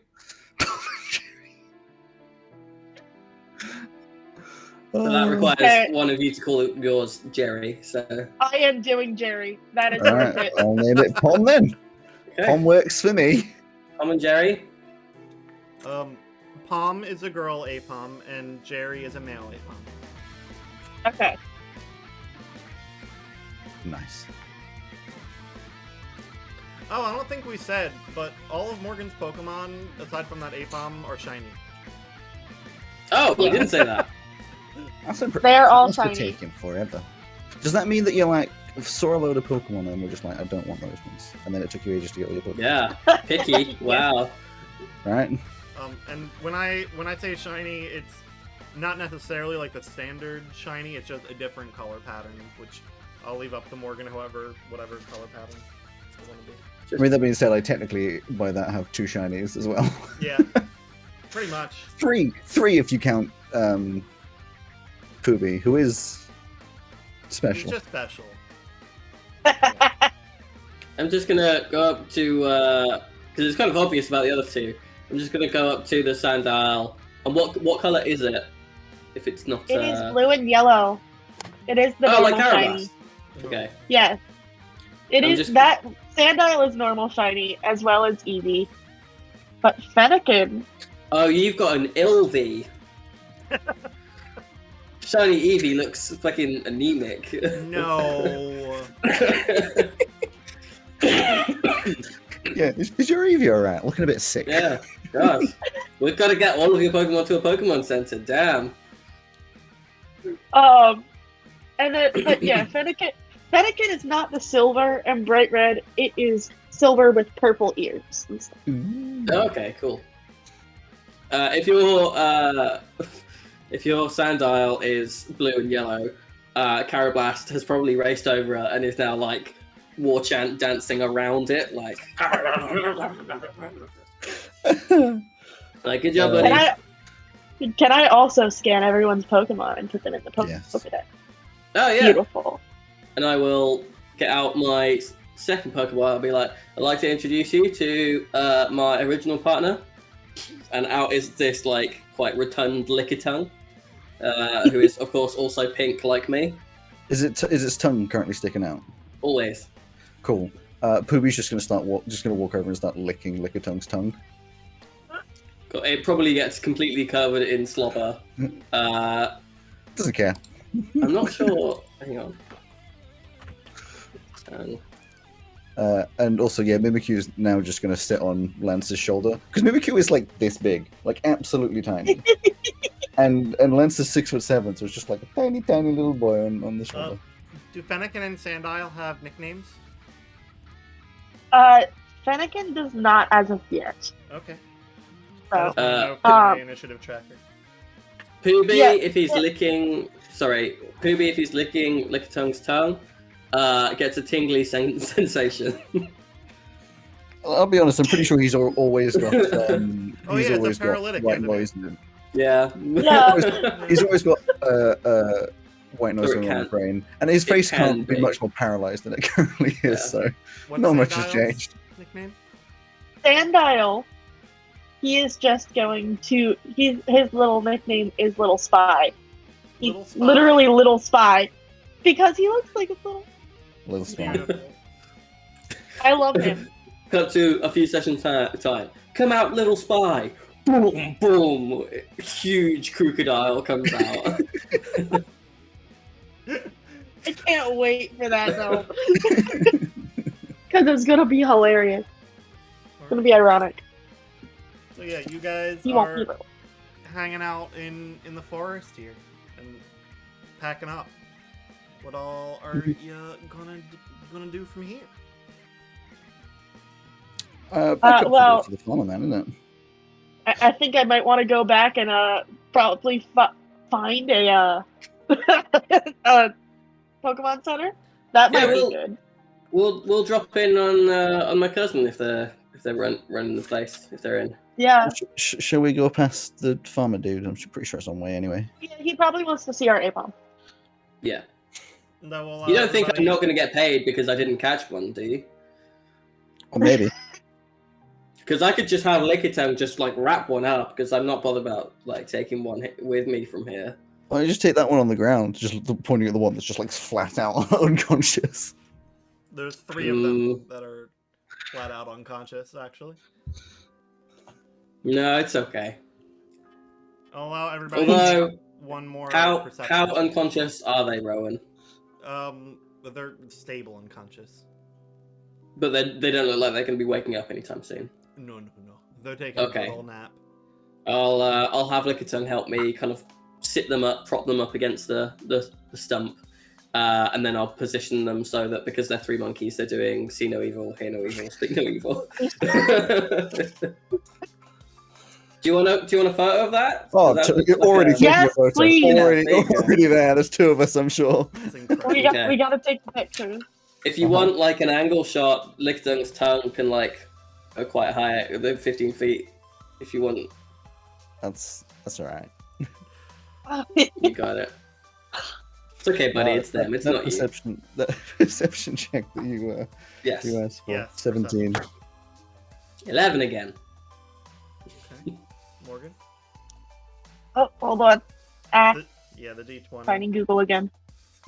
S3: So that requires
S4: Okay.
S3: one of you to call yours Jerry. So
S4: I am doing Jerry. That is
S2: Alright,
S4: worth it.
S2: I'll name it Pom then.
S3: okay.
S2: Pom works for me.
S3: Pom and Jerry.
S1: Pom is a girl Apom, and Jerry is a male
S4: Okay.
S2: Nice.
S1: Oh, I don't think we said, but all of Morgan's Pokemon, aside from that Ep1, are shiny.
S3: Oh, we didn't say that.
S4: They're all
S2: must have
S4: shiny.
S2: taken forever. Does that mean that you're like saw a load of Pokemon and we're just like, I don't want those ones, and then it took you ages to get all your Pokemon?
S3: Yeah, picky. Wow.
S2: Right.
S1: And when I say shiny, it's not necessarily like the standard shiny. It's just a different color pattern, which I'll leave up to Morgan, whatever color pattern you want to be.
S2: I mean, that being said, I technically by that have 2 shinies as well.
S1: Yeah, pretty much.
S2: Three if you count Poobie, who is special.
S1: He's just special.
S3: I'm just gonna go up to because it's kind of obvious about the other two. I'm just gonna go up to the Sandile. And what color is it? If it's not.
S4: It is blue and yellow. It is the normal
S3: like
S4: shiny.
S3: Okay.
S4: Yes. It
S3: I'm
S4: is
S3: just-
S4: that Sandile is normal shiny as well as Eevee. But Fennekin,
S3: Oh, you've got an Eevee. Shiny Eevee looks fucking anemic.
S1: No.
S2: Yeah, is your Eevee alright? Looking a bit sick.
S3: Yeah, gosh. We've got to get all of your Pokemon to a Pokemon Center. Damn.
S4: and then but yeah, Fennekin is not the silver and bright red. It is silver with purple ears and stuff.
S2: Ooh.
S3: Okay, cool. If your Sandile is blue and yellow, Carablast has probably raced over it and is now like war chant dancing around it, like. Like, good job, buddy.
S4: Can I also scan everyone's Pokemon and put them in the Pokedex?
S2: Yes.
S3: Oh yeah.
S4: Beautiful.
S3: And I will get out my second Pokeball. I'll be like, I'd like to introduce you to my original partner. And out is this like quite rotund Lickitung, who is of course also pink like me.
S2: Is its tongue currently sticking out?
S3: Always.
S2: Cool. Poobie's just gonna walk over and start licking Lickitun's tongue.
S3: It probably gets completely covered in slobber.
S2: Doesn't care.
S3: I'm not sure. Hang on.
S2: And also, yeah, Mimikyu is now just going to sit on Lance's shoulder. Because Mimikyu is like this big. Like, absolutely tiny. and Lance is 6'7", so it's just like a tiny, tiny little boy on the shoulder.
S1: Do Fennekin and Sandile have nicknames?
S4: Fennekin does not as of yet.
S1: Okay.
S4: So,
S1: my initiative tracker.
S3: Poobie,
S4: Yeah,
S3: if he's licking Lickitun's tongue, gets a tingly sensation.
S2: I'll be honest, I'm pretty sure he's always got. He's
S1: it's
S2: always
S1: a paralytic,
S2: got white
S1: isn't it?
S2: noise in him.
S3: Yeah.
S4: Yeah.
S2: He's always got white noise
S3: Or it
S2: on the
S3: can.
S2: brain, and his
S3: It
S2: face
S3: can
S2: can't be
S3: be.
S2: much more paralyzed than it currently is.
S3: Yeah.
S2: So
S1: What's
S2: not much has
S1: Sandile's
S2: changed.
S1: Nickname?
S4: Sandile, he is just going to. His little nickname is Little Spy. He's
S1: Little Spy?
S4: literally Little Spy, because he looks like a
S2: Little smile.
S1: Beautiful.
S4: I love him.
S3: Cut to a few sessions time. Come out, little spy. Boom, boom. Huge crocodile comes out.
S4: I can't wait for that though, because it's gonna be hilarious. It's gonna be ironic.
S1: So yeah, you guys
S4: He won't be
S1: are
S4: little.
S1: hanging out in the forest here and packing up. What all are you gonna do from here?
S2: Back up
S4: well-
S2: to the farmer man, isn't it?
S4: I think I might want to go back and probably find a Pokemon Center. That
S3: Yeah,
S4: might
S3: we'll-
S4: be good.
S3: We'll drop in on my cousin if they're running the place, if they're in.
S4: Yeah,
S2: Shall we go past the farmer dude? I'm pretty sure it's on way anyway.
S4: he probably wants to see our Ep1.
S3: Yeah.
S1: No, well,
S3: You don't think
S1: everybody-
S3: I'm not going to get paid because I didn't catch one, do you?
S2: Or maybe.
S3: Because I could just have Lickitung just like wrap one up because I'm not bothered about like taking one with me from here.
S2: Why don't you just take that one on the ground, just pointing at the one that's just like flat out unconscious.
S1: There's 3 of them that are flat out unconscious, actually.
S3: No, it's okay.
S1: I'll allow everybody.
S3: Although
S1: one more
S3: How
S1: perception.
S3: unconscious are they, Rowan?
S1: They're stable unconscious.
S3: But they don't look like they're going to be waking up anytime soon.
S1: No. They're taking a good old nap.
S3: I'll have Lickitung help me kind of sit them up, prop them up against the stump, and then I'll position them so that because they're 3 monkeys, they're doing see no evil, hear no evil, speak no evil. Do you want a photo of that?
S2: Oh, you're already taking
S4: Yes,
S2: a photo.
S4: please.
S2: Already there. There's 2 of us, I'm sure.
S1: It's incredible.
S4: We gotta take the picture.
S3: If you want like an angle shot, Licktung's tongue can like go quite high, 15 feet. If you want,
S2: That's all right.
S3: you got it. It's okay, buddy. It's them. It's not
S2: perception, you. That perception check that you
S3: Yes.
S2: you asked for.
S1: Yes,
S2: 17.
S3: 11 again.
S1: Okay. Morgan?
S4: Oh, hold on.
S1: Yeah, the D20.
S4: Finding Google again.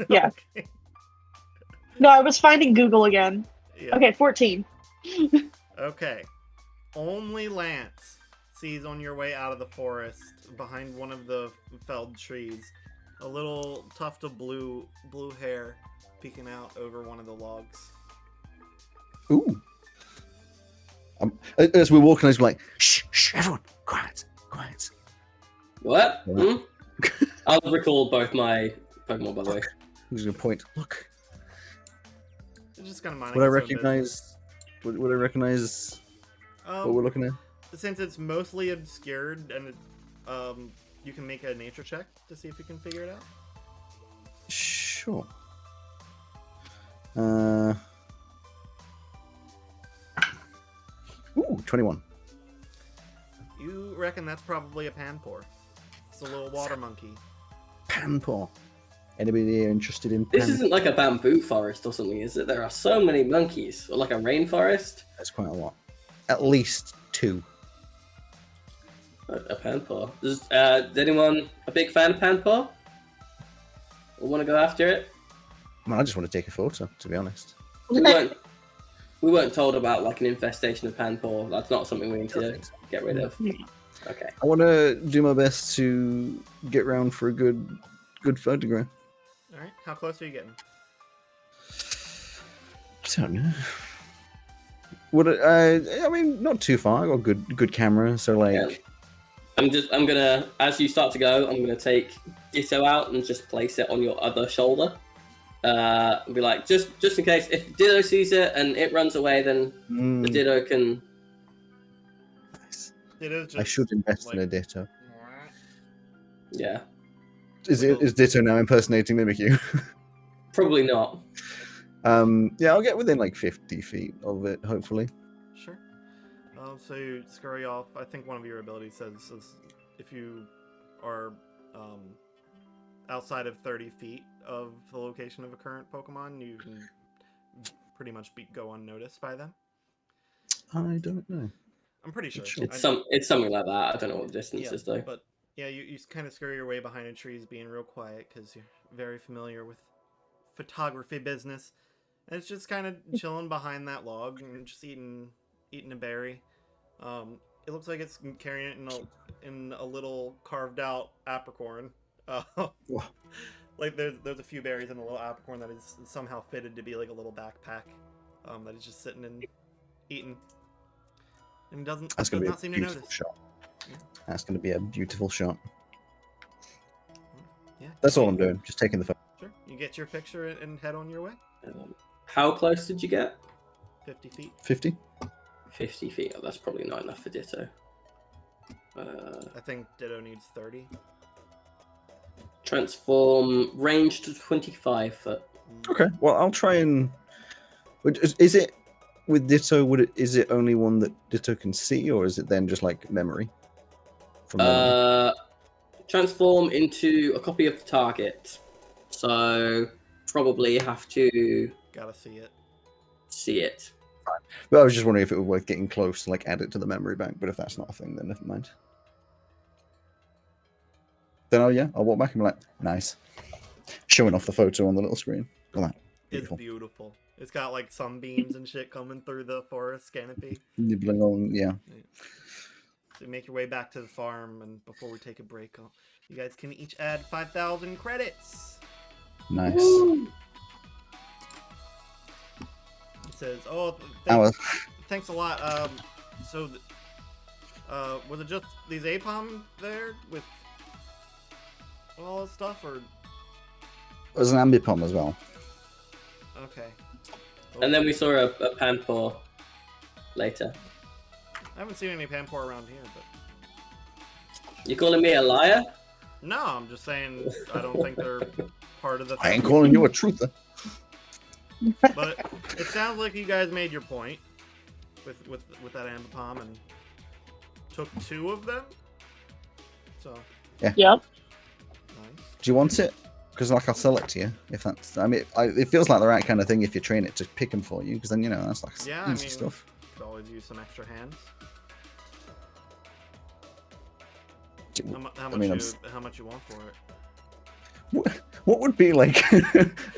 S4: Yeah.
S1: Okay.
S4: No, I was finding Google again.
S1: Yeah.
S4: Okay, 14.
S1: Okay. Only Lance sees on your way out of the forest, behind one of the felled trees, a little tuft of blue hair peeking out over one of the logs.
S2: Ooh. As we're walking, I was like, shh, everyone, quiet.
S3: What? I'll recall both my Pokemon, by the way.
S2: Who's gonna point? Look.
S1: It's just kind of
S2: Would I recognize? Would I recognize what we're looking at?
S1: Since it's mostly obscured, and you can make a nature check to see if you can figure it out.
S2: Sure. Ooh, 21.
S1: You reckon that's probably a Panpour. It's a little water monkey.
S2: Panpour. Anybody interested in
S3: This
S2: Panpour?
S3: isn't like a bamboo forest or something, is it? There are so many monkeys. Or like a rainforest.
S2: That's quite a lot. At least 2.
S3: A Panpour. Is anyone a big fan of Panpour? Or want to go after it?
S2: I just want to take a photo, to be honest.
S3: We weren't told about like an infestation of Panpour. That's not something we need to get rid of. Okay.
S2: I want to do my best to get round for a good photograph.
S1: All right, how close are you getting?
S2: I don't know. I mean, not too far. I got a good camera, so like.
S3: Yeah. I'm gonna, as you start to go, I'm gonna take Ditto out and just place it on your other shoulder. And be like, just in case, if Ditto sees it and it runs away, then the Ditto can.
S2: Nice.
S1: Just,
S2: I should invest in a Ditto.
S3: Yeah.
S2: Is Ditto now impersonating Mimikyu?
S3: Probably not.
S2: Yeah, I'll get within like 50 feet of it, hopefully.
S1: Sure. So you scurry off. I think one of your abilities says if you are outside of 30 feet of the location of a current Pokemon, you can pretty much go unnoticed by them.
S2: I don't know.
S1: I'm pretty sure.
S3: It's something like that. I don't know what the distance is though.
S1: But yeah, you kind of scurry your way behind the trees, being real quiet because you're very familiar with photography business. And it's just kind of chilling behind that log and just eating a berry. It looks like it's carrying it in a little carved out apricorn. Like there's a few berries in a little apricorn that is somehow fitted to be like a little backpack. That is just sitting and eating. And does not seem to notice.
S2: Shot. Yeah. That's going to be a beautiful shot.
S1: Yeah.
S2: That's all I'm doing. Just taking the photo.
S1: Sure. You get your picture and head on your way.
S3: How close did you get?
S1: 50 feet.
S2: 50?
S3: 50 feet. Oh, that's probably not enough for Ditto.
S1: I think Ditto needs 30.
S3: Transform range to 25 foot.
S2: Okay. Well, I'll try and. Is it with Ditto? Is it only one that Ditto can see, or is it then just like memory? From memory?
S3: Transform into a copy of the target. So probably have to.
S1: Gotta see it.
S3: See it.
S2: But I was just wondering if it was worth getting close to like add it to the memory bank. But if that's not a thing, then never mind. Then I'll walk back and be like, nice, showing off the photo on the little screen. Look at that. Beautiful.
S1: It's beautiful. It's got like sunbeams and shit coming through the forest canopy.
S2: Nibbling on, yeah.
S1: So you make your way back to the farm, and before we take a break, You guys can each add 5,000 credits.
S2: Nice.
S4: Woo.
S1: It says, "Oh, thanks a lot." Was it just these APOM there with all this stuff, or
S2: There's an Ambipom as well.
S1: okay?
S3: And then we saw a Panpour later.
S1: I haven't seen any Panpour around here, but
S3: You calling me a liar?
S1: no, I'm just saying I don't think they're part of the
S2: I ain't
S1: thing.
S2: calling you a truther.
S1: But it sounds like you guys made your point with that Ambipom and took 2 of them. So
S4: Yep.
S1: nice.
S2: Do you want it? Because like I'll sell it to you if that's. I mean, it feels like the right kind of thing if you train it to pick them for you. Because then that's like
S1: Yeah, I
S2: easy
S1: mean,
S2: stuff.
S1: could always use some extra hands. How much you want for it?
S2: What would be like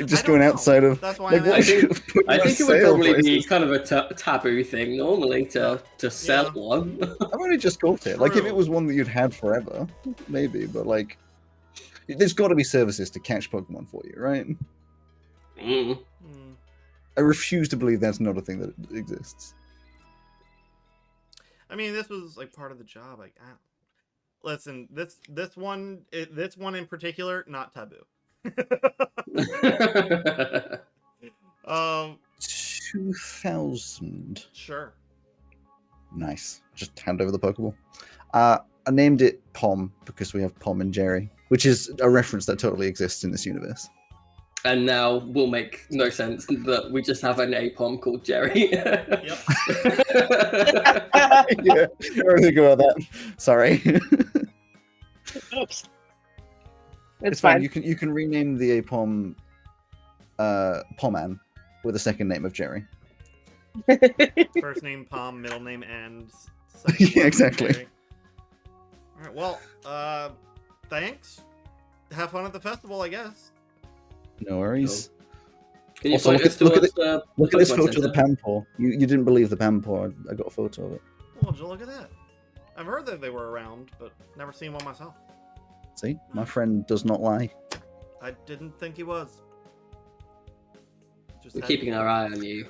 S2: just going outside of?
S1: That's why
S2: like,
S1: I'm
S3: I
S1: asking.
S3: think, I think it would
S2: sale
S3: probably be
S2: prices?
S3: kind of a taboo thing normally to sell
S1: Yeah.
S3: one.
S2: I've only just got it. Like if
S1: True.
S2: it was one that you'd had forever, maybe. But like, there's got to be services to catch Pokemon for you, right?
S3: Mm.
S1: Hmm.
S2: I refuse to believe that's not a thing that exists.
S1: I mean, this was like part of the job. Like, listen, this one in particular, not taboo.
S2: 2,000.
S1: Sure.
S2: Nice. Just hand over the Pokeball. I named it Pom because we have Pom and Jerry, which is a reference that totally exists in this universe.
S3: And now will make no sense that we just have an APOM called Jerry.
S1: Yep.
S2: Yeah, I don't think about that. Sorry.
S4: Oops.
S2: It's fine. You can rename the Apom Poman with a second name of Jerry.
S1: First name Palm, middle name and second
S2: Yeah,
S1: name
S2: exactly.
S1: Jerry. All right. Well, thanks. Have fun at the festival, I guess.
S2: No worries.
S3: Can you
S2: Also,
S3: point
S2: look
S3: us
S2: at- look at
S3: towards the
S2: Look at this
S3: Pokemon
S2: photo of the
S3: Center?
S2: Pampor. You didn't believe the Pampor. I got a photo of it.
S1: Well, just look at that. I've heard that they were around, but never seen one myself.
S2: See, my friend does not lie.
S1: I didn't think he was. Just
S3: We're
S1: had-
S3: keeping our eye on you.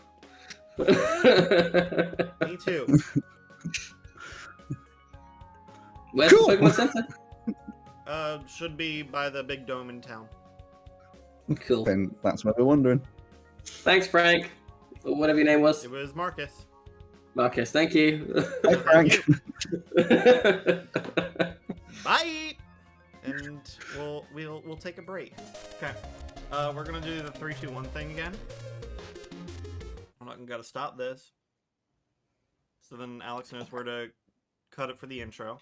S1: Me too.
S3: Where's
S2: Cool.
S3: the Pokemon Center?
S1: Should be by the big dome in town.
S3: Cool.
S2: Then that's what we're wondering.
S3: Thanks, Frank. Or whatever your name was.
S1: It was Marcus.
S3: Marcus, thank you.
S2: Hi, Frank.
S1: Bye. And we'll take a break. Okay. We're gonna do the 3, 2, 1 thing again. I'm not gonna stop this. So then Alex knows where to cut it for the intro.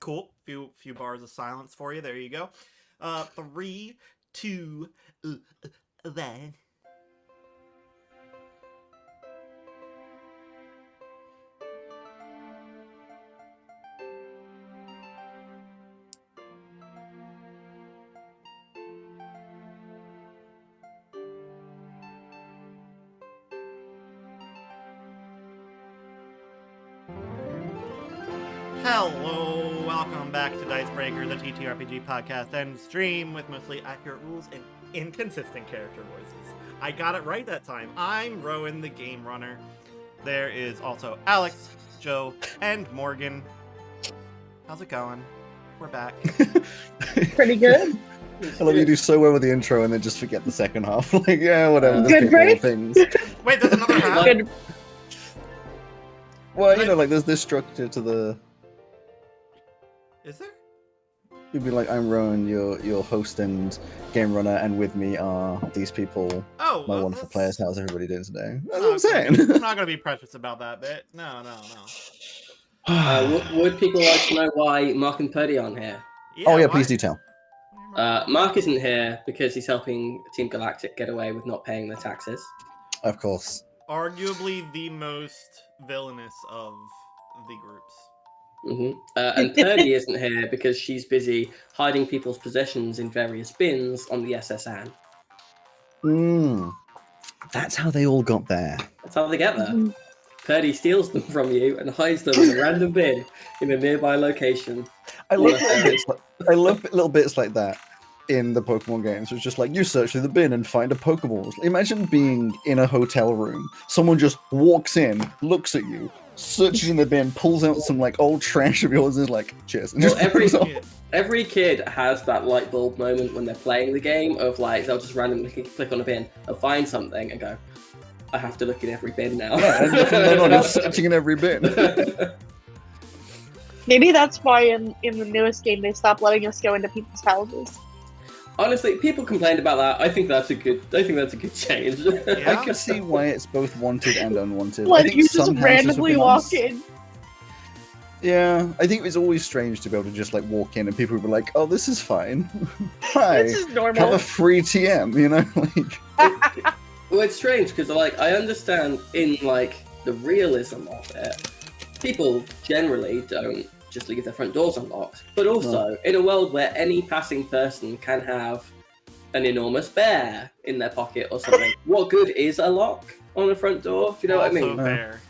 S1: Cool. Few bars of silence for you. There you go. 3, 2, 1. Hello, welcome back to Dicebreaker, the TTRPG podcast and stream with mostly accurate rules and inconsistent character voices. I got it right that time. I'm Rowan, the game runner. There is also Alex, Joe, and Morgan. How's it going? We're back.
S4: Pretty good.
S2: I love you do so well with the intro and then just forget the second half. Like, yeah, whatever.
S4: Good break.
S2: Things.
S1: Wait, there's another half?
S4: Good.
S2: Well, you know, like there's this structure to the.
S1: Is there?
S2: You'd be like, I'm Rowan, your host and game runner, and with me are these people,
S1: Oh,
S2: my
S1: well,
S2: wonderful
S1: that's-
S2: players. How's everybody doing today? That's
S1: I'm
S2: what I'm saying.
S1: I'm not gonna be precious about that bit. No.
S3: Would people like to know why Mark and Purdy aren't here?
S2: Oh yeah,
S1: why-
S2: please do tell.
S3: Mark isn't here because he's helping Team Galactic get away with not paying their taxes.
S2: Of course.
S1: Arguably the most villainous of the groups.
S3: And Purdy isn't here because she's busy hiding people's possessions in various bins on the SS Anne.
S2: That's how they all got there.
S3: That's how they get there. Purdy steals them from you and hides them in a random bin in a nearby location.
S2: I love little bits like that in the Pokemon games. It's just like, you search through the bin and find a Pokeball. Imagine being in a hotel room. Someone just walks in, looks at you, searches in the bin, pulls out some like old trash of yours and is like, cheers. And
S3: Well,
S2: just
S3: every kid has that light bulb moment when they're playing the game of like, they'll just randomly click on a bin and find something and go, I have to look in every bin now.
S2: Yeah, and from then on, you're searching in every bin.
S4: Maybe that's why in the newest game they stopped letting us go into people's houses.
S3: Honestly, people complained about that. I think that's a good change.
S1: Yeah.
S2: I can see why it's both wanted and unwanted. I
S4: Like,
S2: think
S4: you just
S2: some houses would
S4: randomly
S2: be
S4: walk
S2: nice.
S4: in.
S2: Yeah, I think it's always strange to be able to just like walk in and people would be like, "Oh, this is fine. Hi,
S4: This is
S2: have
S4: normal.
S2: a free TM," you know? Like,
S3: Well, it's strange because like I understand in like the realism of it, people generally don't just leave their front doors unlocked. But also in a world where any passing person can have an enormous bear in their pocket or something, what good is a lock on a front door? Do you know what I
S1: Also
S3: mean?
S1: fair.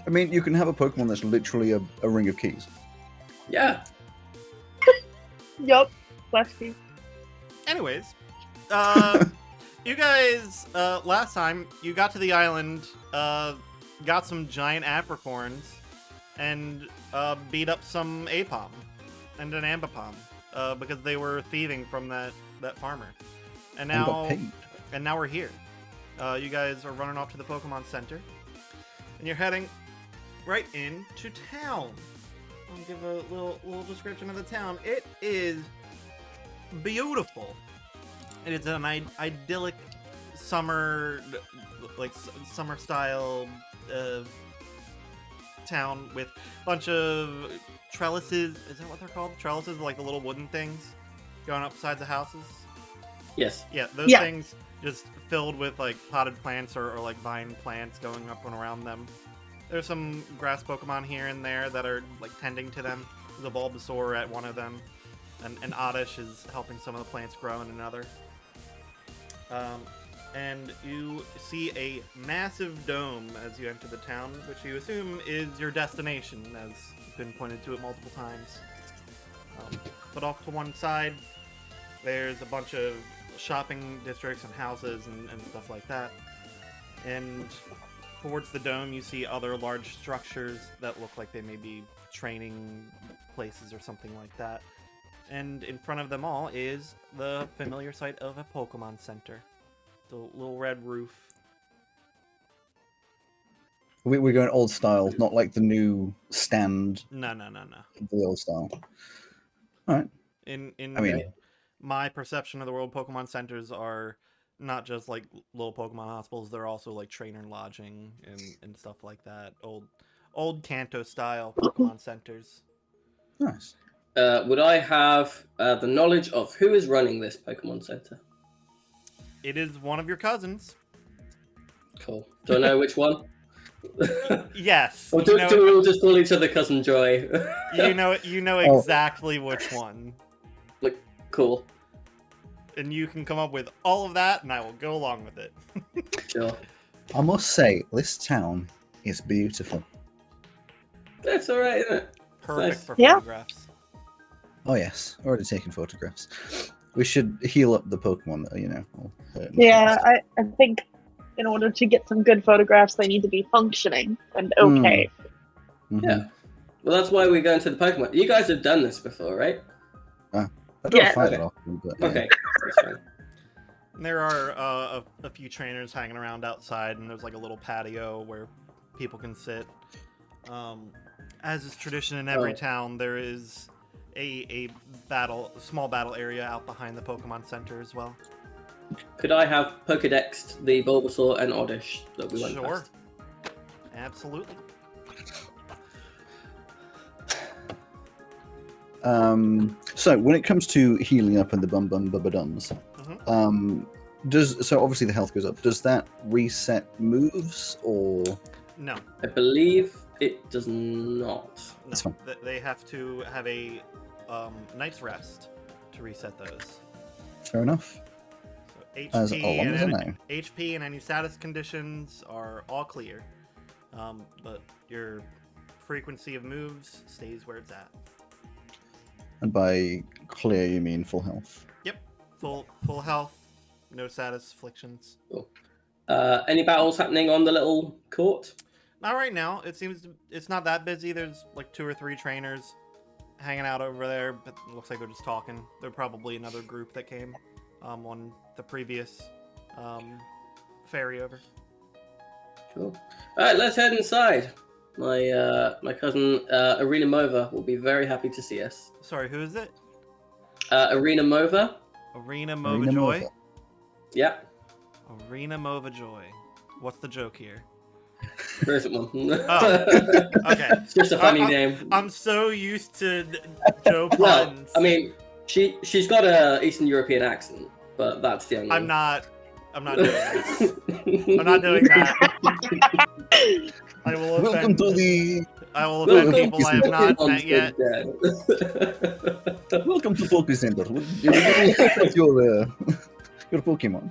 S2: I mean, you can have a Pokemon that's literally a ring of keys.
S3: Yeah.
S4: Yup. Left key.
S1: Anyways, you guys, last time you got to the island, got some giant apricorns, and beat up some Apom and an Ambipom because they were thieving from that farmer. And
S2: And got
S1: now,
S2: paid.
S1: we're here. You guys are running off to the Pokemon Center, and you're heading right into town. I'll give a little description of the town. It is beautiful. It is an idyllic summer, like summer style town with a bunch of trellises. Is that what they're called? Trellises, like the little wooden things going up beside the houses.
S3: Yes.
S1: Yeah, those
S4: Yeah.
S1: things just filled with like potted plants or like vine plants going up and around them. There's some grass Pokemon here and there that are like tending to them. There's a Bulbasaur at one of them, and Oddish is helping some of the plants grow in another. And you see a massive dome as you enter the town, which you assume is your destination, as you've been pointed to it multiple times. But off to one side, there's a bunch of shopping districts and houses and stuff like that. And towards the dome, you see other large structures that look like they may be training places or something like that. And in front of them all is the familiar sight of a Pokemon Center. The little red roof.
S2: We're going old style, not like the new stand,
S1: No.
S2: the old style. All right.
S1: In
S2: I mean,
S1: my perception of the world, Pokemon Centers are not just like little Pokemon hospitals, they're also like trainer lodging and stuff like that. Old Kanto style Pokemon Centers.
S2: nice.
S3: Would I have the knowledge of who is running this Pokemon Center?
S1: It is one of your cousins.
S3: Cool. Do I know which one?
S1: Yes.
S3: Or do we all just call each other Cousin Joy?
S1: You know
S2: Oh.
S1: exactly which one.
S3: Cool.
S1: And you can come up with all of that, and I will go along with it.
S3: Sure.
S2: I must say, this town is beautiful.
S3: That's alright, isn't it?
S1: Perfect
S3: Nice.
S1: for
S4: Yeah.
S1: photographs.
S2: Oh yes, already taken photographs. We should heal up the Pokemon, though, you know.
S4: Yeah, I think in order to get some good photographs, they need to be functioning and okay.
S2: Mhm.
S3: Yeah. Well, that's why we're going to the Pokemon. You guys have done this before, right?
S2: I don't
S4: Yeah.
S2: fight it
S3: Okay.
S2: often, but yeah.
S3: Okay. That's fine.
S1: And there are a few trainers hanging around outside, and there's like a little patio where people can sit. As is tradition in every
S3: Oh.
S1: town, there is a small battle area out behind the Pokemon Center as well.
S3: Could I have Pokedexed the Bulbasaur and Oddish that we went
S1: Sure.
S3: past?
S1: Absolutely.
S2: So when it comes to healing up and the bum-bum-bubba-dums, so obviously the health goes up. Does that reset moves or?
S1: No.
S3: I believe it does not.
S2: That's
S1: No.
S2: fine.
S1: They have to have a night's rest to reset those.
S2: Fair enough.
S1: So
S2: as long as I know.
S1: HP and any status conditions are all clear, but your frequency of moves stays where it's at.
S2: And by clear, you mean full health.
S1: Yep, full health, no status afflictions.
S3: Cool. Any battles happening on the little court?
S1: Not right now. It seems it's not that busy. There's like 2 or 3 trainers hanging out over there, but it looks like they're just talking. They're probably another group that came on the previous ferry over.
S3: Cool. All right, let's head inside. My cousin Arena Mova will be very happy to see us.
S1: Sorry, who is it?
S3: Arena Mova.
S1: Arena Mova Joy?
S3: Yep.
S1: Arena Mova Joy. What's the joke here?
S3: There isn't one.
S1: Oh, okay.
S3: It's just a funny name.
S1: I'm so used to Joe puns.
S3: Well, I mean, she's got a Eastern European accent, but that's the only.
S1: I'm not doing this. I'm not doing that. I will offend.
S2: Welcome to the.
S1: I will offend people I have not
S3: Pokemon's
S1: met yet.
S2: Welcome to Poké Center. Your Pokemon.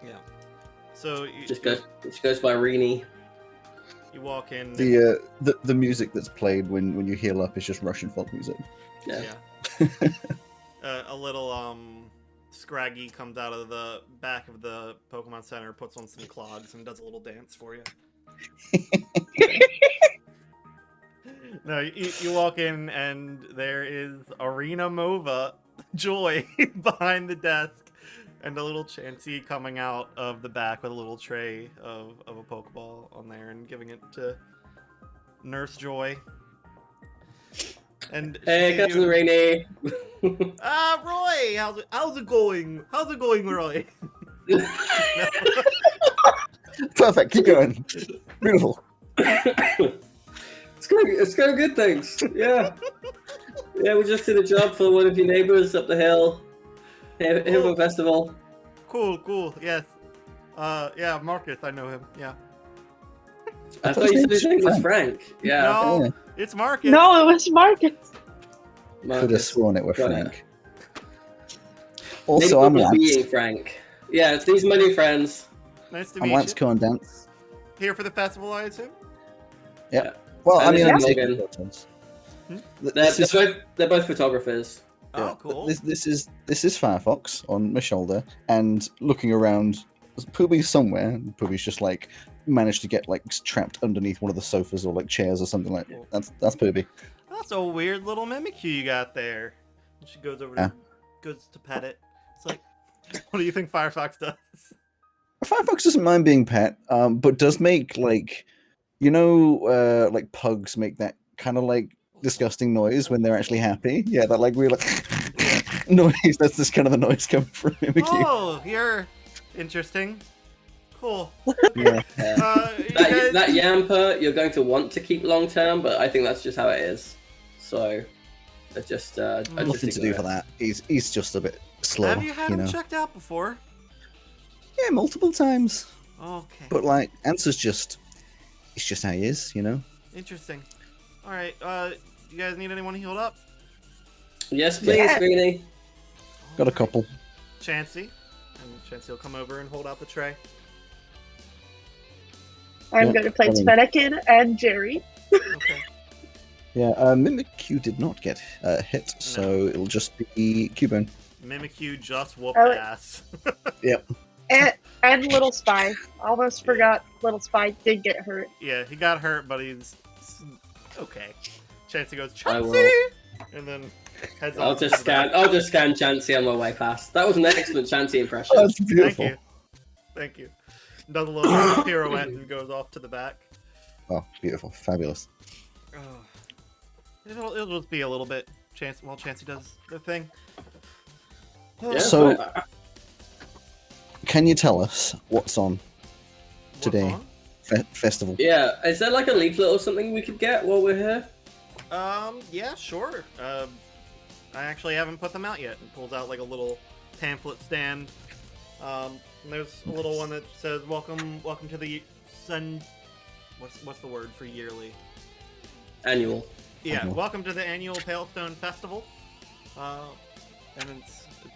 S1: Yeah. So
S3: Just goes by Rini.
S1: You walk in.
S2: The music that's played when you heal up is just Russian folk music.
S3: Yeah.
S1: A little Scraggy comes out of the back of the Pokemon Center, puts on some clogs, and does a little dance for you. No, you walk in, and there is Arena Mova Joy behind the desk, and a little Chansey coming out of the back with a little tray of a Pokeball on there and giving it to Nurse Joy. And
S3: Hey, cousin Rainy.
S1: Roy, how's it going? How's it going, Roy?
S2: Perfect. Keep going. Beautiful.
S3: It's going good, thanks. Yeah. Yeah, we just did a job for one of your neighbors up the hill. Hero Festival.
S1: Cool. Yes. Yeah, Marcus, I know him. Yeah.
S3: I thought you said his name was Frank. Yeah.
S1: No,
S2: Yeah.
S1: it's Marcus.
S4: No, it was Marcus.
S2: Could have sworn it were
S3: Got
S2: Frank.
S3: Maybe
S2: Also, I'm Lance.
S3: being Frank. Yeah, these are my new friends.
S1: Nice to
S2: I'm
S1: meet
S2: Lance
S1: you.
S2: Condance.
S1: Here for the festival, I assume.
S2: Well, I
S3: And
S2: mean,
S3: this
S2: I'm
S3: is
S2: taking
S3: Logan.
S2: photos.
S1: Hmm?
S3: They're both photographers.
S1: Oh, cool.
S2: This is Firefox on my shoulder and looking around. Poopy's somewhere. Poopy's just like managed to get like trapped underneath one of the sofas or like chairs or something like that. That's Poopy.
S1: That's a weird little Mimikyu you got there. And she goes over goes to pet it. It's like, what do you think Firefox does?
S2: Firefox doesn't mind being pet, but does make like, like pugs make that kind of like disgusting noise when they're actually happy. Yeah, that like weird like noise. That's just kind of the noise coming from Mimikyu.
S1: Oh, you're interesting. Cool.
S2: Yeah.
S3: That Yamper you're going to want to keep long term, but I think that's just how it is. So, I just
S2: Nothing to do for that. He's just a bit slow.
S1: Have you had him checked out before?
S2: Yeah, multiple times.
S1: Okay.
S2: But like, Answer's it's just how he is,
S1: Interesting. All right. You guys need anyone healed up?
S3: Yes, please,
S4: Yeah.
S3: Greenie.
S2: Got a couple.
S1: Chansey. And Chansey will come over and hold out the tray.
S4: I'm
S2: Yeah,
S4: going to place
S2: I mean-
S4: Fennekin and Jerry.
S1: Okay.
S2: Yeah, Mimikyu did not get hit, so it'll just be Cubone.
S1: Mimikyu just whooped
S4: Oh.
S1: ass.
S4: And Little Spy. Almost forgot Little Spy did get hurt.
S1: Yeah, he got hurt, but he's okay. Chansey goes,
S3: I will.
S1: Chansey! And then heads
S3: I'll
S1: off to
S3: just
S1: the back.
S3: scan Chansey on my way past. That was an excellent Chansey impression.
S2: Oh, that's
S1: Thank
S2: beautiful.
S1: you. Thank you. Does a little pirouette and goes off to the back.
S2: Oh, beautiful. Fabulous.
S1: Oh. It'll just be a little bit while Chansey does the thing.
S3: Yeah,
S2: So-
S3: fine.
S2: Can you tell us what's on
S1: What's
S2: today?
S1: on?
S2: Festival?
S3: Yeah, is there like a leaflet or something we could get while we're here?
S1: Yeah, sure. I actually haven't put them out yet. It pulls out like a little pamphlet stand. And there's a little one that says, "Welcome to the Sun." What's the word for yearly?
S3: Annual.
S1: Yeah,
S2: Annual.
S1: welcome to the annual Palestone Festival. and it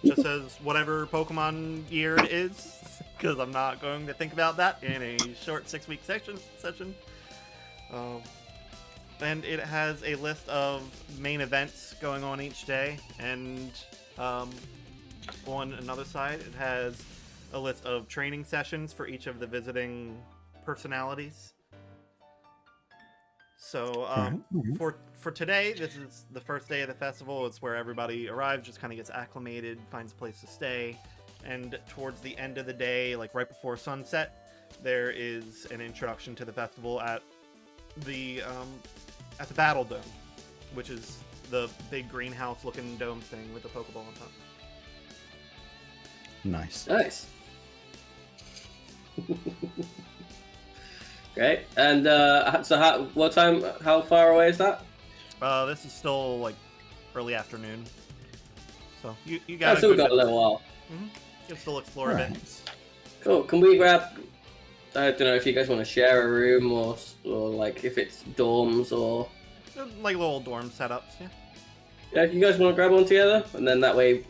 S1: just says whatever Pokemon year it is, because I'm not going to think about that in a short 6-week session. And it has a list of main events going on each day, and on another side, it has a list of training sessions for each of the visiting personalities. So for today, this is the first day of the festival. It's where everybody arrives, just kind of gets acclimated, finds a place to stay, and towards the end of the day, like right before sunset, there is an introduction to the festival at the Battle Dome, which is the big greenhouse-looking dome thing with the Pokeball on top.
S2: Nice.
S3: Great. And so, how far away is that?
S1: This is still like early afternoon, so you got.
S3: Still got a little while.
S1: Mm-hmm. You can still explore a bit.
S3: Cool. Can we grab? I don't know if you guys want to share a room or like if it's dorms or
S1: like little dorm setups. Yeah.
S3: Yeah, you guys want to grab one together, and then that way,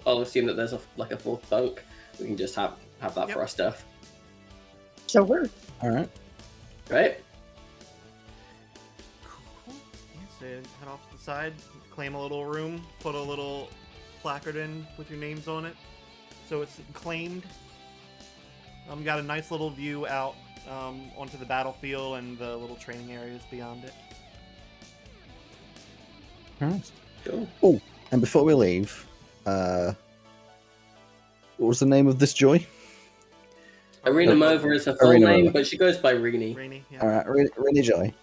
S3: I'll assume that there's a fourth bunk. We can just have that for our stuff.
S4: Sure.
S2: All right.
S3: Right.
S1: Cool. Yeah, so head off to the side, claim a little room, put a little placard in with your names on it, so it's claimed. Got a nice little view out onto the battlefield and the little training areas beyond it.
S2: Alright.
S3: Cool.
S2: Oh, and before we leave, what was the name of this joy?
S3: Arena Mova is her full
S2: Arena
S3: name,
S2: Mova.
S3: but she goes by Rini.
S1: Rainy, yeah.
S2: All right, Rainy Joy.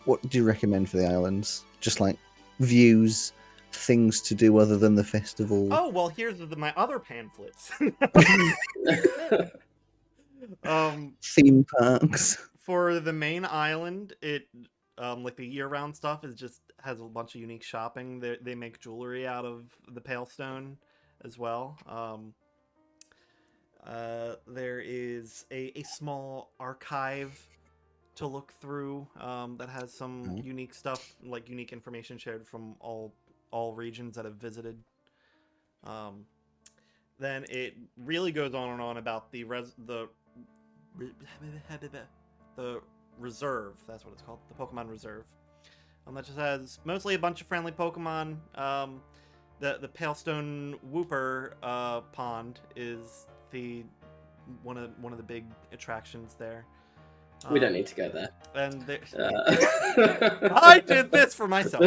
S2: What do you recommend for the islands? Just like views, things to do other than the festival.
S1: Oh well, here's my other pamphlets.
S2: Theme parks.
S1: For the main island, it like the year-round stuff has a bunch of unique shopping. They make jewelry out of the Palestone as well. There is a small archive to look through that has some unique stuff, like unique information shared from all regions that have visited. Then it really goes on and on about the reserve. That's what it's called, the Pokemon Reserve. That just has mostly a bunch of friendly Pokemon. The Palestone Wooper pond is one of the big attractions there.
S3: We don't need to go there.
S1: And I did this for myself.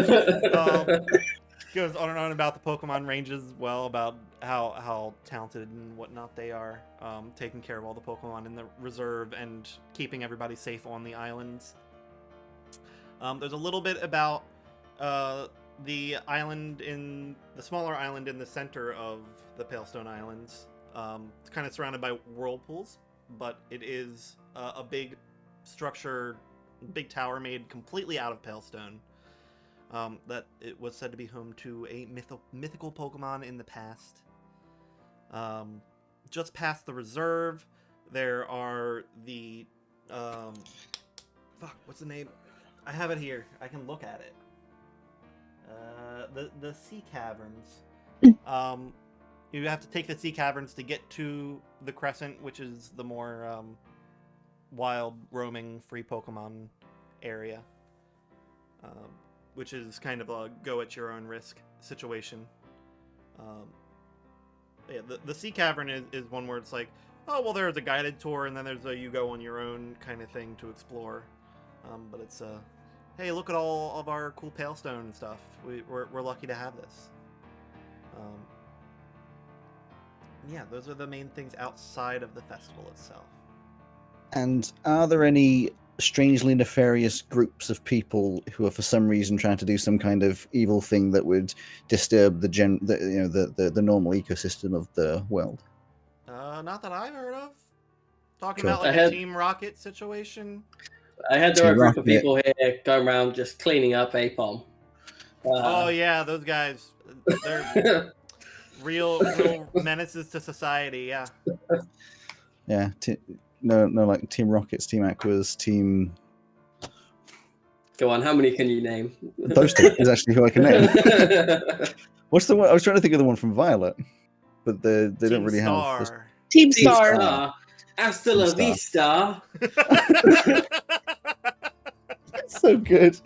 S1: Goes on and on about the Pokemon ranges as well, about how talented and whatnot they are, taking care of all the Pokemon in the reserve and keeping everybody safe on the islands. There's a little bit about the smaller island in the center of the Palestone Islands. It's kind of surrounded by whirlpools, but it is a big structure, big tower made completely out of Palestone. That it was said to be home to a mythical Pokemon in the past. Just past the reserve, there are the what's the name? I have it here. I can look at it. The sea caverns. You have to take the sea caverns to get to the Crescent, which is the more wild, roaming, free Pokemon area. Which is kind of a go-at-your-own-risk situation. The Sea Cavern is one where it's like, oh, well, there's a guided tour, and then there's a you-go-on-your-own kind of thing to explore. But it's hey, look at all of our cool Palestone and stuff. We're lucky to have this. Yeah, those are the main things outside of the festival itself.
S2: And are there any strangely nefarious groups of people who are for some reason trying to do some kind of evil thing that would disturb the normal ecosystem of the world?
S1: Not that I've heard of. Talking
S2: Cool.
S1: about like a Team Rocket situation.
S3: I had there are a group of people here going around just cleaning up Apom.
S1: Oh yeah, those guys. They're real menaces to society. Yeah.
S2: Yeah. No, like Team Rockets, Team Aquas, Team
S3: Go on, how many can you name?
S2: Those two is actually who I can name. What's the one? I was trying to think of the one from Violet, but they don't
S1: Team
S2: really have.
S1: Star.
S4: Team
S3: Team
S4: Star.
S3: Star. Hasta la
S2: Team Star.
S3: vista.
S2: So good.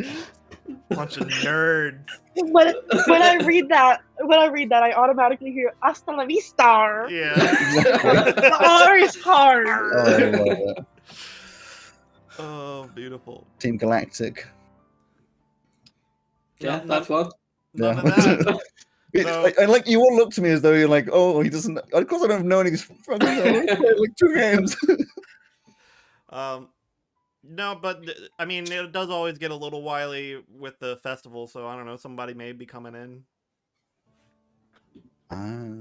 S1: Bunch of nerds.
S4: When I read that, I automatically hear "Hasta la vista."
S1: Yeah.
S4: The R is hard.
S2: Oh, I love it.
S1: Oh, beautiful.
S2: Team Galactic.
S3: Yeah,
S1: No,
S3: that's one.
S1: None
S2: Yeah.
S1: of that. So-
S2: I like you all look to me as though you're like, oh, he doesn't. Of course, I don't know any of these fucking like 2 games.
S1: No, but I mean, it does always get a little wily with the festival, so I don't know. Somebody may be coming in.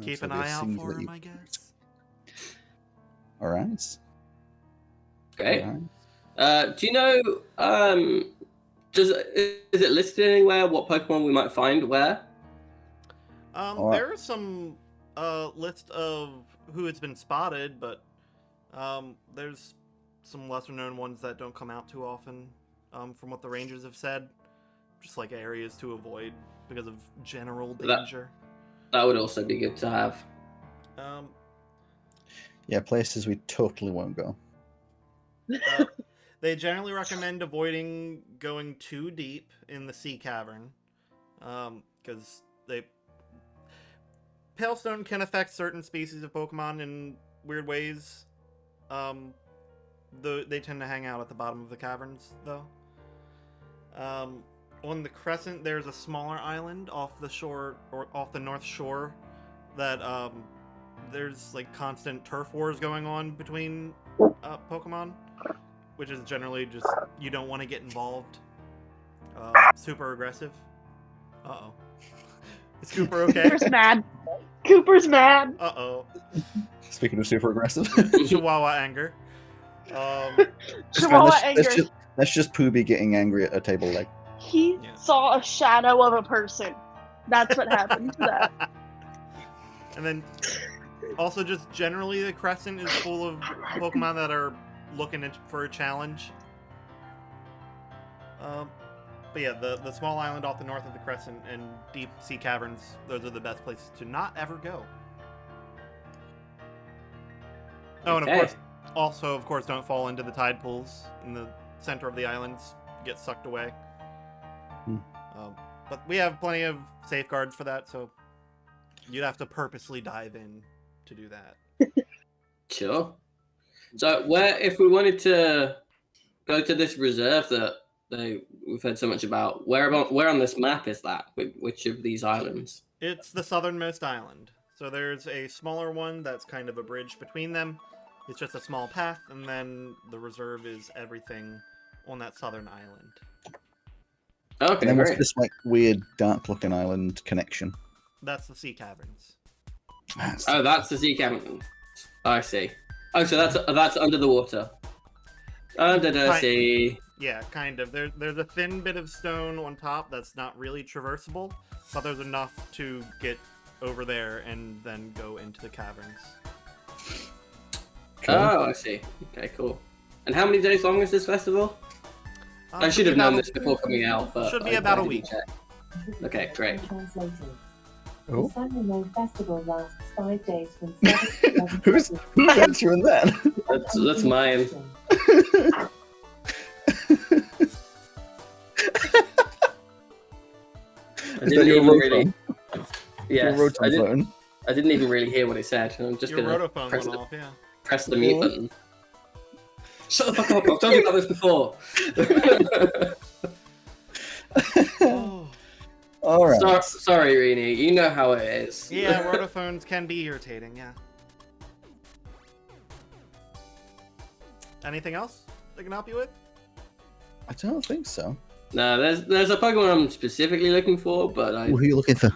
S1: Keep an eye out for him, I guess.
S2: All right.
S3: Great.
S2: All right.
S3: Do you know? Is it listed anywhere what Pokemon we might find where?
S2: Alright.
S1: There are some list of who has been spotted, but there's some lesser known ones that don't come out too often. From what the Rangers have said, just like areas to avoid because of general danger.
S3: That would also be good to have.
S2: Yeah, places we totally won't go.
S1: They generally recommend avoiding going too deep in the sea cavern, because Palestone can affect certain species of Pokemon in weird ways. They tend to hang out at the bottom of the caverns, though. On the Crescent, there's a smaller island off the shore, or off the north shore, that there's like constant turf wars going on between Pokemon, which is generally just you don't want to get involved. Super aggressive. Uh-oh. Is Cooper okay?
S4: Cooper's mad.
S1: Uh-oh.
S2: Speaking of super aggressive.
S1: Chihuahua anger.
S4: Chihuahua anger.
S2: That's just Poobie getting angry at a table leg.
S4: He saw a shadow of a person. That's what happened to that.
S1: And then, also just generally the Crescent is full of Pokemon that are looking for a challenge. But yeah, the small island off the north of the Crescent and deep sea caverns, those are the best places to not ever go. Oh, and of course, don't fall into the tide pools in the center of the islands. Get sucked away. But we have plenty of safeguards for that, so you'd have to purposely dive in to do that.
S3: Sure. So, if we wanted to go to this reserve that we've heard so much about, where on this map is that? Which of these islands?
S1: It's the southernmost island. So there's a smaller one that's kind of a bridge between them. It's just a small path, and then the reserve is everything on that southern island.
S3: Okay,
S2: And then what's
S3: great.
S2: this like weird dark-looking island connection?
S1: That's the sea caverns.
S3: Oh, that's the sea cavern. I see. Oh, so that's under the water. Under the sea.
S1: Yeah, kind of. There's a thin bit of stone on top that's not really traversable, but there's enough to get over there and then go into the caverns.
S2: Cool.
S3: Oh, I see. Okay, cool. And how many days long is this festival? I should have known this before coming out, but
S1: should be about a week.
S3: Check. Okay, great.
S2: Oh.
S5: The Sunday Moon Festival lasts 5 days from 7 to 11.
S2: Who's answering that?
S3: That's mine. I didn't even really. Yes, I didn't even really hear what it said. I'm just
S1: Your
S3: gonna
S1: rotophone
S3: press
S1: went
S3: the,
S1: off, yeah.
S3: press the mute button. Shut the fuck up! I've told you about this before.
S1: Oh.
S2: All right.
S3: Sorry, Rini. You know how it is.
S1: Yeah, rotophones can be irritating, yeah. Anything else I can help you with?
S2: I don't think so.
S3: No, there's a Pokemon I'm specifically looking for, but
S2: Who are you looking for?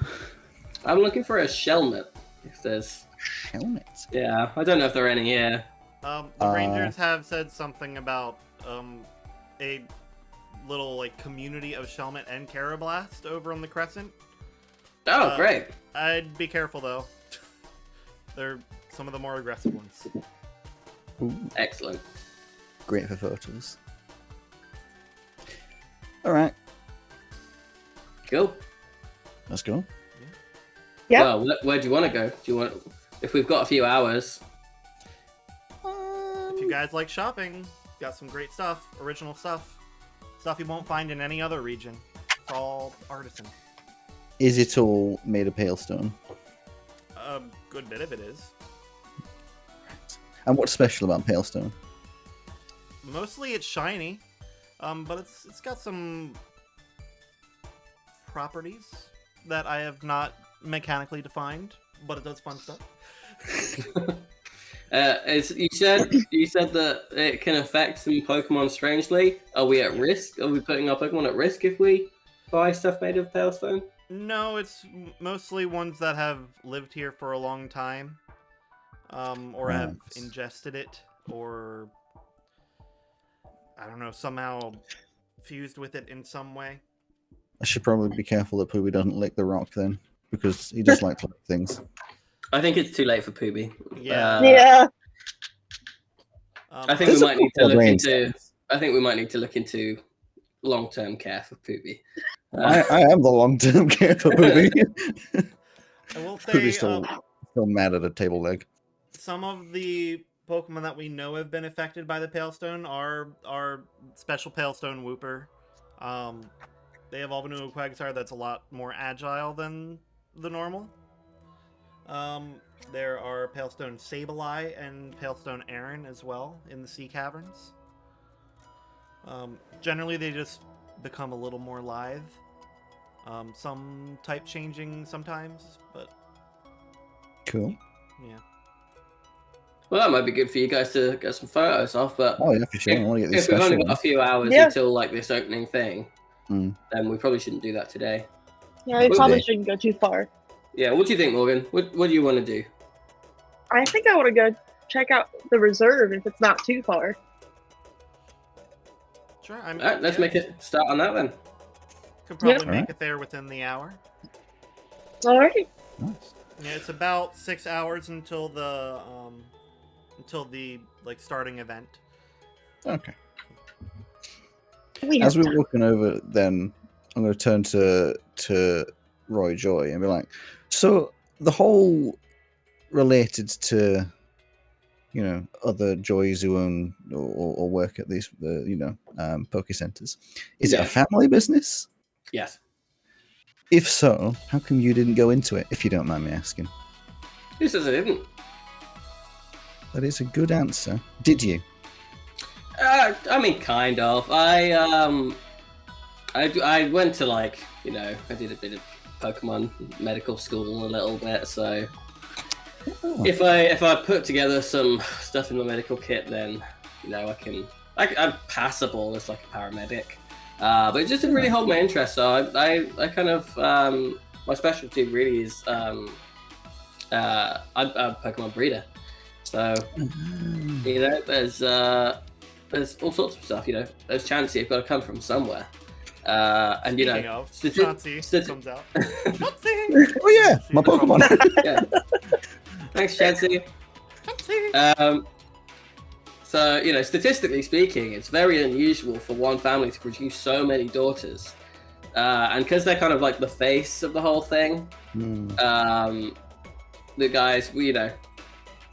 S3: I'm looking for a Shelmet. If there's
S2: Helmet.
S3: Yeah, I don't know if there are any here.
S1: The Rangers have said something about a little like community of Shelmet and Carablast over on the Crescent.
S3: Oh, great.
S1: I'd be careful though. They're some of the more aggressive ones.
S2: Ooh,
S3: Excellent.
S2: great for photos. All right,
S3: Cool.
S2: let's go.
S4: Yeah.
S3: Well, where do you want to go? Do you want? If we've got a few hours.
S1: If you guys like shopping, got some great stuff, original stuff. Stuff you won't find in any other region. It's all artisan.
S2: Is it all made of Palestone?
S1: A good bit of it is.
S2: And what's special about Palestone?
S1: Mostly it's shiny, but it's got some properties that I have not mechanically defined, but it does fun stuff.
S3: You said that it can affect some Pokemon strangely. Are we at risk? Are we putting our Pokemon at risk if we buy stuff made of Palestone?
S1: No, it's mostly ones that have lived here for a long time, or have ingested it, or I don't know, somehow fused with it in some way.
S2: I should probably be careful that Poobie doesn't lick the rock then, because he just likes to lick things.
S3: I think it's too late for Poobie.
S1: Yeah.
S4: Yeah.
S3: I think we might need to look into. I think we might need to look into long-term care for Poobie.
S2: I am the long-term care for Poobie.
S1: I will
S2: Poobie's
S1: say
S2: still mad at a table leg.
S1: some of the Pokemon that we know have been affected by the Palestone are special Palestone Wooper. They evolve into a Quagsire that's a lot more agile than the normal. There are Palestone Sableye and Palestone Aron as well in the sea caverns. Generally, they just become a little more lithe. Some type changing sometimes, but
S2: Cool.
S1: yeah.
S3: Well, that might be good for you guys to get some photos off, but
S2: Oh yeah, for sure. I want to get these
S3: if we've
S2: special
S3: only got a
S2: ones.
S3: few hours
S4: Yeah.
S3: until like this opening thing,
S2: Mm.
S3: then we probably shouldn't do that today.
S4: Yeah, we
S3: Will
S4: probably
S2: they?
S4: shouldn't go too far.
S3: Yeah, what do you think, Morgan? What do you want to do?
S4: I think I want to go check out the reserve if it's not too far.
S1: Sure. I'm.
S3: All right, let's make it start on that then.
S1: Could probably
S2: Yeah.
S1: make
S2: Alright.
S1: it there within the hour.
S4: Alright.
S2: Nice.
S1: Yeah, it's about 6 hours until the like starting event.
S2: Okay.
S4: We
S2: As
S4: have
S2: we're
S4: time.
S2: walking over, then I'm going to turn to Roy Joy and be like, so the whole related to, you know, other Joys who own or work at these, Poke Centers, is it
S3: Yeah.
S2: a family business?
S3: Yes.
S2: If so, how come you didn't go into it, if you don't mind me asking?
S3: Who says I didn't?
S2: That is a good answer. Did you?
S3: I mean, kind of. I went to I did a bit of Pokemon medical school a little bit. So
S2: Oh.
S3: if I put together some stuff in the medical kit, then I'm passable as like a paramedic. But it just didn't really hold my interest. So I kind of my specialty really is I'm a Pokemon breeder. So there's all sorts of stuff. There's Chansey. I've got to come from somewhere. And
S1: Speaking of,
S3: stati-
S1: Chansey comes out. Chansey!
S2: Oh yeah, my Pokemon.
S3: yeah. Thanks, Chansey.
S1: Chansey!
S3: So, statistically speaking, it's very unusual for one family to produce so many daughters. And because they're kind of like the face of the whole thing, the guys,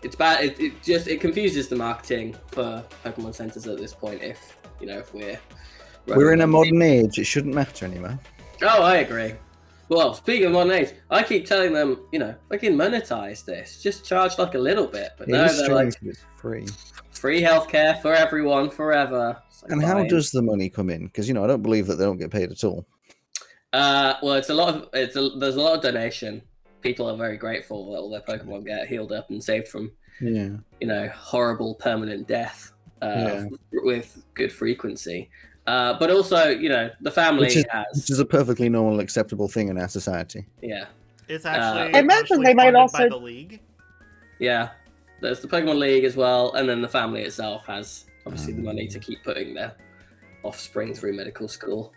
S3: it's bad. It confuses the marketing for Pokemon centers at this point. If
S2: We're in a modern age. It shouldn't matter anymore.
S3: Oh, I agree. Well, speaking of modern age, I keep telling them, fucking monetize this. Just charge like a little bit. But
S2: It
S3: no,
S2: is
S3: they're
S2: strange,
S3: like,
S2: but it's free.
S3: free healthcare for everyone forever. It's like,
S2: And how
S3: fine.
S2: does the money come in? Because I don't believe that they don't get paid at all.
S3: Well, there's a lot of donation. People are very grateful that all their Pokemon get healed up and saved from, horrible permanent death with good frequency. But also, the family
S2: Which
S3: has.
S2: is a perfectly normal, acceptable thing in our society.
S3: Yeah,
S1: It's actually
S4: I imagine
S1: partially
S4: they might
S1: funded by
S4: also-
S1: the league.
S3: yeah. There's the Pokemon League as well, and then the family itself has obviously the money to keep putting their offspring through medical school.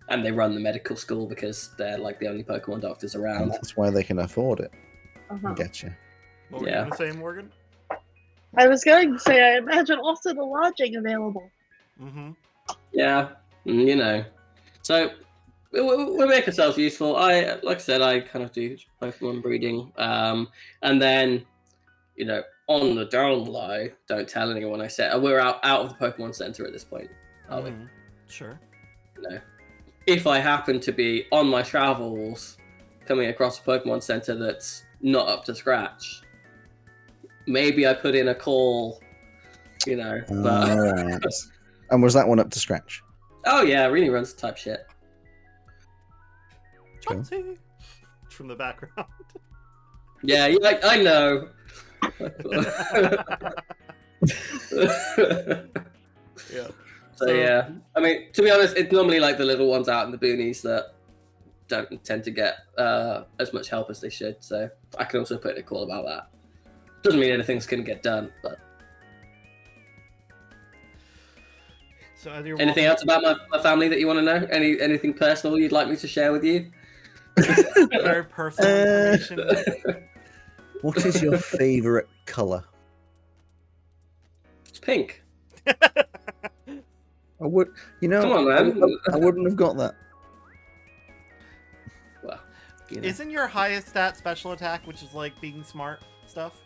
S3: And they run the medical school because they're like the only Pokemon doctors
S2: And
S3: around.
S2: that's why they can afford it.
S4: Uh-huh.
S2: Getcha.
S1: What were you
S3: Yeah.
S1: going to say, Morgan?
S4: I was going to say, I imagine also the lodging available.
S1: Mm-hmm.
S3: Yeah, So we make ourselves useful. Like I said, I kind of do Pokemon breeding, and then on the down low, don't tell anyone I said we're out of the Pokemon Center at this point, are we?
S1: Sure.
S3: If I happen to be on my travels coming across a Pokemon Center that's not up to scratch, maybe I put in a call, but
S2: Alright. And was that one up to scratch?
S3: oh yeah, it really runs type shit.
S2: Cool.
S1: From the background.
S3: Yeah, I know.
S1: Yeah.
S3: So yeah, I mean, to be honest, it's normally like the little ones out in the boonies that don't tend to get as much help as they should. So I can also put in a call about that. Doesn't mean anything's gonna get done, but.
S1: So as you're
S3: anything else about my family that you want to know? Anything personal you'd like me to share with you?
S1: Very personal information.
S2: What is your favorite color?
S3: It's pink.
S2: I would,
S3: Come on, man.
S2: I wouldn't have got that.
S3: Well,
S1: Isn't your highest stat special attack, which is like being smart stuff?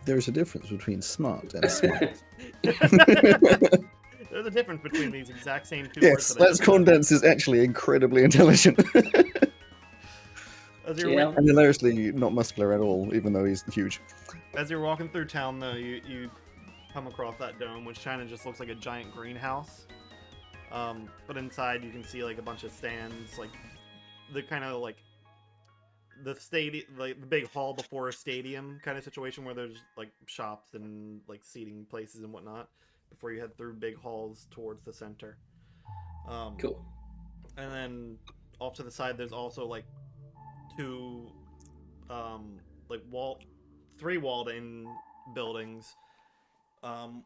S2: There's a difference between smart and smart.
S1: There's a difference between these exact same two words.
S2: Yes, that's Condense is actually incredibly intelligent.
S1: As you're,
S3: Yeah.
S2: And hilariously not muscular at all, even though he's huge.
S1: as you're walking through town, though, you come across that dome, which kind of just looks like a giant greenhouse. But inside you can see like a bunch of stands, like the kind of like the stadium, like the big hall before a stadium kind of situation where there's like shops and like seating places and whatnot before you head through big halls towards the center.
S3: Cool.
S1: And then off to the side, there's also like two, three walled-in buildings,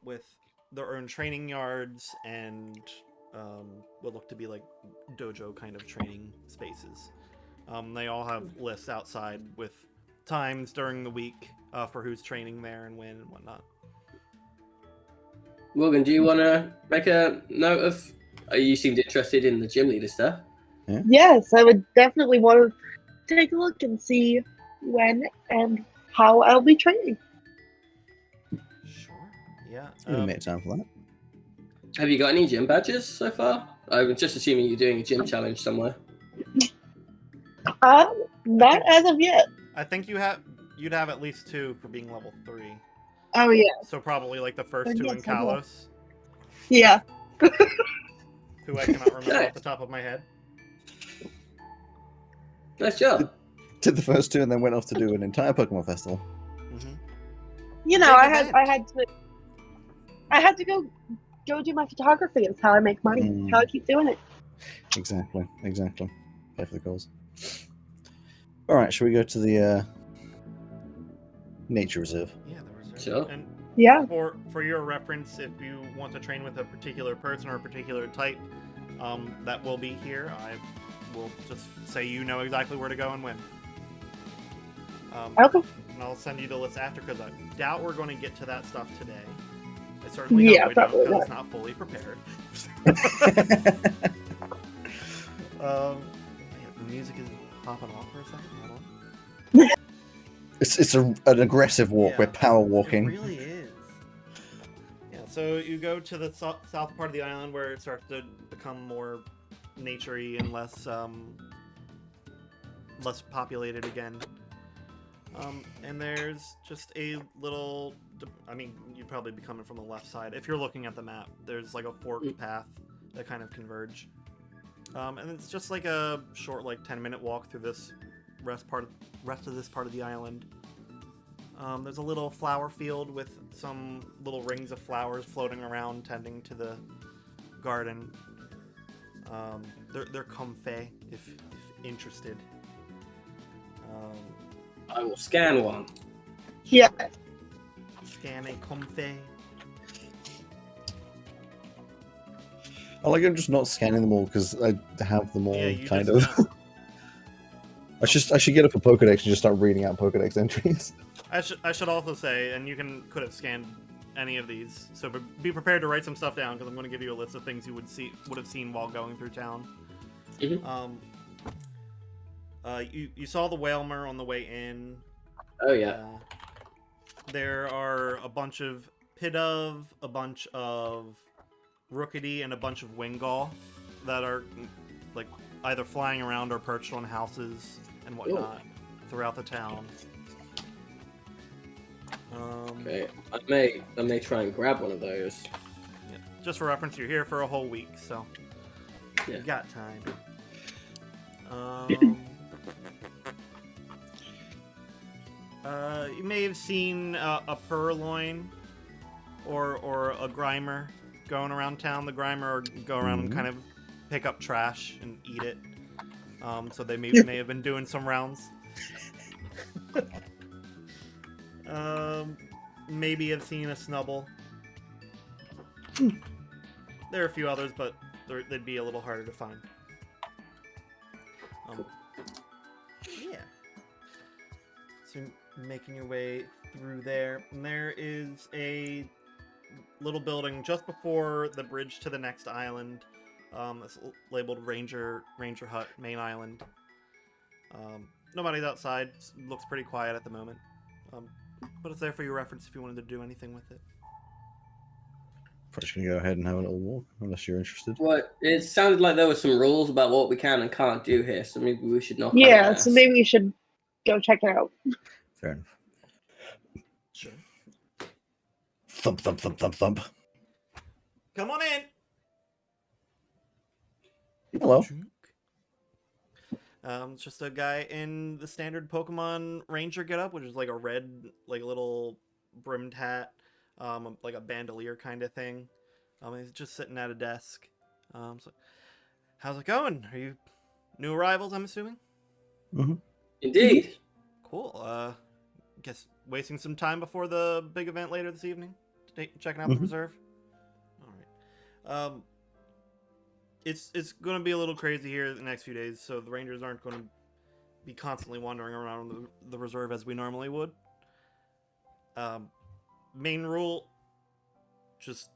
S1: with their own training yards and what look to be like dojo kind of training spaces. They all have lists outside with times during the week for who's training there and when and whatnot.
S3: Morgan, do you want to make a note of? You seemed interested in the gym leader stuff.
S4: Yes, I would definitely want to take a look and see when and how I'll be training.
S1: Sure. Yeah.
S2: We make time for that.
S3: Have you got any gym badges so far? I was just assuming you're doing a gym challenge somewhere.
S4: Not as of yet.
S1: I think you'd have at least 2 for being level 3.
S4: Oh yeah,
S1: So probably like the first
S4: I
S1: 2 in
S4: guess I will.
S1: Kalos,
S4: yeah.
S1: who I cannot remember off the top of my head.
S3: Nice job.
S2: Did the first 2 and then went off to do an entire Pokemon festival.
S1: Mm-hmm.
S4: You know,
S1: Big
S4: I had to go do my photography. It's how I make money.
S2: Mm.
S4: How I keep doing it.
S2: Exactly. Pay for the calls. Alright, shall we go to the nature reserve?
S1: Yeah, the reserve.
S3: Sure.
S1: And
S4: Yeah.
S1: for your reference, if you want to train with a particular person or a particular type, that will be here. I will just say you know exactly where to go and when.
S4: Okay.
S1: And I'll send you the list after because I doubt we're going to get to that stuff today. I certainly hope
S4: Yeah,
S1: we don't
S4: probably
S1: because it's
S4: not.
S1: not fully prepared. The music is popping off for a second. Hold on.
S2: It's an aggressive walk.
S1: Yeah.
S2: We're power
S1: It
S2: walking.
S1: really is. Yeah, so you go to the south part of the island where it starts to become more naturey and less populated again. And there's just a little, I mean, you'd probably be coming from the left side. If you're looking at the map, there's like a forked path that kind of converge. And it's just like a short, like 10-minute walk through this rest of this part of the island. There's a little flower field with some little rings of flowers floating around, tending to the garden. They're comfy if interested.
S3: I will scan one.
S4: Yeah.
S1: Scan a comfy.
S2: I like I'm just not scanning them all because I have them all
S1: Yeah, you
S2: kind
S1: just
S2: of. I should get up a Pokedex and just start reading out Pokedex entries.
S1: I should also say, and you could have scanned any of these, so be prepared to write some stuff down because I'm going to give you a list of things you would have seen while going through town.
S3: Mhm.
S1: You saw the Whalmer on the way in.
S3: Oh yeah.
S1: There are a bunch of Pidove, a bunch of Rookity, and a bunch of Wingull that are like either flying around or perched on houses and whatnot throughout the town.
S3: Okay, I may try and grab one of those.
S1: Yeah. Just for reference, you're here for a whole week, so
S3: Yeah.
S1: you got time. You may have seen a Purloin or a Grimer going around town. The Grimer go around and kind of pick up trash and eat it. So they may have been doing some rounds. Maybe have seen a Snubble. There are a few others, but they'd be a little harder to find. Yeah. So making your way through there, and there is a little building just before the bridge to the next island. That's labeled Ranger Hut, Main Island. Nobody's outside. Looks pretty quiet at the moment. But it's there for your reference if you wanted to do anything with it.
S2: Probably just gonna go ahead and have a little walk, unless you're interested.
S3: Well, it sounded like there were some rules about what we can and can't do here, so maybe we should knock on
S4: Yeah,
S3: theirs.
S4: so maybe we should go check it out.
S2: Fair enough.
S1: Sure.
S2: Thump, thump, thump, thump, thump.
S1: Come on in.
S2: Hello.
S1: It's just a guy in the standard Pokemon Ranger getup, which is like a red, like little brimmed hat, like a bandolier kind of thing. He's just sitting at a desk. So, how's it going? Are you new arrivals, I'm assuming?
S2: Mm-hmm.
S3: Indeed.
S1: Cool. Guess wasting some time before the big event later this evening? Checking out the reserve? Alright. It's going to be a little crazy here the next few days, so the Rangers aren't going to be constantly wandering around the reserve as we normally would. Main rule, just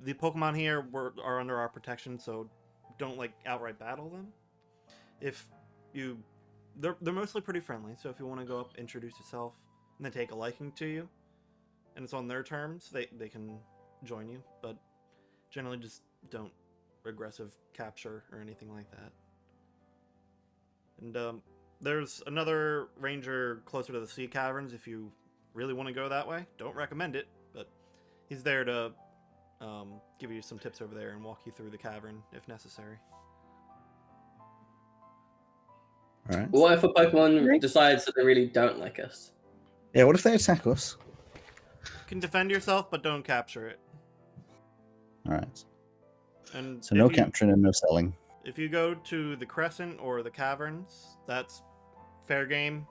S1: the Pokemon here are under our protection, so don't like outright battle them. If you, they're mostly pretty friendly, so if you want to go up, introduce yourself, and they take a liking to you, and it's on their terms, they can join you, but generally just don't aggressive capture or anything like that. And there's another ranger closer to the sea caverns if you really want to go that way. Don't recommend it, but he's there to give you some tips over there and walk you through the cavern if necessary.
S2: All right.
S3: What if a Pokemon decides that they really don't like us?
S2: Yeah, what if they attack us?
S1: You can defend yourself, but don't capture it.
S2: All right.
S1: And
S2: So no capturing and no selling.
S1: If you go to the Crescent or the caverns, that's fair game.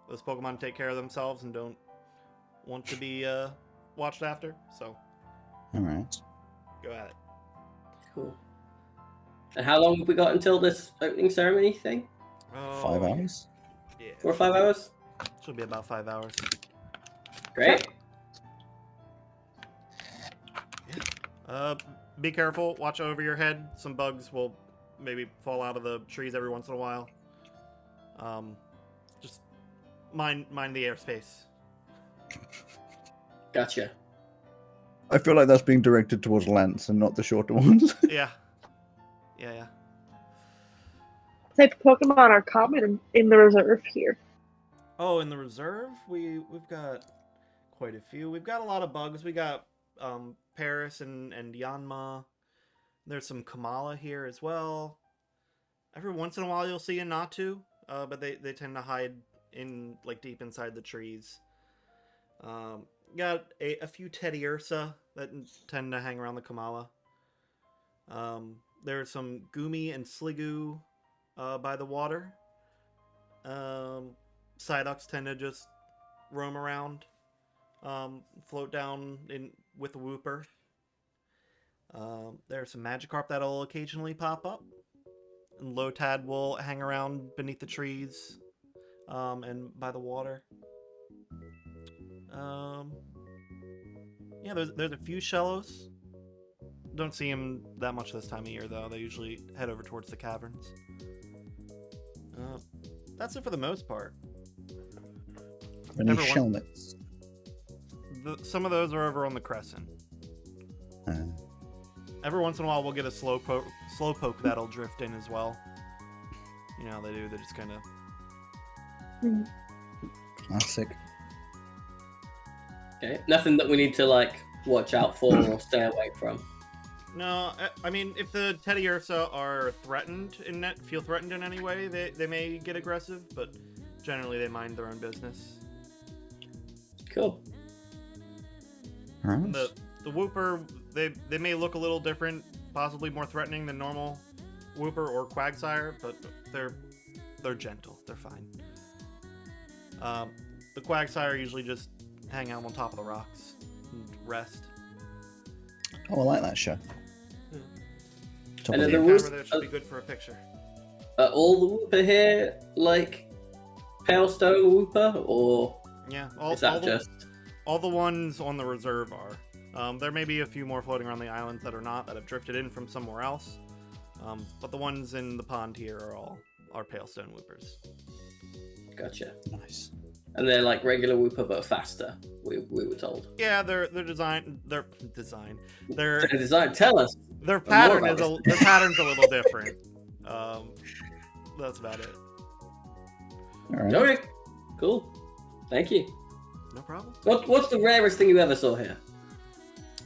S1: Those Pokemon take care of themselves and don't want to be watched after, so
S2: All right.
S1: go at it.
S3: Cool. And how long have we got until this opening ceremony thing?
S2: 5 hours?
S1: Yeah.
S3: 4 or 5 hours?
S1: Should be about 5 hours.
S3: Great.
S1: Be careful. Watch over your head. Some bugs will maybe fall out of the trees every once in a while. Just mind the airspace.
S3: Gotcha.
S2: I feel like that's being directed towards Lance and not the shorter ones.
S1: Yeah.
S4: What type of Pokemon are common in the reserve here?
S1: Oh, in the reserve, we've got quite a few. We've got a lot of bugs. We got Paris and Yanma. There's some Kamala here as well. Every once in a while you'll see a Natu, but they tend to hide in like deep inside the trees. Got a few Teddy Ursa that tend to hang around the Kamala. There's some Gumi and Sliggoo by the water. Psyducks tend to just roam around, float down in with the Wooper. There's some Magikarp that'll occasionally pop up. And Lotad will hang around beneath the trees and by the water. Yeah, there's a few Shellos. Don't see them that much this time of year, though. They usually head over towards the caverns. That's it for the most part.
S2: Any
S1: Everyone-
S2: Shelmets?
S1: Some of those are over on the crescent. Every once in a while, we'll get a slowpoke that'll drift in as well. You know how they do. They just kind of...
S2: Classic.
S3: Okay. Nothing that we need to like watch out for or stay away from.
S1: No, I mean, if the Teddy Ursa are feel threatened in any way, they may get aggressive, but generally they mind their own business.
S3: Cool.
S2: Alright.
S1: The Wooper, they may look a little different, possibly more threatening than normal Wooper or Quagsire, but they're gentle. They're fine. The Quagsire usually just hang out on top of the rocks and rest.
S2: Oh, I like that show. Top
S3: And
S2: of
S3: then
S2: the
S3: the
S2: year.
S1: Camera there should be good for a picture.
S3: Are all the Wooper here like Palestone Wooper, or
S1: Yeah,
S3: is that just?
S1: all the ones on the reserve are. There may be a few more floating around the islands that are not, that have drifted in from somewhere else. But the ones in the pond here are Palestone Woopers.
S3: Gotcha.
S2: Nice.
S3: And they're like regular Wooper but faster. We were told.
S1: Yeah, their design. Their
S3: Design. Tell us.
S1: their
S3: more
S1: pattern
S3: about
S1: is their pattern's a little different. That's about it.
S2: Alright.
S3: Okay. Cool. Thank you.
S1: No problem.
S3: What's the rarest thing you ever saw here?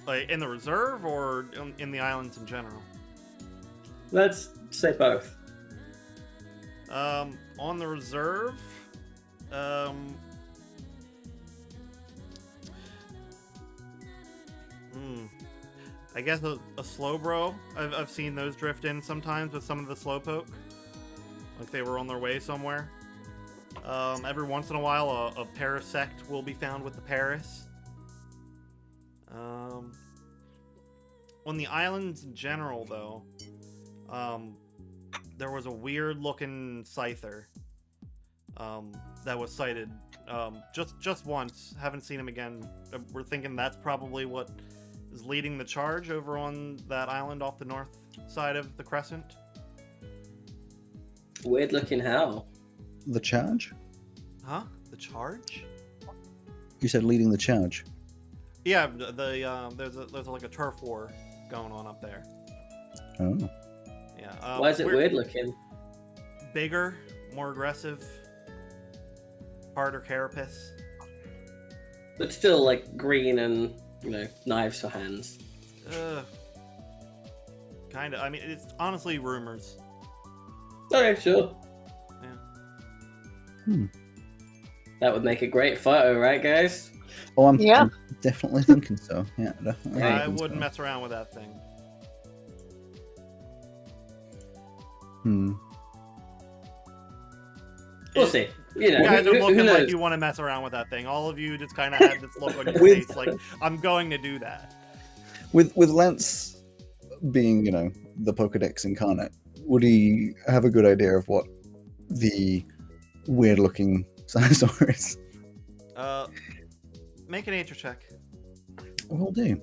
S1: Like in the reserve or in the islands in general?
S3: Let's say both.
S1: On the reserve, I guess a Slowbro. I've seen those drift in sometimes with some of the Slowpoke, like they were on their way somewhere. Every once in a while, a Parasect will be found with the Paris. On the islands in general, though, there was a weird-looking Scyther that was sighted just once. Haven't seen him again. We're thinking that's probably what is leading the charge over on that island off the north side of the crescent.
S3: Weird looking how?
S2: The charge?
S1: Huh? The charge?
S2: You said leading the charge.
S1: Yeah, there's like a turf war going on up there.
S2: Oh.
S1: Yeah.
S3: Why is it weird looking?
S1: Bigger, more aggressive, harder carapace.
S3: But still like green and, knives for hands.
S1: Kind of. I mean, it's honestly rumors.
S3: Okay, sure.
S1: Yeah.
S3: That would make a great photo, right, guys?
S2: Oh, I'm
S4: Yeah.
S2: definitely thinking so. Yeah, definitely.
S1: I
S2: thinking
S1: wouldn't
S2: so.
S1: mess around with that thing.
S3: We'll see.
S1: You guys are
S3: who
S1: looking
S3: knows?
S1: like you want to mess around with that thing. All of you just kind of had this look on your
S2: With-
S1: face, like I'm going to do that.
S2: With Lance being, the Pokedex incarnate, would he have a good idea of what the weird-looking Sinosaur is?
S1: Make a nature check.
S2: Will do.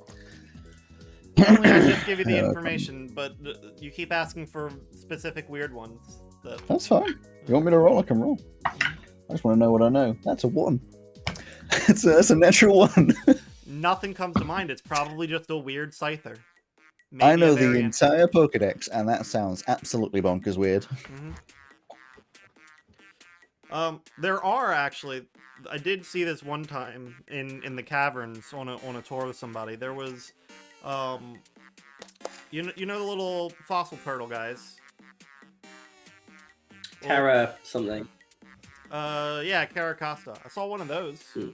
S1: Normally I just give you the
S2: Okay.
S1: information, but you keep asking for specific weird ones.
S2: That's fine. You want me to roll? I can roll. I just want to know what I know. That's a 1. That's a natural 1.
S1: Nothing comes to mind. It's probably just a weird Scyther. Maybe
S2: I know
S1: a
S2: the
S1: variant.
S2: entire Pokedex, and that sounds absolutely bonkers weird.
S1: There are actually. I did see this one time in the caverns on a tour with somebody. There was, you know the little fossil turtle guys.
S3: Kara something.
S1: Yeah, Caracosta. I saw one of those,
S3: Hmm.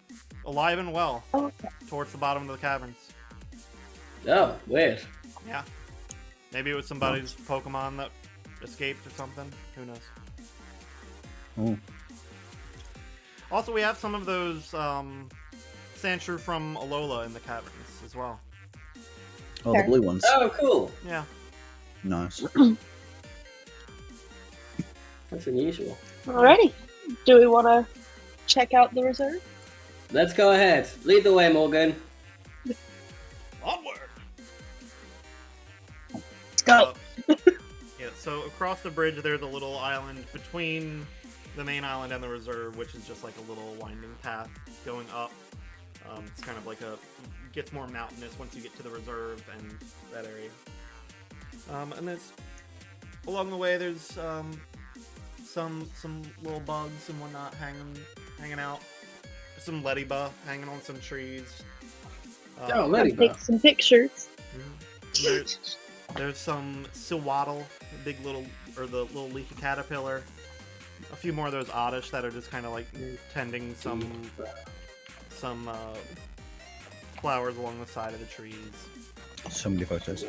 S1: alive and well,
S4: Okay.
S1: towards the bottom of the caverns.
S3: Oh, weird.
S1: Yeah, maybe it was somebody's Pokemon that escaped or something. Who knows?
S2: Oh.
S1: Also, we have some of those Sandshrew from Alola in the caverns as well.
S2: Oh, the blue ones.
S3: Oh, cool.
S1: Yeah.
S2: Nice.
S3: That's unusual.
S4: Alrighty. Do we want to check out the reserve?
S3: Let's go ahead. Lead the way, Morgan.
S1: So across the bridge, there's a little island between the main island and the reserve, which is just like a little winding path going up. It's kind of like gets more mountainous once you get to the reserve and that area. And there's along the way there's some little bugs and whatnot hanging out. Some ladybug hanging on some trees.
S3: Oh, ladybug.
S4: Take some pictures.
S1: There's some silwaddle, the little leafy caterpillar. A few more of those oddish that are just kind of like tending some flowers along the side of the trees.
S2: So many photos.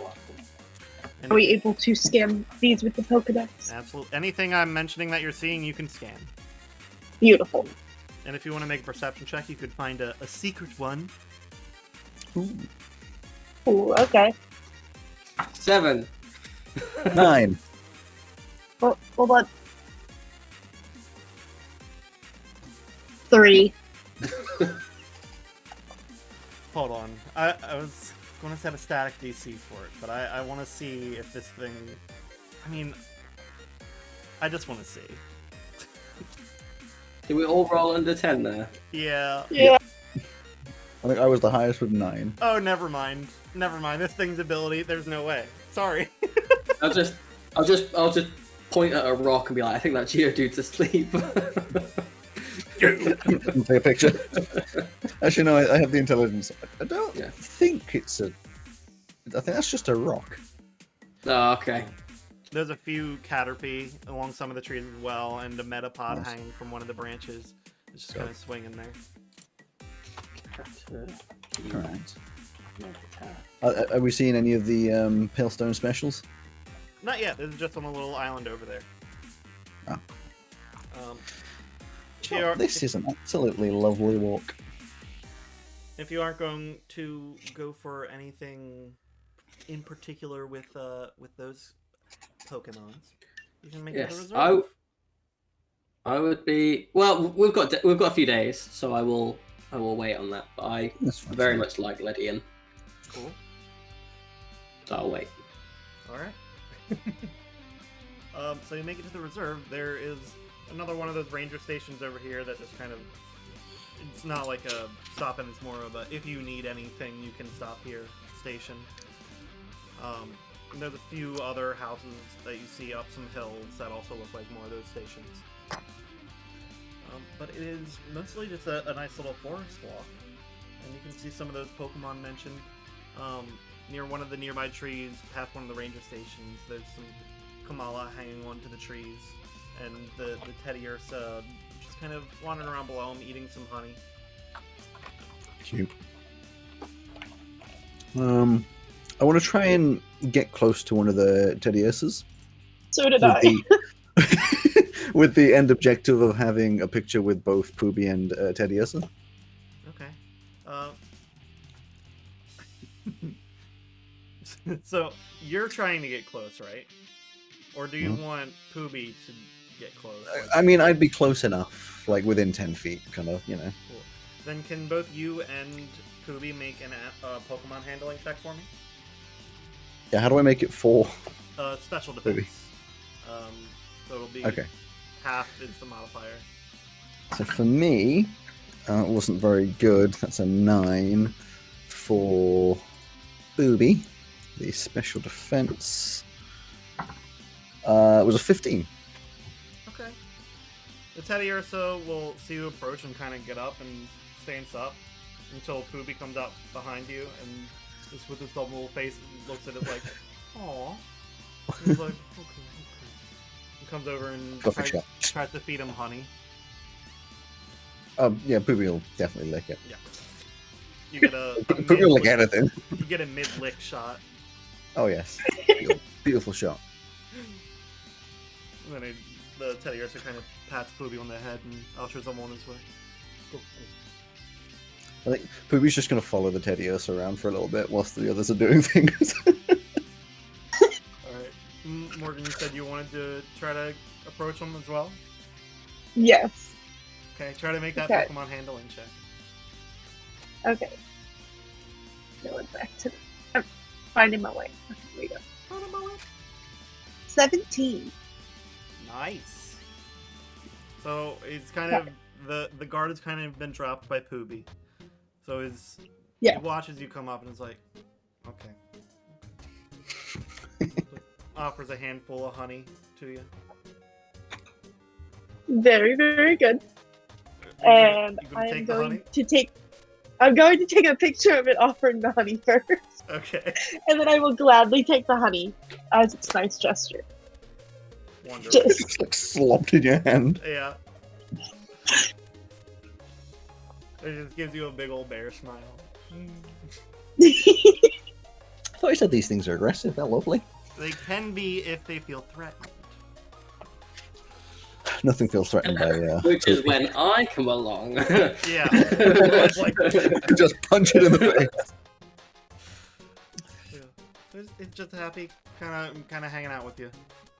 S1: And
S4: Are we able to scan these with the Pokedex?
S1: absolutely. Anything I'm mentioning that you're seeing, you can scan.
S4: Beautiful.
S1: And if you want to make a perception check, you could find a secret one.
S2: Ooh.
S4: Ooh, okay.
S3: 7.
S2: 9.
S4: Well, hold on. 3.
S1: Hold on. I was going to set a static DC for it, but I want to see if this thing... I mean, I just want to see.
S3: Did we all roll under 10 there?
S1: Yeah.
S4: Yeah.
S2: I think I was the highest with 9.
S1: Oh, never mind. Never mind. This thing's ability, there's no way. Sorry.
S3: I'll just point at a rock and be like, I think that Geodude's asleep.
S2: Take a picture. Actually, no, I have the intelligence. I don't think it's a... I think that's just a rock.
S3: Oh, okay.
S1: There's a few Caterpie along some of the trees as well, and a Metapod
S2: Nice.
S1: hanging from one of the branches. It's just kind of swinging there.
S2: Alright. Are we seeing any of the Palestone specials?
S1: Not yet. This is just on a little island over there.
S2: Oh.
S1: If
S2: This is an absolutely lovely walk.
S1: if you aren't going to go for anything in particular with those Pokemons, you can make it a
S3: Yes,
S1: reserve.
S3: I would be. Well, we've got a few days, so I will wait on that. But I
S2: That's fine.
S3: very much like Ledian,
S1: Cool.
S3: so I'll wait.
S1: All right. So you make it to the reserve. There is another one of those ranger stations over here that just kind of... It's not like a stop and it's more of a if you need anything, you can stop here station. And there's a few other houses that you see up some hills that also look like more of those stations. But it is mostly just a nice little forest walk. And you can see some of those Pokemon mentioned. Near one of the nearby trees, past one of the ranger stations, there's some Kamala hanging onto the trees. And the Teddy Ursa just kind of wandering around below them, eating some honey.
S2: Cute. I want to try and get close to one of the Teddy Ursas.
S4: So did
S2: with
S4: I.
S2: the, with the end objective of having a picture with both Poobie and Teddy Ursa.
S1: Okay. So you're trying to get close, right? Or do you want Poobie to get close?
S2: I mean, I'd be close enough, like within 10 feet, kind of, you know.
S1: Cool. Then can both you and Poobie make an Pokemon handling check for me?
S2: Yeah, how do I make it 4?
S1: Special defense.
S2: Poobie.
S1: So it'll be
S2: Okay.
S1: half is the modifier.
S2: So for me, it wasn't very good. That's a 9 for Poobie. The special defense was a 15.
S1: Okay. The Teddy Ursa will see you approach and kind of get up and stance up until Poobie comes up behind you and just with his dumb little face looks at it like, "Aw." He's like, okay. He comes over and
S2: Coffee shop.
S1: tries to feed him honey.
S2: Yeah, Poobie will definitely lick it.
S1: Yeah. You get a
S2: Poobie will lick anything.
S1: You get a mid-lick shot.
S2: Oh yes, beautiful shot.
S1: And then the Teddy Ursa kind of pats Poobie on the head and ushers him on his way. Go, go.
S2: I think Poobie's just going to follow the Teddy Ursa around for a little bit whilst the others are doing things.
S1: Alright. Morgan, you said you wanted to try to approach him as well?
S4: Yes.
S1: Okay, try to make that
S4: Okay.
S1: Pokemon handling check.
S4: Okay. Going back to. I'm finding my way. Okay, here we go. 17.
S1: Nice. So it's kind of the guard has kind of been dropped by Poobie. So he watches you come up and is like, okay. Offers a handful of honey to you.
S4: Very, very good. And I'm going to take a picture of it offering the honey first.
S1: Okay.
S4: And then I will gladly take the honey as its nice gesture.
S1: Wonderful.
S2: It's like slopped in your hand.
S1: Yeah. It just gives you a big old bear smile.
S2: I thought you said these things are aggressive. They're lovely.
S1: They can be if they feel threatened.
S2: Nothing feels threatened by
S3: Which is when I come along.
S1: Yeah. It's like,
S2: just punch it in the face.
S1: yeah. It's just happy, kind of hanging out with you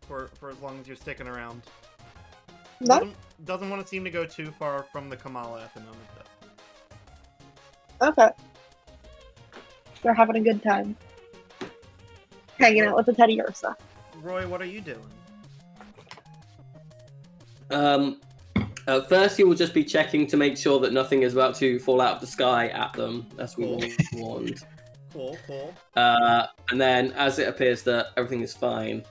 S1: for as long as you're sticking around. Doesn't want to seem to go too far from the Kamala at the moment, though.
S4: Okay. They're having a good time. Hanging out with the Teddy Ursa.
S1: Roy, what are you doing?
S3: First, you will just be checking to make sure that nothing is about to fall out of the sky at them, as we were warned.
S1: Cool.
S3: And then, as it appears that everything is fine.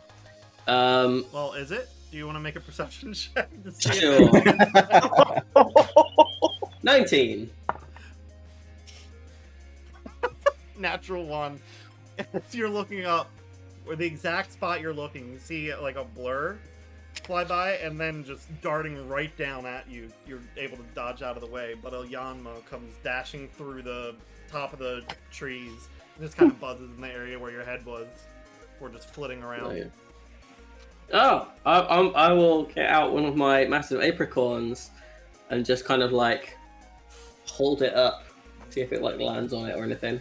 S1: Well, is it? Do you want to make a perception check to see
S3: Sure.
S1: if
S3: 19.
S1: Natural one. As you're looking up, where the exact spot you're looking, you see like a blur fly by, and then just darting right down at you. You're able to dodge out of the way, but a Yanma comes dashing through the top of the trees, and just kind of buzzes in the area where your head was, or just flitting around.
S3: Oh, I will get out one of my massive apricorns and just kind of like hold it up, see if it like lands on it or anything.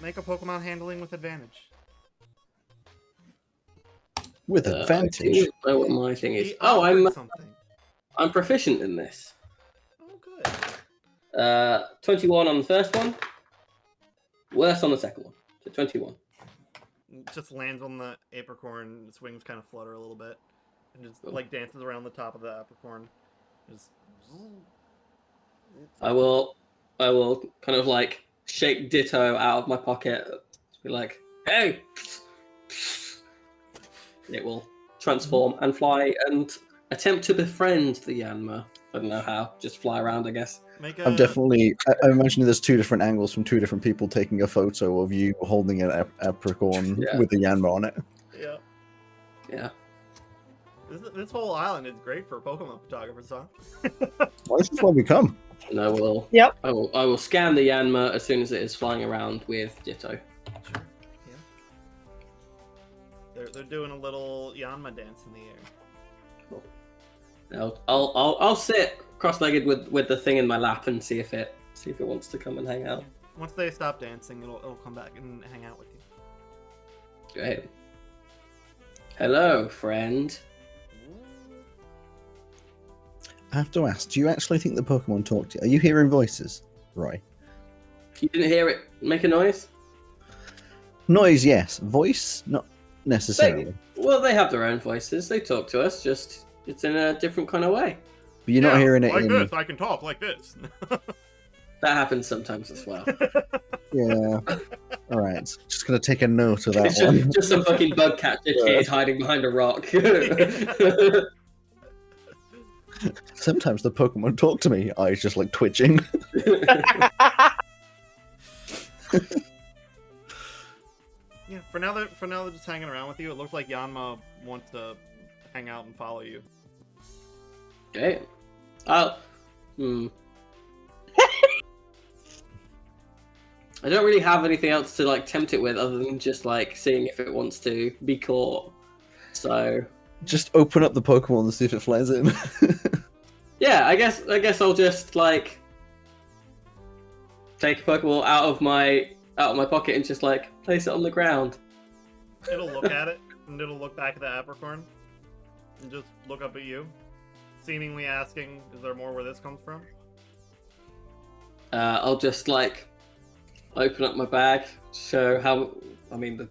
S1: Make a Pokemon handling with advantage.
S2: With
S3: I
S2: advantage.
S3: don't know what my thing is.
S1: He
S3: Oh,
S1: offered something.
S3: I'm proficient in this.
S1: Oh, good.
S3: 21 on the first one. Worse on the second one. So 21.
S1: Just lands on the apricorn, its wings kind of flutter a little bit, and just like dances around the top of the apricorn. Just...
S3: I will kind of like shake Ditto out of my pocket. Be like, hey! It will transform and fly and attempt to befriend the Yanma. I don't know how. Just fly around, I guess.
S2: I'm imagining there's two different angles from two different people taking a photo of you holding an apricorn with the Yanma on it.
S1: Yeah.
S3: Yeah.
S1: This whole island is great for Pokemon photographers, huh?
S2: Well, this is where we come.
S3: And I will.
S4: Yep.
S3: I will scan the Yanma as soon as it is flying around with Ditto.
S1: Sure. Yeah. They're doing a little Yanma dance in the air.
S3: Cool. Now I'll sit cross-legged with the thing in my lap and see if it wants to come and hang out.
S1: Once they stop dancing, it'll come back and hang out with you.
S3: Great. Hello, friend.
S2: I have to ask, do you actually think the Pokemon talk to you? Are you hearing voices, Roy?
S3: You didn't hear it make a noise?
S2: Noise, yes. Voice, not necessarily.
S3: They have their own voices. They talk to us, just it's in a different kind of way.
S2: But you're not hearing it
S1: like
S2: in...
S1: this. I can talk like this.
S3: That happens sometimes as well.
S2: Yeah. All right. Just gonna take a note of that one.
S3: Just some fucking bug catcher kid hiding behind a rock.
S2: Sometimes the Pokemon talk to me. Eyes just like twitching.
S1: Yeah. For now they're just hanging around with you. It looks like Yanma wants to hang out and follow you.
S3: Okay. I don't really have anything else to like tempt it with other than just like seeing if it wants to be caught. So
S2: just open up the Pokemon and see if it flies in.
S3: yeah, I guess I'll just like take a Pokeball out of my pocket and just like place it on the ground.
S1: It'll look at it and it'll look back at the apricorn and just look up at you, seemingly asking, "Is there more where this comes from?"
S3: I'll just like open up my bag, show how. I mean, the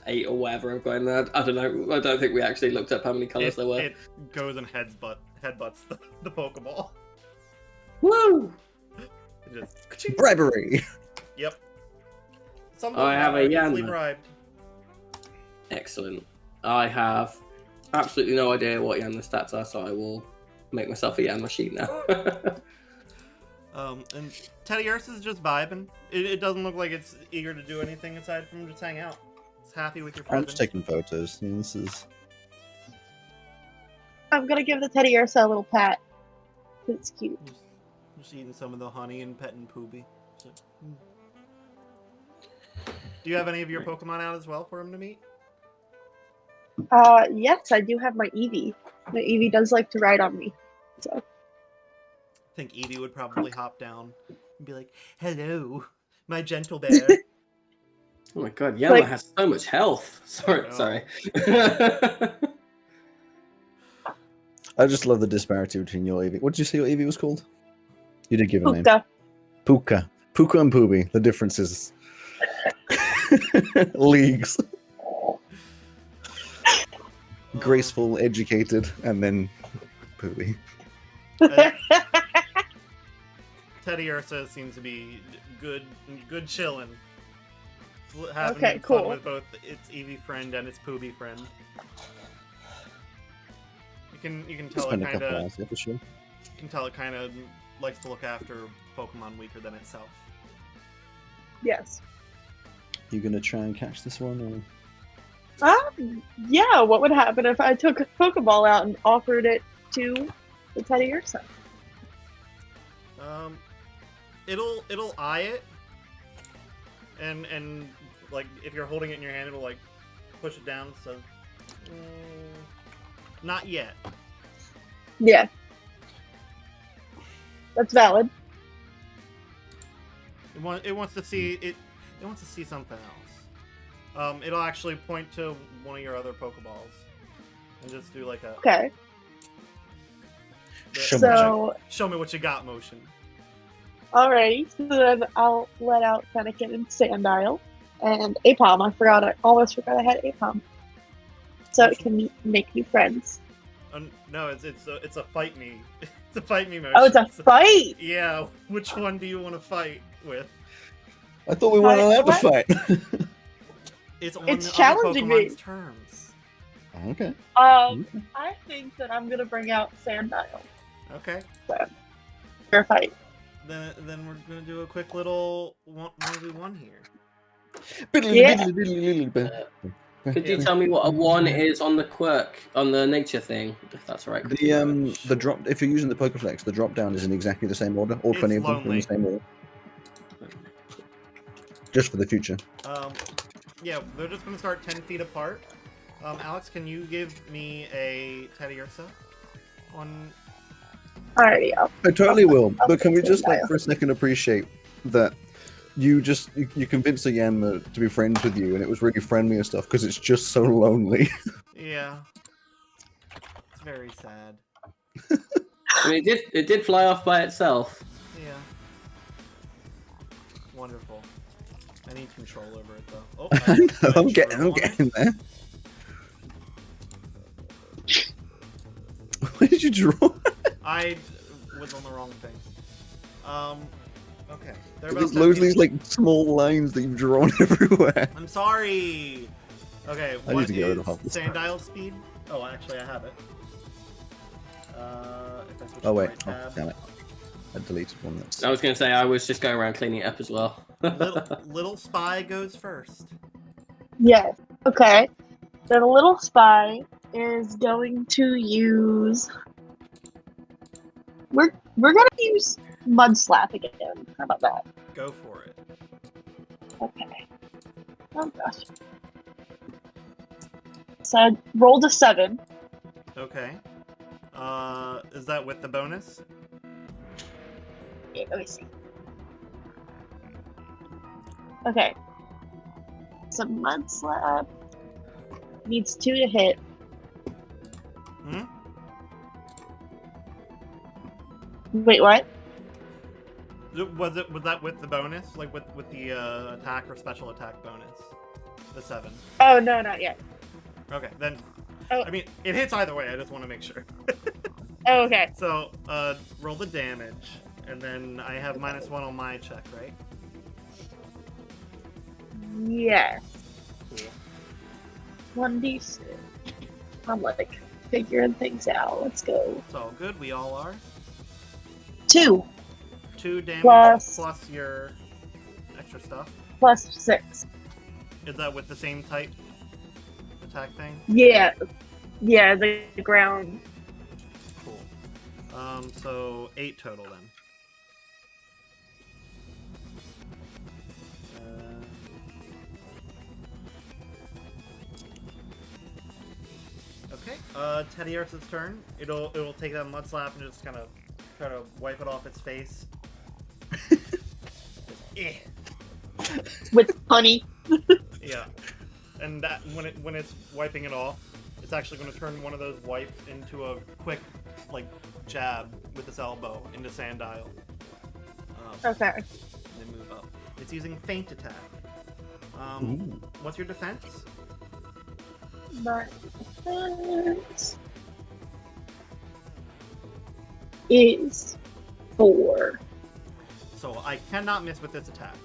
S3: 8 or whatever I've got in there. I don't know. I don't think we actually looked up how many colors there were.
S1: It goes and headbutts the Pokeball.
S3: Woo!
S1: It just,
S2: Bribery.
S1: yep. Some
S3: I have a
S1: easily
S3: Yanma.
S1: bribed.
S3: Excellent. I have absolutely no idea what Yanma stats are, so I will make myself a Yanma sheet now.
S1: And Teddy Ursa is just vibing. It doesn't look like it's eager to do anything aside from just hang out. It's happy with your
S2: I'm
S1: present.
S2: just taking photos. Yeah, this is.
S4: I'm gonna give the teddy Ursa a little pat. It's cute.
S1: Just eating some of the honey and petting Poobie. So, Do you have any of your Pokemon out as well for him to meet?
S4: Yes, I do have my Eevee. My Eevee does like to ride on me. So
S1: I think Eevee would probably hop down and be like, "Hello, my gentle bear."
S3: Oh my god, Yanma
S4: Like-
S3: has so much health. Sorry,
S1: I know.
S3: sorry.
S2: I just love the disparity between your Eevee. What did you say your Eevee was called? You did give a name.
S4: Puka.
S2: Puka. Puka and Poobie. The difference is leagues. Graceful, educated, and then Poobie.
S1: Teddy Ursa seems to be good chilling. Having
S4: Okay,
S1: fun
S4: cool.
S1: with both its Eevee friend and its Poobie friend. You can tell
S2: Spend
S1: it
S2: a
S1: kind
S2: couple
S1: of
S2: hours, yeah, for sure.
S1: likes to look after Pokemon weaker than itself.
S4: Yes.
S2: You gonna try and catch this one,
S4: Yeah, what would happen if I took a Pokeball out and offered it to the teddy Ursa?
S1: It'll eye it, and like if you're holding it in your hand, it'll like push it down. So, not yet.
S4: Yeah. That's valid.
S1: It wants to see it. It wants to see something else. It'll actually point to one of your other Pokeballs and just do like a
S4: Okay.
S1: the-
S2: Show me
S4: So,
S1: show me what you got motion.
S4: alrighty. So then I'll let out Fennekin and Sandile and Apom. I almost forgot I had Apom. So it can make new friends.
S1: No, it's a fight me. It's a fight me motion.
S4: Oh, it's a fight!
S1: Yeah, which one do you want to fight with?
S2: I thought we weren't allowed to fight.
S1: It's on
S4: It's
S1: the
S4: challenging
S1: other
S4: me.
S1: Pokemon's terms.
S2: Okay.
S4: I think that I'm gonna bring out Sandile
S1: Okay.
S4: for a fight.
S1: Then we're gonna do a quick little 1v1 here.
S4: Yeah.
S3: Could you tell me what a 1 is on the quirk, on the nature thing, if that's all right?
S2: The drop, if you're using the Pokéflex, the drop down is in exactly the same order. All
S1: It's
S2: 20 of them are in
S1: lonely.
S2: the same order. Just for the future.
S1: Yeah, they're just gonna start 10 feet apart. Alex, can you give me a Teddy Ursa on?
S4: Alrighty,
S2: I totally will.
S4: I'll
S2: But can we
S4: take
S2: just,
S4: Sandile.
S2: for a second, appreciate that you convinced a Yanma to be friends with you, and it was really friendly and stuff, because it's just so lonely.
S1: Yeah. It's very sad.
S3: I mean, it did fly off by itself.
S1: Yeah. Wonderful. I need control over it though. Oh,
S2: I know, I'm
S1: drew
S2: getting
S1: on it.
S2: there. Where did you draw?
S1: I was on the wrong thing. Okay. They're about
S2: There's
S1: 10
S2: loads of
S1: feet-
S2: these like small lines that you've drawn everywhere.
S1: I'm sorry. Okay,
S2: I need
S1: what
S2: to get rid of
S1: is
S2: half this
S1: Sandile speed? Oh, actually, I have it. If I switch
S2: Oh
S1: to
S2: wait,
S1: right
S2: oh,
S1: tab.
S2: damn it. I deleted one that's...
S3: I was going to say, I was just going around cleaning it up as well.
S1: Little Spy goes first.
S4: Yes. Okay. So the little spy is going to use. We're gonna use Mud Slap again. How about that?
S1: Go for it.
S4: Okay. Oh gosh. So I rolled a 7.
S1: Okay. Is that with the bonus?
S4: Okay, let me see. Okay. So Mud Slap needs 2 to hit.
S1: Hmm?
S4: Wait, what?
S1: Was that with the bonus? Like with the attack or special attack bonus? The 7.
S4: Oh no, not yet.
S1: Okay, then.
S4: Oh.
S1: I mean, it hits either way. I just want to make sure.
S4: Oh, okay.
S1: So, roll the damage, and then I have -1 on my check, right?
S4: Yes.
S1: Cool.
S4: 1d6. I'm like figuring things out. Let's go.
S1: It's all good. We all are.
S4: 2
S1: 2 damage
S4: Plus-
S1: plus your extra stuff.
S4: plus 6.
S1: Is that with the same type attack thing?
S4: Yeah. Yeah, the ground.
S1: Cool. So 8 total then. Okay. Teddiursa's turn. It'll take that mud slap and just kind of try to wipe it off its face. Eh.
S4: With honey.
S1: Yeah. And that when it's wiping it off, it's actually going to turn one of those wipes into a quick, like, jab with its elbow into Sandile.
S4: Okay.
S1: And then move up. It's using feint attack.
S2: Ooh.
S1: What's your defense?
S4: My defense is 4.
S1: So I cannot miss with this attack.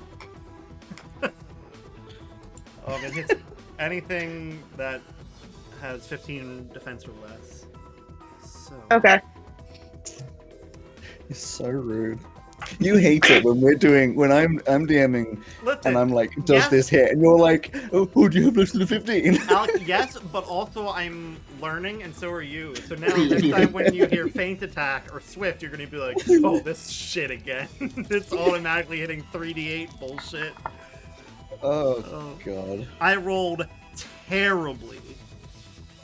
S1: It hits anything that has 15 defense or less. So.
S4: Okay.
S2: It's so rude. You hate it when I'm DMing
S1: Listen,
S2: and I'm like, does
S1: yes.
S2: this hit? And you're like, oh, do you have less than 15?
S1: Alec, yes, but also I'm learning, and so are you. So now next time when you hear feint attack or swift, you're gonna be like, oh, this shit again. It's automatically hitting 3d8 bullshit.
S2: Oh god.
S1: I rolled terribly.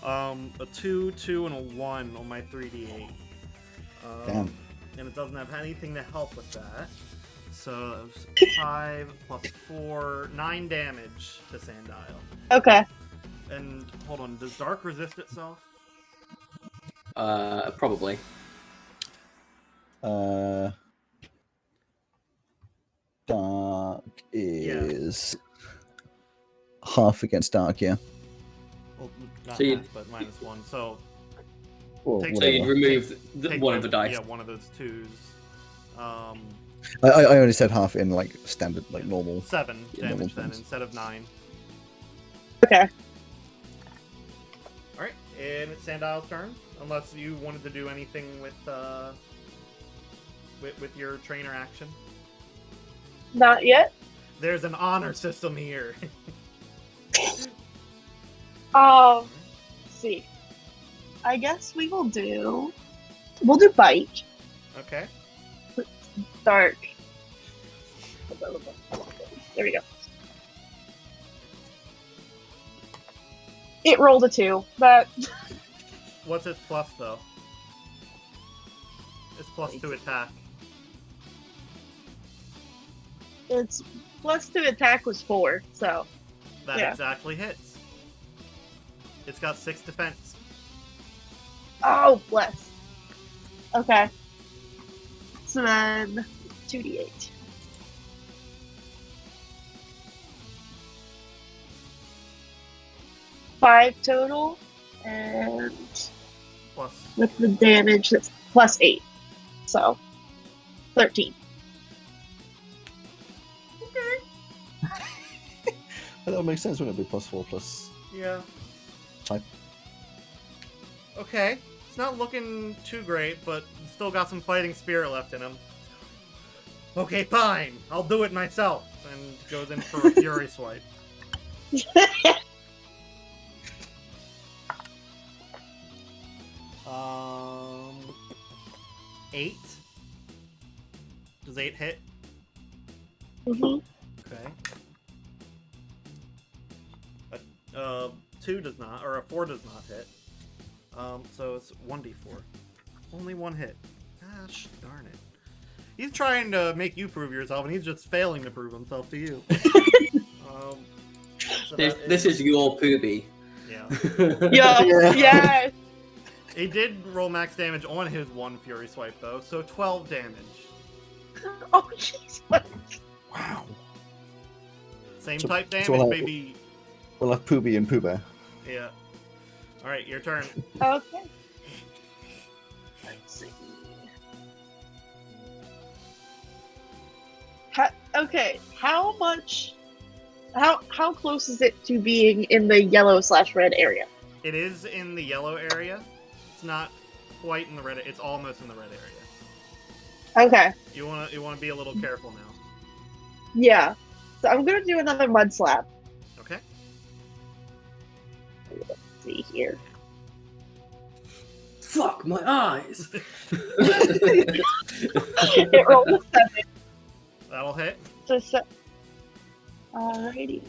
S1: A 2, 2, and a 1 on my 3d8.
S2: Damn.
S1: And it doesn't have anything to help with that. So that was 5 plus 4, 9 damage to Sandile.
S4: Okay.
S1: And hold on, does Dark resist itself?
S3: Probably.
S2: Dark is half against dark, yeah.
S1: Well, not
S3: So
S1: half, but -1. So
S2: Well,
S1: Take-
S3: So
S2: whatever.
S3: you'd remove
S1: take
S3: one of the dice.
S1: Yeah, one of those 2s.
S2: I only said half in like standard, like normal.
S1: 7
S2: Yeah,
S1: damage
S2: normal
S1: then
S2: ones.
S1: instead of 9.
S4: Okay.
S1: Alright, and it's Sandile's turn. Unless you wanted to do anything with your trainer action.
S4: Not yet.
S1: There's an honor system here.
S4: Let's see. I guess we'll do bite.
S1: Okay.
S4: Dark. There we go. It rolled a 2, but
S1: What's its plus though? It's plus 2 attack.
S4: its plus 2 attack was 4, so
S1: That
S4: Yeah.
S1: exactly hits. It's got 6 defense.
S4: oh bless. Okay. So then 2d8. Five total, and
S1: Plus.
S4: with the damage that's plus 8, so 13.
S2: That would make sense, wouldn't it? Be +4 plus.
S1: Yeah.
S2: Type.
S1: Okay. It's not looking too great, but still got some fighting spirit left in him. Okay, fine. I'll do it myself. And goes in for a fury swipe. 8. Does 8 hit?
S4: Mhm.
S1: Okay. 2 does not, or a 4 does not hit. So it's 1d4. Only 1 hit. Gosh darn it. He's trying to make you prove yourself, and he's just failing to prove himself to you. So
S3: This is your poobie.
S1: Yeah.
S4: Yo, yes.
S1: He did roll max damage on his 1 fury swipe, though, so 12 damage.
S4: Oh, jeez.
S2: Wow.
S1: Same
S2: So-
S1: type
S2: so
S1: damage,
S2: like-
S1: maybe
S2: We'll have Poobie and Pooh Bear.
S1: Yeah. All right, your turn.
S4: Okay. Let's see. Okay, how much? How close is it to being in the yellow/red area?
S1: It is in the yellow area. It's not quite in the red. It's almost in the red area.
S4: Okay.
S1: You wanna be a little careful now.
S4: Yeah. So I'm gonna do another mud slap.
S1: Okay.
S4: Let's see here.
S3: Fuck my eyes.
S4: It rolled a 7.
S1: That'll hit.
S4: Alrighty.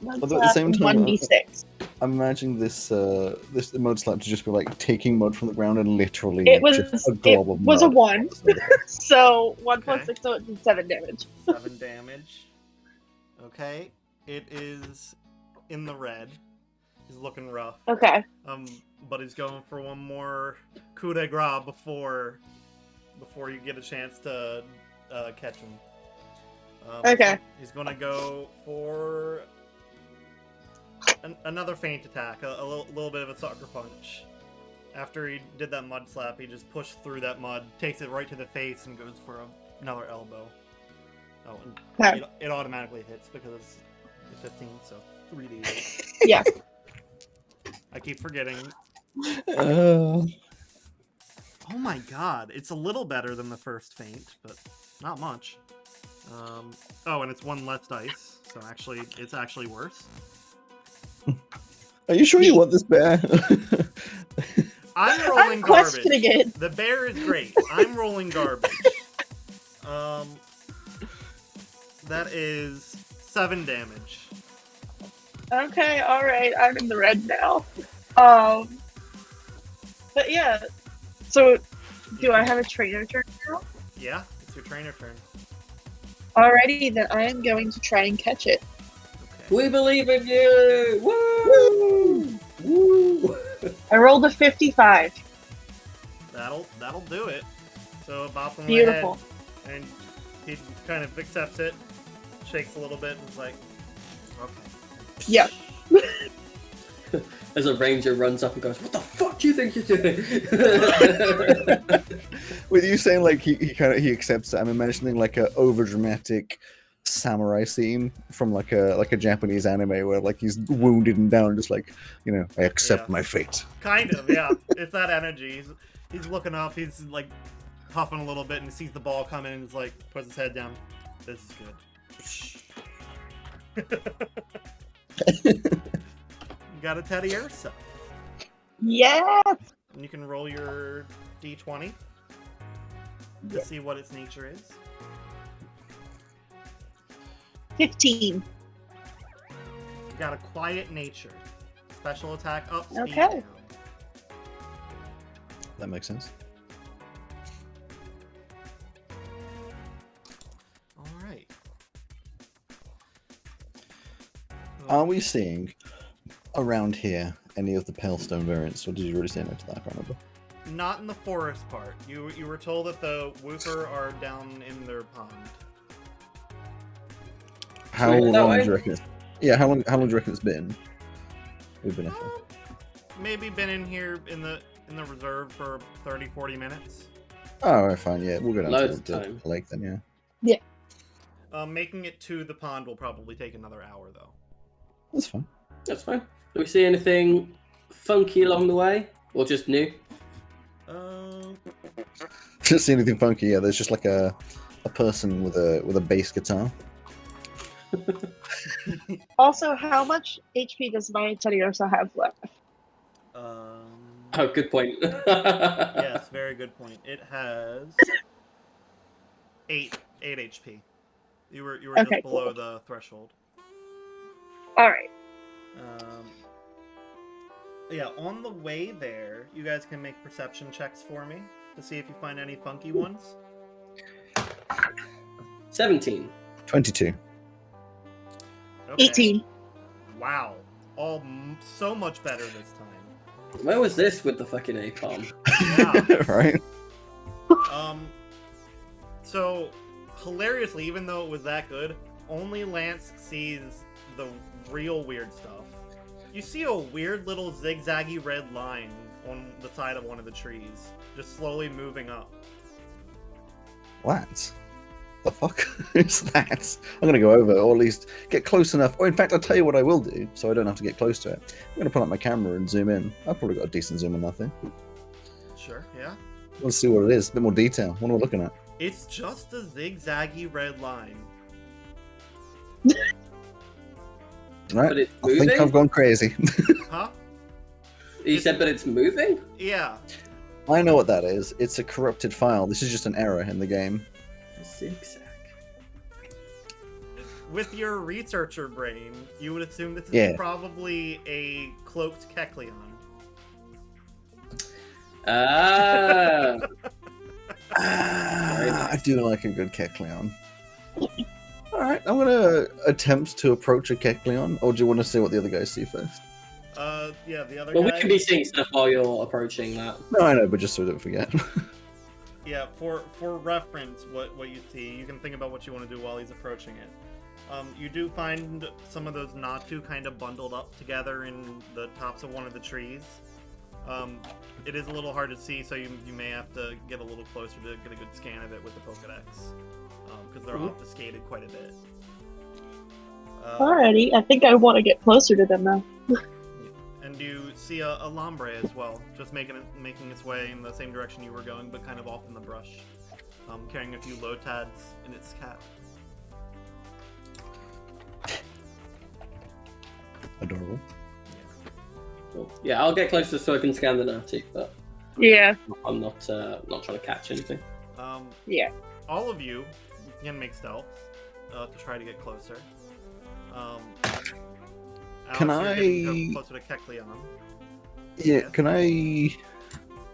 S4: Mud
S2: Although at the
S4: slap
S2: same time,
S4: 1d6.
S2: I'm imagining this mud slap to just be like taking mud from the ground and literally
S4: It was
S2: just a glob of mud.
S4: was a 1. So 1 plus
S1: Okay.
S4: 6, so it did 7 damage.
S1: 7 damage. Okay. It is in the red. He's looking rough.
S4: Okay.
S1: But he's going for one more coup de grace before you get a chance to catch him.
S4: Okay.
S1: He's gonna go for another feint attack, a little bit of a sucker punch. After he did that mud slap, he just pushed through that mud, takes it right to the face, and goes for another elbow. Oh, and
S4: Okay.
S1: it automatically hits because it's 15, so 3d8.
S4: Yeah.
S1: I keep forgetting.
S2: Uh,
S1: Oh my god, it's a little better than the first feint, but not much. Oh, and it's 1 less dice, so it's actually worse.
S2: are you sure you want this bear?
S1: I'm rolling
S4: I'm
S1: garbage.
S4: questioning it.
S1: The bear is great. I'm rolling garbage. That is 7 damage.
S4: Okay, alright, I'm in the red now. But yeah, so do I have a trainer turn now?
S1: Yeah, it's your trainer turn.
S4: Alrighty, then I am going to try and catch it.
S1: Okay.
S3: We believe in you. Woo! Woo!
S4: I rolled a 55.
S1: That'll do it. So bop him
S4: Beautiful.
S1: in the head, and he kind of accepts it, shakes a little bit, and is like, okay.
S4: Yeah.
S3: As a ranger runs up and goes, "What the fuck do you think you're doing?"
S2: With you saying like he accepts it, I'm imagining like a overdramatic samurai scene from like a Japanese anime where like he's wounded and down, just like, you know, I accept
S1: Yeah.
S2: my fate.
S1: Kind of, yeah. It's that energy. He's looking up, he's like puffing a little bit, and he sees the ball coming, and he's like, puts his head down. This is good. You got a Teddy Ursa.
S4: Yes!
S1: And you can roll your d20 to see what its nature is.
S4: 15.
S1: You got a quiet nature. Special attack up, speed
S4: Okay.
S1: down.
S2: That makes sense.
S1: Alright.
S2: Are we seeing around here any of the Palestone variants, or did you already say no to that? I can't remember.
S1: Not in the forest part. You were told that the Wooper are down in their pond.
S2: How
S3: Wait, that
S2: long
S3: way?
S2: do you reckon it's... Yeah, how long do you reckon it's been? We've been here for?
S1: Maybe been in here in the reserve for 30-40 minutes.
S2: Oh, alright, fine, yeah. We'll go down
S3: Loads
S2: to
S3: of time.
S2: the lake then, yeah.
S1: Making it to the pond will probably take another hour, though.
S2: That's fine.
S3: That's fine. Do we see anything funky along the way, or just new?
S2: Just see anything funky, yeah. There's just like a person with a bass guitar.
S4: Also, how much HP does my Teddy Ursa have left?
S3: Oh, good point.
S1: Yes, very good point. It has 8 HP. You were
S4: Okay,
S1: just below
S4: cool.
S1: the threshold.
S4: Alright.
S1: Yeah, on the way there, you guys can make perception checks for me to see if you find any funky ones.
S3: 17.
S2: 22.
S1: Okay.
S4: 18.
S1: Wow. So much better this time.
S3: Where was this with the fucking napalm?
S1: Yeah.
S2: Right?
S1: So, hilariously, even though it was that good, only Lance sees the real weird stuff. You see a weird little zigzaggy red line on the side of one of the trees, just slowly moving up.
S2: What? The fuck is that? I'm gonna go over, or at least get close enough. Or in fact, I'll tell you what I will do, so I don't have to get close to it. I'm gonna pull out my camera and zoom in. I've probably got a decent zoom on that thing.
S1: Sure, yeah.
S2: Let's see what it is. A bit more detail. What am I looking at?
S1: It's just a zigzaggy red line.
S2: Right.
S3: But it's
S2: I think
S3: moving?
S2: I've gone crazy.
S1: Huh?
S3: You said, but it's moving?
S1: Yeah.
S2: I know what that is. It's a corrupted file. This is just an error in the game.
S3: Zigzag.
S1: With your researcher brain, you would assume this is
S2: Yeah.
S1: probably a cloaked Kecleon.
S3: Ah.
S2: I do like a good Kecleon. Alright, I'm gonna attempt to approach a Kecleon, or do you want to see what the other guys see first?
S1: Yeah, the other
S3: Well,
S1: guy...
S3: we can be seeing stuff while you're approaching that.
S2: No, I know, but just so I don't forget.
S1: Yeah, for reference, what you see, you can think about what you want to do while he's approaching it. You do find some of those Natu kind of bundled up together in the tops of one of the trees. It is a little hard to see, so you may have to get a little closer to get a good scan of it with the Pokedex, because they're obfuscated quite a bit.
S4: Alrighty, I think I want to get closer to them now.
S1: And you see a Lombre as well, just making its way in the same direction you were going, but kind of off in the brush, carrying a few Lotads in its cap.
S2: Adorable.
S3: Cool. Yeah, I'll get closer so I can scan the Natu, but
S4: Yeah,
S3: I'm not trying to catch anything.
S4: yeah.
S1: All of you can make stealth to try to get closer. Alex,
S2: Can
S1: you're getting
S2: I-
S1: closer to Kecleon?
S2: Yeah, can I...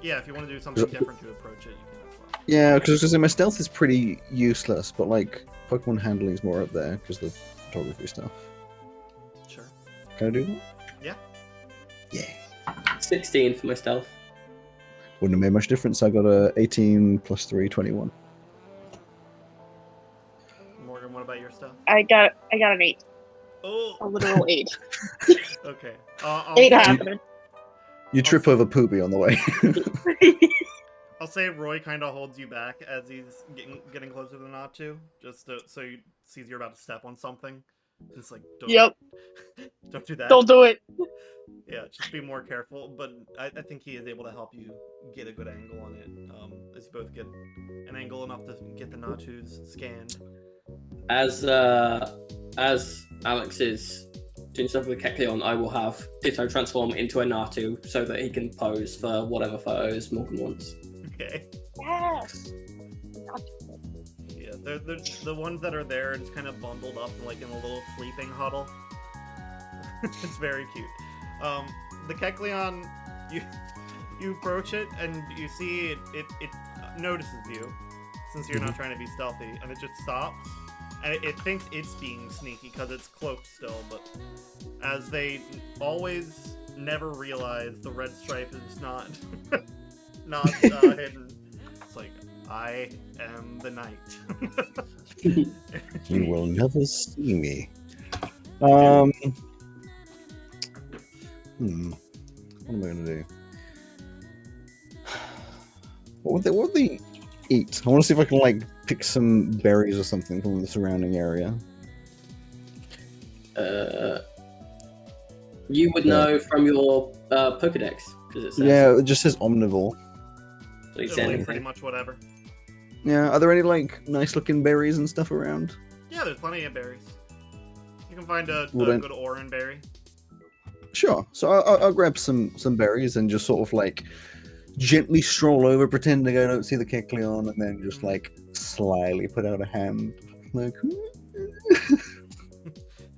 S1: Yeah, if you want to do something different to approach it, you can as well.
S2: Yeah, because my stealth is pretty useless, but like, Pokemon handling is more up there, because the photography stuff.
S1: Sure.
S2: Can I do that?
S1: Yeah.
S2: Yeah.
S3: 16 for my stealth.
S2: Wouldn't have made much difference. I got a 18 plus 3, 21.
S1: Morgan, what about your stuff?
S4: I got an 8. A
S1: Oh,
S4: literal 8.
S1: okay.
S4: 8 happening.
S2: You trip over Poopy on the way.
S1: I'll say Roy kind of holds you back as he's getting closer than Natu, just so he sees you're about to step on something. Just like, don't,
S4: Yep,
S1: don't do that.
S4: don't do it.
S1: Yeah, just be more careful. But I think he is able to help you get a good angle on it, as you both get an angle enough to get the Natus scanned.
S3: As Alex is doing stuff with Kecleon, I will have Ditto transform into a Natu so that he can pose for whatever photos Morgan wants.
S1: Okay.
S4: Yes.
S1: Yeah, they're the ones that are there are just kind of bundled up like in a little sleeping huddle. It's very cute. The Kecleon, you approach it and you see it notices you, since you're not trying to be stealthy, and it just stops. And it thinks it's being sneaky because it's cloaked still, but as they always never realize, the red stripe is not hidden. It's like, I am the knight.
S2: You will never see me. What am I gonna do? What would they eat? I want to see if I can like pick some berries or something from the surrounding area.
S3: You would know from your Pokedex, because it says.
S2: Yeah, it just says omnivore.
S3: So you
S1: Just
S3: said
S1: like
S3: anything.
S1: pretty much whatever.
S2: Yeah, are there any like nice looking berries and stuff around?
S1: Yeah, there's plenty of berries. You can find a
S2: Well, then-
S1: good orange berry.
S2: Sure. So I'll grab some berries and just sort of like gently stroll over, pretending I don't see the Kecleon, and then just like slyly put out a hand, like.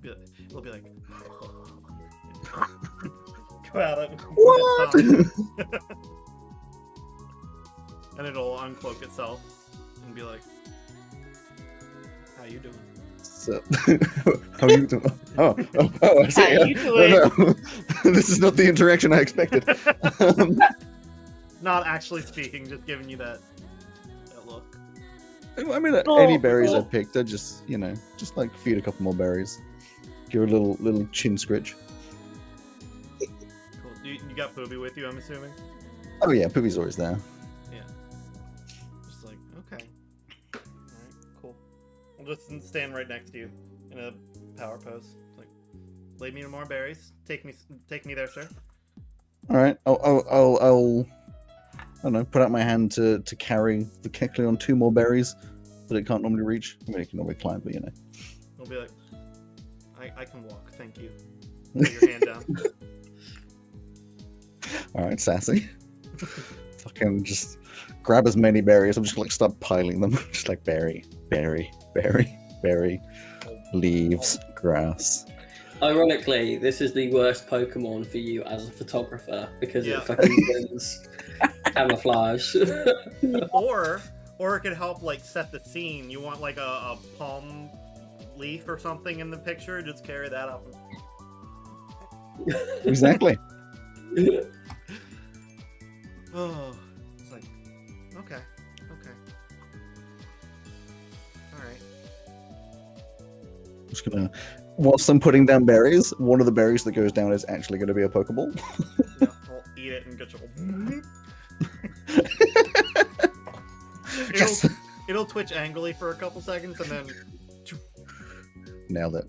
S1: It'll be like. Go out it.
S2: What?
S1: And it'll uncloak itself and be like, "How you doing?"
S2: So, how you doing? Oh, I see.
S4: How you doing?
S2: No. This is not the interaction I expected.
S1: Not actually speaking, just giving you that look.
S2: I mean,
S4: Oh,
S2: any berries
S4: oh.
S2: I picked, I just, just like feed a couple more berries. Give her a little chin scritch.
S1: got Poopy with you, I'm assuming.
S2: Oh yeah, Poopy's always there.
S1: Yeah. Just like, okay. Alright, cool. I'll just stand right next to you in a power pose. Like, lead me to more berries. Take me there, sir.
S2: All right, I'll I don't know, put out my hand to carry the Kecleon 2 more berries that it can't normally reach. I mean, it can normally climb, but you know.
S1: I'll be like, I can walk, thank you. Put your hand down.
S2: All right, sassy. Fucking just grab as many berries. I'm just gonna like start piling them. Just like berry, leaves, grass.
S3: Ironically, this is the worst Pokemon for you as a photographer because
S1: Yeah.
S3: it fucking wins camouflage.
S1: Or it could help like set the scene. You want like a palm leaf or something in the picture, just carry that up.
S2: Exactly.
S1: Oh, it's like, okay. Alright.
S2: I'm just gonna, whilst I'm putting down berries, one of the berries that goes down is actually going to be a Pokeball.
S1: Yeah, I'll eat it and get you.
S2: Yes!
S1: It'll twitch angrily for a couple seconds and then.
S2: Nailed it.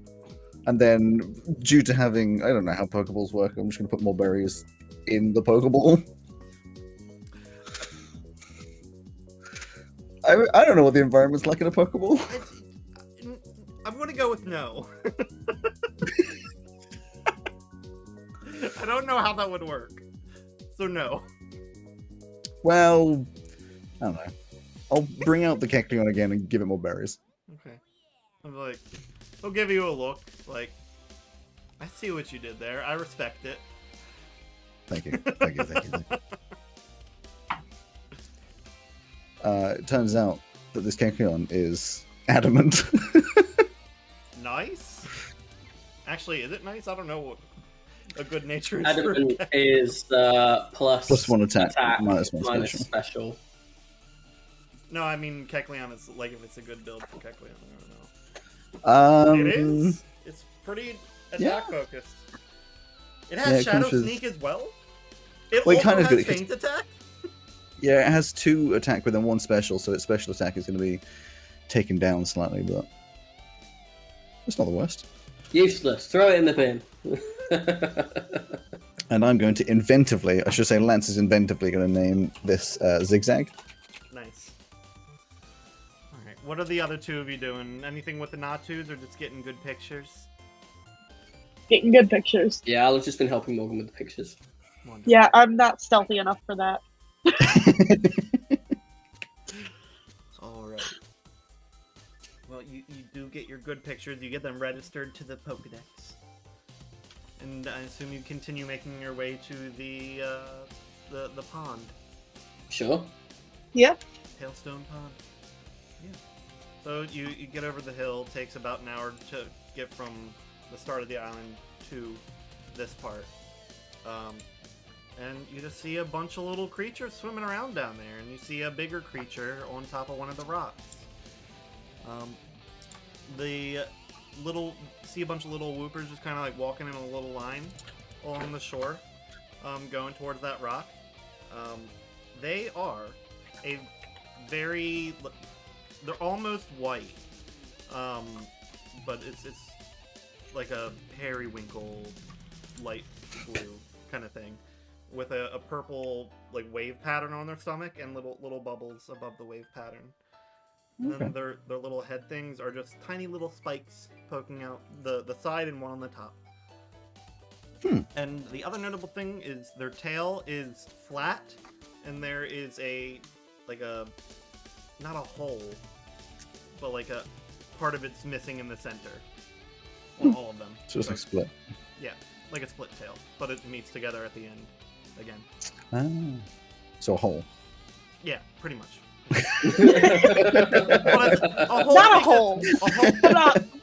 S2: And then, due to having, I don't know how Pokeballs work, I'm just going to put more berries in the Pokeball. I don't know what the environment's like in a Pokeball.
S1: I'm gonna go with no. I don't know how that would work. So no.
S2: Well, I don't know. I'll bring out the Kecleon again and give it more berries.
S1: Okay. I'm like, I'll give you a look. Like, I see what you did there. I respect it.
S2: Thank you. It turns out that this Kecleon is adamant.
S1: Nice? Actually, is it nice? I don't know what a good nature is.
S3: Adamant is
S2: Plus one attack, minus one
S3: minus
S2: special.
S3: special.
S1: No, I mean Kecleon is like if it's a good build for Kecleon. I don't know. It is. It's pretty attack focused. It has
S2: Yeah,
S1: Shadow
S2: comes with-
S1: Sneak as well. It
S2: Well, it
S1: also
S2: kind of
S1: has
S2: good.
S1: Feint Attack.
S2: Yeah, it has 2 attack within 1 special, so its special attack is going to be taken down slightly, but it's not the worst.
S3: Useless. Throw it in the bin.
S2: And I'm going to inventively, I should say Lance is inventively going to name this Zigzag.
S1: Nice. Alright, what are the other two of you doing? Anything with the Natus or just getting good pictures?
S4: Getting good pictures.
S3: Yeah, I've just been helping Morgan with the pictures.
S1: Wonderful.
S4: Yeah, I'm not stealthy enough for that.
S1: Alright. Well, you do get your good pictures, you get them registered to the Pokedex. And I assume you continue making your way to the pond.
S3: Sure.
S4: Yeah.
S1: Hailstone Pond. Yeah. So you get over the hill, takes about an hour to get from the start of the island to this part. And you just see a bunch of little creatures swimming around down there, and you see a bigger creature on top of one of the rocks. See a bunch of little whoopers just kind of like walking in a little line along the shore, going towards that rock. They are they're almost white, but it's like a periwinkle light blue kind of thing, with a purple like wave pattern on their stomach and little bubbles above the wave pattern. And then their little head things are just tiny little spikes poking out the side and one on the top. And the other notable thing is their tail is flat, and there is not a hole, but like a part of it's missing in the center on all of them.
S2: So it's like split.
S1: Yeah, like a split tail, but it meets together at the end again.
S2: So a hole.
S1: Yeah, pretty much.
S4: Not a hole.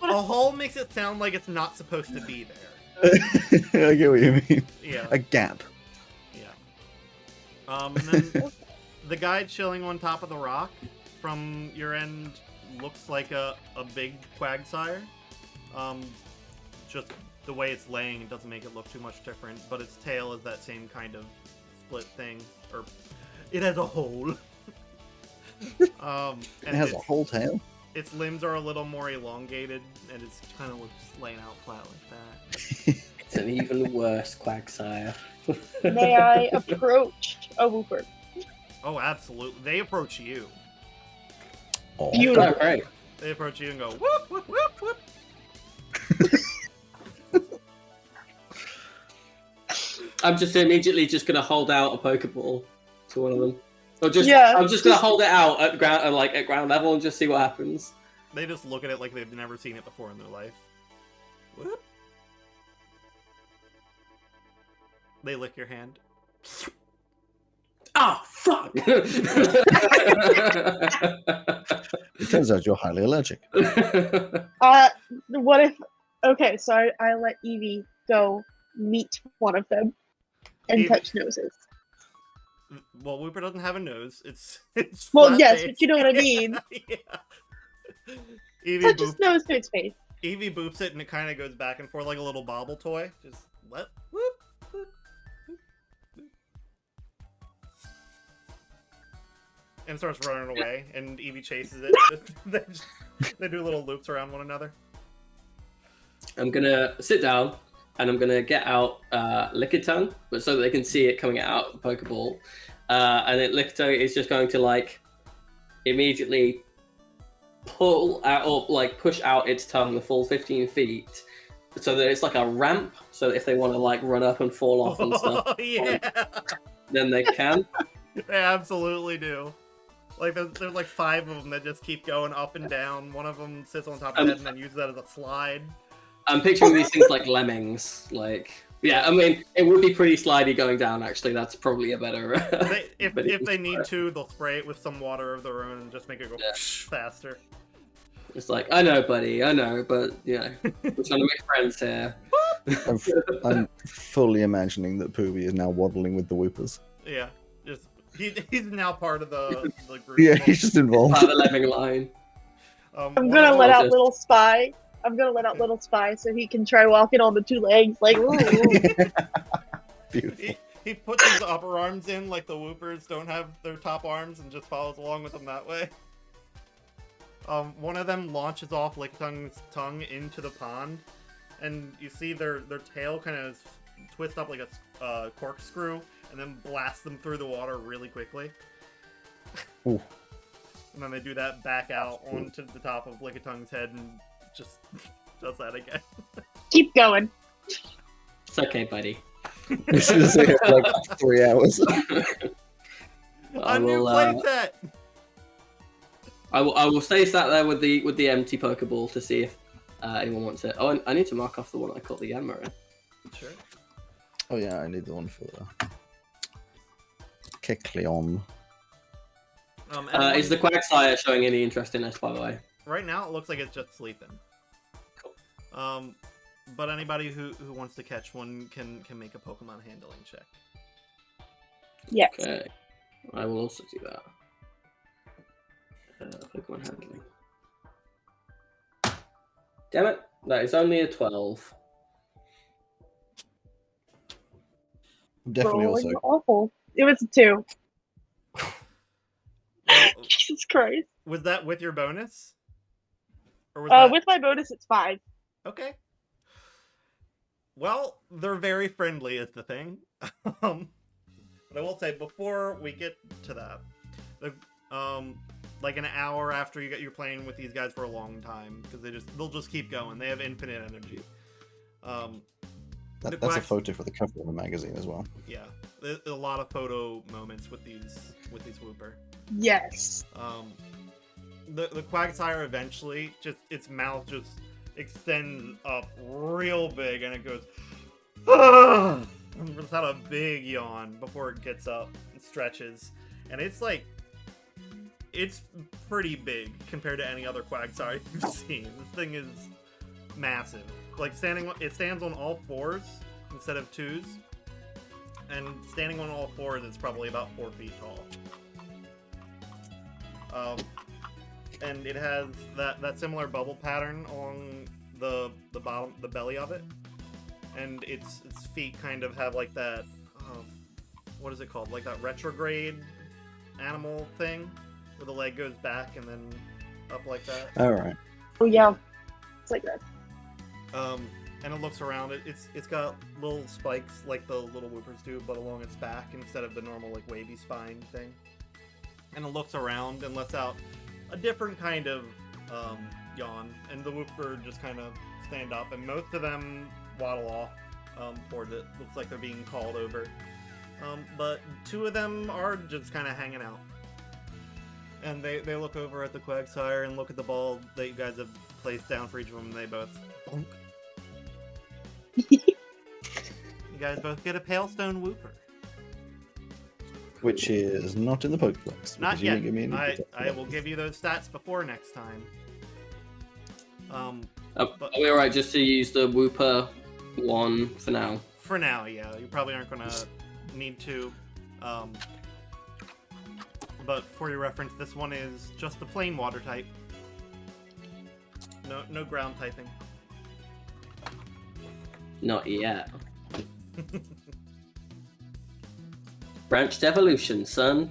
S1: A hole makes it sound like it's not supposed to be there.
S2: I get what you mean.
S1: Yeah.
S2: A gap.
S1: Yeah. And then the guy chilling on top of the rock from your end looks like a big Quagsire. Just the way it's laying, it doesn't make it look too much different, but its tail is that same kind of split thing, or it has a hole. And
S2: It has a whole tail.
S1: Its limbs are a little more elongated, and it's kind of just laying out flat like that.
S3: It's an even worse Quagsire.
S4: May I approach a Wooper?
S1: Oh, absolutely. They approach you.
S2: Oh,
S4: Beautiful.
S3: Oh, great.
S1: They approach you and go, whoop, whoop, whoop, whoop.
S3: I'm just immediately just gonna hold out a Pokeball to one of them. Or just,
S4: Yeah.
S3: I'm just gonna hold it out at ground, at ground level, and just see what happens.
S1: They just look at it like they've never seen it before in their life. Whoop. They lick your hand.
S3: Oh fuck!
S2: It turns out you're highly allergic.
S4: What if? Okay, so I let Eevee go meet one of them and
S1: Eevee.
S4: touch noses.
S1: Well, Wooper doesn't have a nose. It's
S4: Well,
S1: flat
S4: yes,
S1: face.
S4: but you know what I mean.
S1: Yeah. Eevee
S4: Touch his
S1: boops.
S4: nose to its face.
S1: Eevee boops it and it kind of goes back and forth like a little bobble toy. Just let whoop, whoop, whoop, whoop. And starts running away, and Eevee chases it. They do little loops around one another.
S3: I'm gonna sit down and I'm gonna get out Lickitung, but so that they can see it coming out of the Pokeball. And then Lickitung is just going to like immediately pull out or like push out its tongue the full 15 feet, so that it's like a ramp. So that if they want to like run up and fall off and stuff,
S1: Oh, yeah,
S3: then they can.
S1: they absolutely do. Like there's like 5 of them that just keep going up and down. One of them sits on top of the head and then uses that as a slide.
S3: I'm picturing these things like lemmings. Like, yeah, I mean, it would be pretty slidey going down. Actually, that's probably a better.
S1: If they need to, they'll spray it with some water of their own and just make it go faster.
S3: It's like, I know, buddy, I know, but you know, we're trying to make friends here.
S2: I'm fully imagining that Pooby is now waddling with the Whoopers.
S1: Yeah, just he's now part of the group.
S2: Yeah, he's just involved.
S3: Part of the lemming line.
S4: I'm
S1: one
S4: gonna
S1: of
S4: let
S1: them-
S4: out little Spy. I'm gonna let out little Spy so he can try walking on the 2 legs. Like, ooh, ooh.
S2: Beautiful.
S1: He puts his upper arms in like the Whoopers don't have their top arms and just follows along with them that way. One of them launches off Licktung's tongue into the pond, and you see their tail kind of twist up like a corkscrew, and then blast them through the water really quickly.
S2: Ooh.
S1: And then they do that back out onto the top of Licktung's head and just does that again.
S4: Keep going.
S3: It's okay, buddy.
S2: This is like 3 hours.
S3: I
S1: A new
S3: will.
S1: playset!
S3: I will stay sat there with the empty Pokeball to see if anyone wants it. Oh, I need to mark off the one I caught the Yanma in.
S1: Sure.
S2: Oh yeah, I need the one for Kecleon.
S3: Is the Quagsire showing any interest in us, by the way?
S1: Right now, it looks like it's just sleeping.
S3: Cool.
S1: But anybody who wants to catch one can make a Pokemon handling check.
S4: Yes.
S3: Okay. I will also do that. Pokemon handling. Damn it! That is only a 12.
S2: Definitely
S4: Rolling
S2: also.
S4: awful. It was a 2.
S1: Well,
S4: Jesus Christ.
S1: was that with your bonus? Or was that...
S4: With my bonus, it's 5.
S1: Okay. Well, they're very friendly is the thing. But I will say, before we get to that, like an hour after you're playing with these guys for a long time, because they'll just keep going. They have infinite energy.
S2: That's a photo for the cover of the magazine as well.
S1: Yeah, there's a lot of photo moments with these Whooper.
S4: Yes.
S1: The Quagsire eventually its mouth just extends up real big and it goes and lets out a big yawn before it gets up and stretches, and it's pretty big compared to any other Quagsire you've seen. This thing is massive. Like it stands on all 4s instead of 2s, and standing on all 4s it's probably about 4 feet tall. And it has that similar bubble pattern along the bottom, the belly of it. and its feet kind of have like that. What is it called? Like that retrograde animal thing, where the leg goes back and then up like that.
S2: All right.
S4: Oh yeah, it's like that.
S1: And it looks around. It's got little spikes like the little whoopers do, but along its back instead of the normal like wavy spine thing. And it looks around and lets out a different kind of yawn, and the whooper just kind of stand up, and most of them waddle off towards it. Looks like they're being called over. But two of them are just kind of hanging out. And they look over at the Quagsire and look at the ball that you guys have placed down for each of them, and they both bonk. You guys both get a Palestone whooper.
S2: Which is not in the Pokédex.
S1: Not
S2: because you
S1: yet.
S2: didn't give me any
S1: I
S2: details.
S1: will give you those stats before next time.
S3: Are we alright just to use the Wooper one for now?
S1: For now, yeah. You probably aren't going to need to. But for your reference, this one is just the plain water type. No ground typing.
S3: Not yet. Branched evolution, son.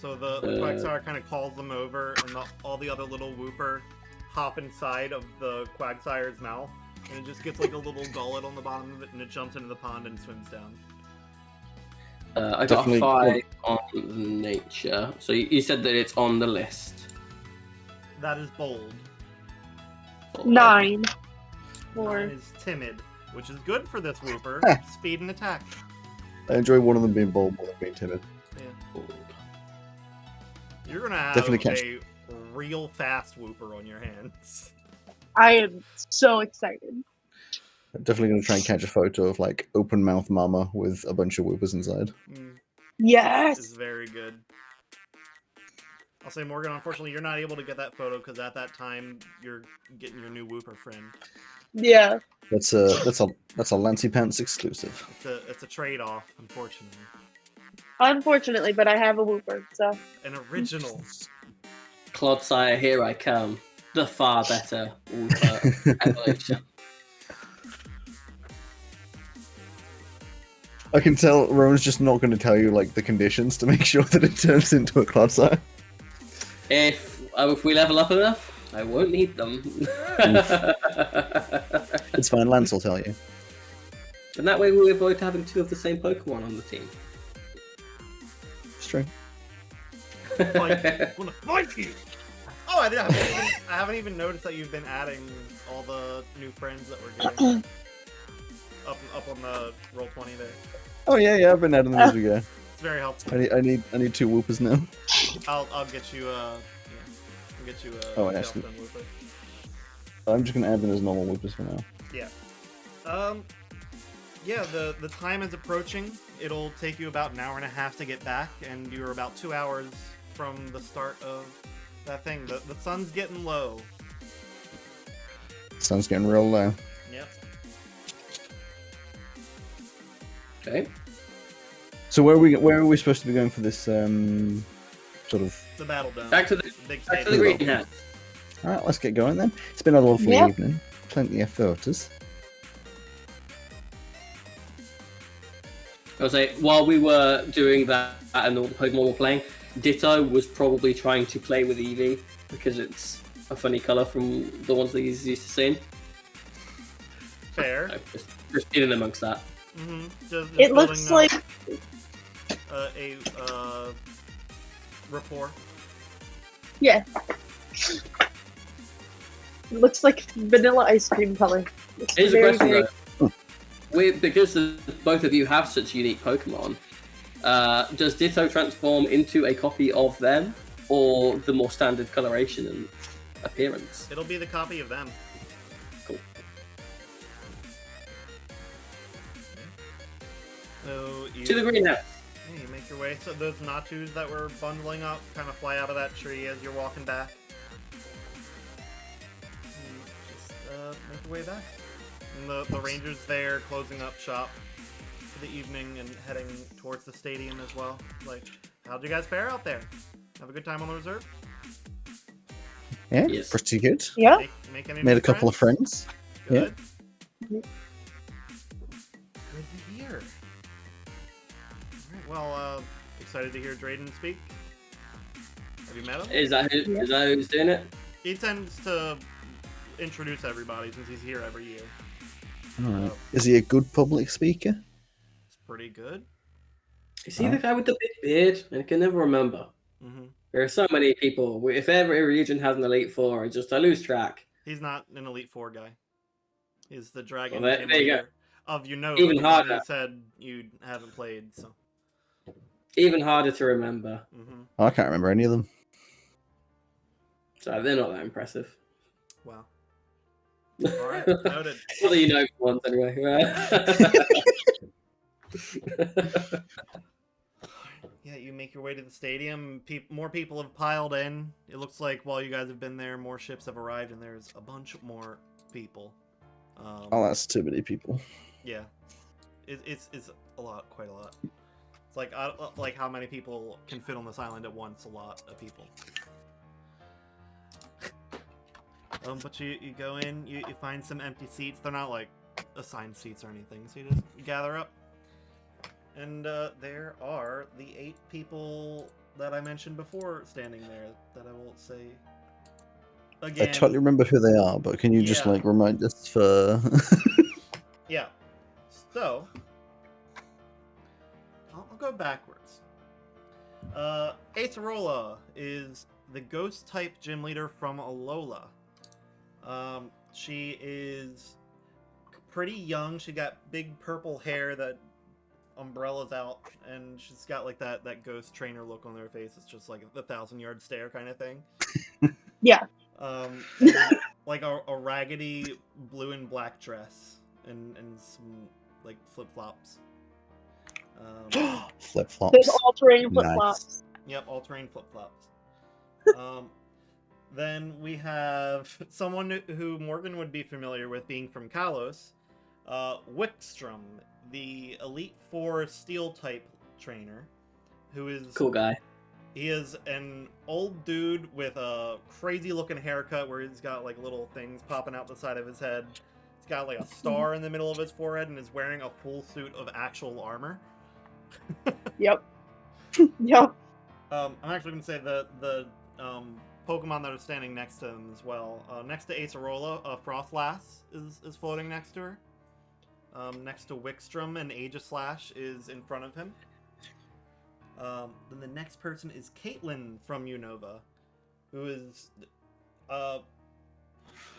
S1: So the Quagsire kind of calls them over, and all the other little whooper hop inside of the Quagsire's mouth, and it just gets like a little gullet on the bottom of it, and it jumps into the pond and swims down.
S3: I got
S2: Definitely
S3: 5 on nature. So you said that it's on the list.
S1: That is bold.
S4: 9. 4.
S1: Mine is timid, which is good for this whooper. Speed and attack.
S2: I enjoy one of them being bold more than being timid.
S1: Yeah. You're gonna have
S2: Definitely catch-
S1: a real fast whooper on your hands.
S4: I am so excited.
S2: I'm definitely going to try and catch a photo of like open mouth mama with a bunch of whoopers inside.
S4: Yes.
S1: This is very good. I'll say, Morgan, unfortunately, you're not able to get that photo because at that time you're getting your new whooper friend.
S4: Yeah.
S2: That's a Lancy Pants exclusive.
S1: It's a trade-off, unfortunately.
S4: Unfortunately, but I have a whooper, so.
S1: An original.
S3: Clodsire, here I come. The far better Wooper evolution.
S2: I can tell Rowan's just not going to tell you like the conditions to make sure that it turns into a Clodsire.
S3: If we level up enough, I won't need them.
S2: It's fine, Lance will tell you.
S3: And that way we avoid having 2 of the same Pokemon on the team.
S2: It's true.
S1: I wanna fight you! Oh, I haven't even noticed that you've been adding all the new friends that we're getting up on the Roll20 there.
S2: Oh yeah, I've been adding them as we go.
S1: It's very helpful.
S2: I need 2 whoopers now.
S1: I'll get you I'll get you
S2: Oh,
S1: a
S2: actually.
S1: Palestone whooper.
S2: I'm just going to add them as normal whoopers for now.
S1: Yeah. Yeah, the time is approaching. It'll take you about an hour and a half to get back, and you're about 2 hours from the start of that thing. The sun's getting low.
S2: Sun's getting real low.
S1: Yep.
S3: Okay.
S2: So where are we supposed to be going for this sort of?
S1: The battle dome.
S3: Back to the
S1: big
S3: green
S1: stadium.
S3: hat.
S2: All right, let's get going then. It's been a lovely
S4: Yeah.
S2: evening. Plenty of photos.
S3: I was like, while we were doing that and all the Pokemon were playing, Ditto was probably trying to play with Eevee because it's a funny color from the ones that he's used to seeing.
S1: Fair.
S3: So just in and amongst that.
S1: Mm-hmm.
S4: It looks like
S1: a rapport.
S4: yeah. It looks like vanilla ice cream color. It's
S3: Here's a
S4: very,
S3: question
S4: very-
S3: though. Because both of you have such unique Pokemon, does Ditto transform into a copy of them, or the more standard coloration and appearance?
S1: It'll be the copy of them.
S3: Cool.
S1: So you,
S3: To the green hat.
S1: yeah, you make your way. So those Natus that were bundling up kind of fly out of that tree as you're walking back. And just make your way back. And the Rangers there closing up shop for the evening and heading towards the stadium as well. Like, how'd you guys fare out there? Have a good time on the reserve?
S2: Yeah,
S3: Yes.
S2: pretty good.
S4: Yeah.
S1: Make any
S2: Made
S1: new
S2: a couple of friends.
S1: Good.
S4: Mhm.
S1: Good to hear. Alright, well, excited to hear Drayden speak. Have you met him?
S3: Is that who's doing it?
S1: He tends to introduce everybody since he's here every year.
S2: Alright. Is he a good public speaker?
S1: It's pretty good.
S3: Is he the guy with the big beard? I can never remember.
S1: Mm-hmm.
S3: There are so many people. If every region has an Elite Four, I lose track.
S1: He's not an Elite Four guy. He's the Dragon
S3: Well,
S1: Gym
S3: there you go.
S1: leader of Unova.
S3: Even
S1: the one
S3: harder.
S1: you said you haven't played, so.
S3: Even harder to remember.
S1: Mm-hmm.
S2: Oh, I can't remember any of them.
S3: So they're not that impressive.
S1: Wow. Alright, noted.
S3: Well, you know for once anyway.
S1: Yeah, you make your way to the stadium. More people have piled in. It looks like while you guys have been there, more ships have arrived, and there's a bunch more people.
S2: Oh, that's too many people.
S1: Yeah, it's a lot, quite a lot. It's like how many people can fit on this island at once? A lot of people. But you go in, you find some empty seats. They're not like assigned seats or anything, so you just gather up. And there are the 8 people that I mentioned before standing there that I will say again.
S2: I totally remember who they are, but can you just
S1: Yeah.
S2: like remind us for?
S1: Yeah. So I'll go backwards. Acerola is the ghost type gym leader from Alola. She is pretty young. She got big purple hair that umbrellas out, and she's got like that ghost trainer look on her face. It's just like the 1,000-yard stare kind of thing.
S4: Yeah.
S1: And, like a raggedy blue and black dress and some like flip-flops.
S2: Flip-flops.
S4: There's all-terrain
S2: Nice.
S4: flip-flops.
S1: Yep, all-terrain flip-flops. Then we have someone who Morgan would be familiar with, being from Kalos, Wickstrom, the Elite Four Steel type trainer, who is
S3: Cool guy.
S1: He is an old dude with a crazy looking haircut where he's got like little things popping out the side of his head. He's got like a star in the middle of his forehead and is wearing a full suit of actual armor.
S4: Yep. Yep.
S1: I'm actually going to say the Pokemon that are standing next to him as well. Next to Acerola, Frostlass is floating next to her. Next to Wickstrom and Aegislash is in front of him. Then the next person is Caitlin from Unova, who is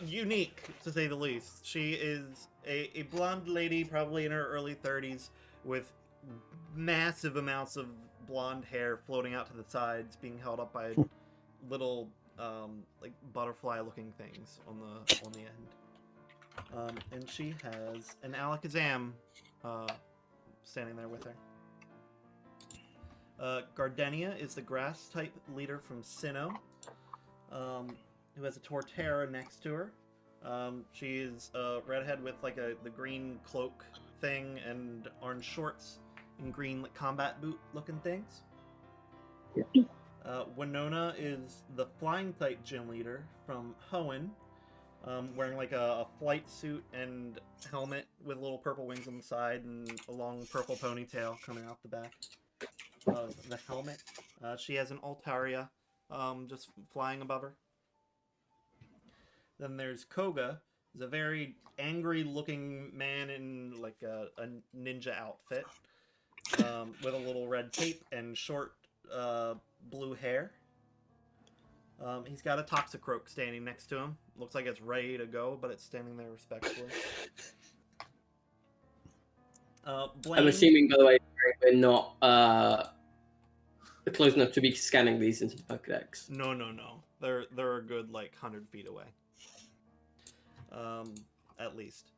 S1: unique, to say the least. She is a blonde lady, probably in her early 30s, with massive amounts of blonde hair floating out to the sides, being held up by little like butterfly-looking things on the end. And she has an Alakazam standing there with her. Gardenia is the grass-type leader from Sinnoh, who has a Torterra next to her. She is a redhead with like the green cloak thing and orange shorts and green like, combat boot-looking things. Winona is the flying-type gym leader from Hoenn, wearing like a flight suit and helmet with little purple wings on the side and a long purple ponytail coming out the back of the helmet. She has an Altaria just flying above her. Then there's Koga, who's a very angry-looking man in like a ninja outfit with a little red cape and short blue hair. He's got a Toxicroak standing next to him. Looks like it's ready to go, but it's standing there respectfully. Blaine...
S3: I'm assuming, by the way, we're not close enough to be scanning these into the Pokedex.
S1: No. They're a good like 100 feet away. At least.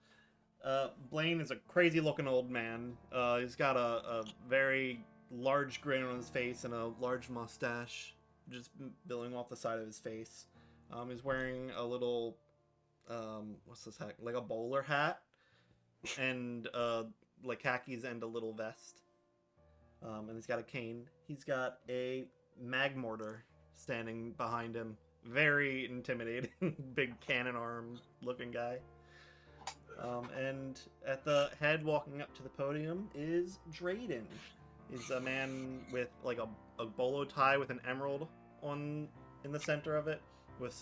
S1: Blaine is a crazy-looking old man. He's got a very large grin on his face and a large mustache, just billowing off the side of his face. He's wearing a little, what's this hat? Like a bowler hat, and like khakis and a little vest. And he's got a cane. He's got a Magmortar standing behind him very intimidating, big cannon arm looking guy. And at the head, walking up to the podium, is Drayden. He's a man with like a bolo tie with an emerald in the center of it, with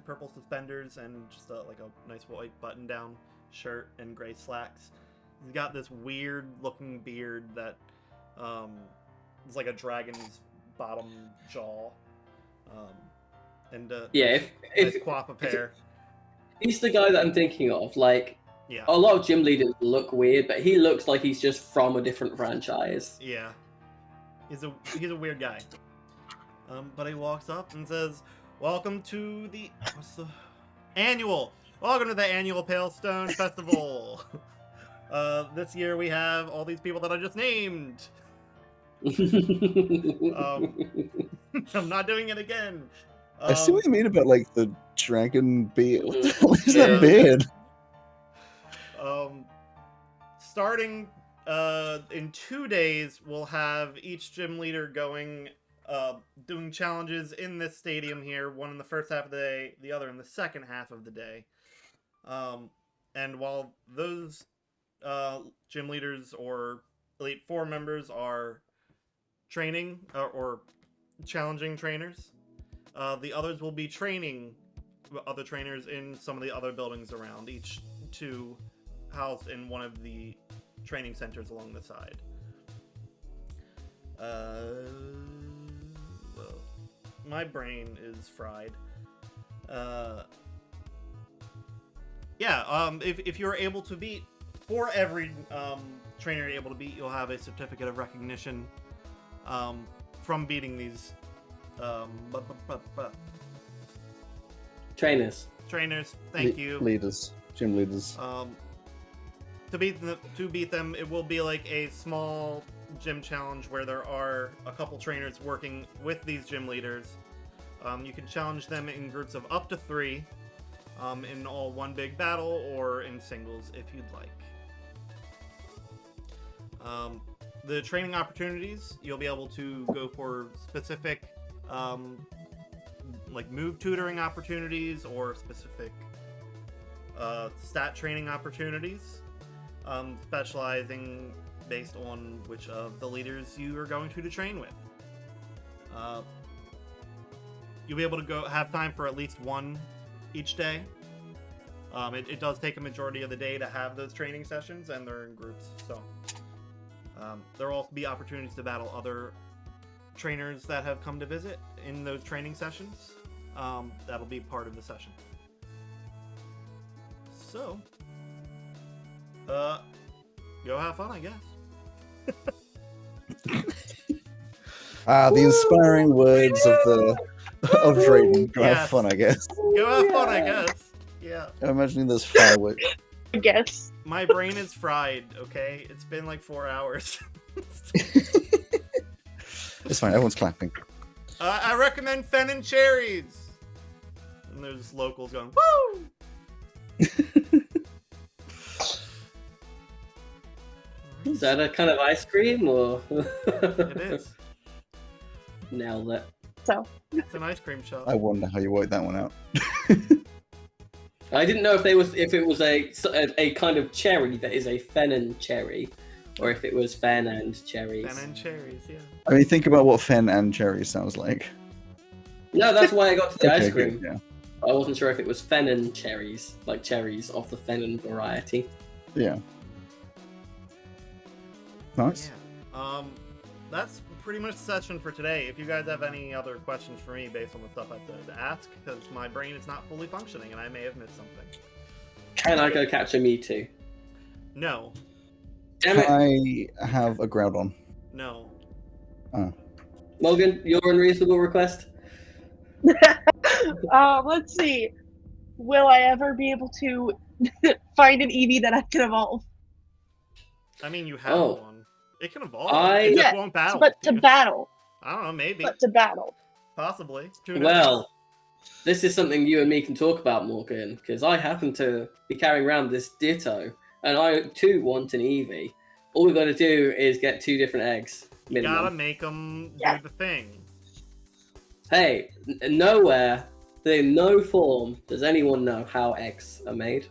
S1: purple suspenders, and just like a nice white button-down shirt and gray slacks. He's got this weird-looking beard that is like a dragon's bottom jaw, and
S3: if
S1: quaff of hair.
S3: He's the guy that I'm thinking of. Like,
S1: Yeah.
S3: a lot of gym leaders look weird, but he looks like he's just from a different franchise.
S1: Yeah. He's a weird guy. But he walks up and says, "Welcome to the annual Palestone Festival. This year we have all these people that I just named. I'm not doing it again."
S2: I see what you mean about like the dragon beard. What the hell is that beard?
S1: Starting in 2 days, we'll have each gym leader going doing challenges in this stadium here, one in the first half of the day, the other in the second half of the day. And while those gym leaders or Elite Four members are training or challenging trainers, the others will be training other trainers in some of the other buildings around, each two housed in one of the training centers along the side. Well, my brain is fried. If you're able to beat, for every trainer you're able to beat, you'll have a certificate of recognition from beating these
S3: Trainers.
S1: Thank you.
S2: Leaders, gym leaders.
S1: To beat them, it will be like a small gym challenge where there are a couple trainers working with these gym leaders. You can challenge them in groups of up to 3, in all one big battle or in singles if you'd like. The training opportunities, you'll be able to go for specific like move tutoring opportunities or specific stat training opportunities, specializing based on which of the leaders you are going to train with. You'll be able to have time for at least one each day. It does take a majority of the day to have those training sessions, and they're in groups, so there will also be opportunities to battle other trainers that have come to visit in those training sessions. That'll be part of the session. So, go have fun, I guess.
S2: The inspiring words of Drayden. Go have fun, I guess.
S1: Go have fun, I guess. Yeah.
S2: I'm imagining those fireworks.
S4: I guess.
S1: My brain is fried, okay? It's been like 4 hours.
S2: It's fine, everyone's clapping.
S1: I recommend Fen and Cherries. And there's locals going, woo!
S3: Is that a kind of ice cream, or?
S1: It is.
S3: Nailed it.
S4: So.
S1: It's an ice cream shop.
S2: I wonder how you worked that one out.
S3: I didn't know if it was a kind of cherry that is a fen and cherry, or if it was fen and cherries.
S1: Fen and Cherries, yeah.
S2: I mean, think about what fen and cherry sounds like.
S3: No, that's why I got to the
S2: Okay,
S3: ice cream.
S2: good, yeah.
S3: I wasn't sure if it was fen and cherries, like cherries of the fen variety.
S2: Yeah. Nice.
S1: Yeah. That's pretty much the session for today. If you guys have any other questions for me based on the stuff I said, ask, because my brain is not fully functioning and I may have missed something.
S3: Can I go catch a Mewtwo?
S1: No.
S3: Damn it.
S2: Can I have a Groudon?
S1: No.
S3: Morgan, your unreasonable request?
S4: Let's see. Will I ever be able to find an Eevee that I can evolve?
S1: I mean, you have one. It can evolve.
S3: I-
S1: It just
S4: Yeah,
S1: won't battle.
S4: But to battle.
S1: I don't know, maybe.
S4: But to battle.
S1: Possibly. Who knows?
S3: Well, this is something you and me can talk about, Morgan, because I happen to be carrying around this Ditto, and I too want an Eevee. All we've got to do is get 2 different eggs,
S1: You
S3: minimum.
S1: gotta make them
S4: Yeah.
S1: do the thing.
S3: Hey, nowhere In no form does anyone know how eggs are made.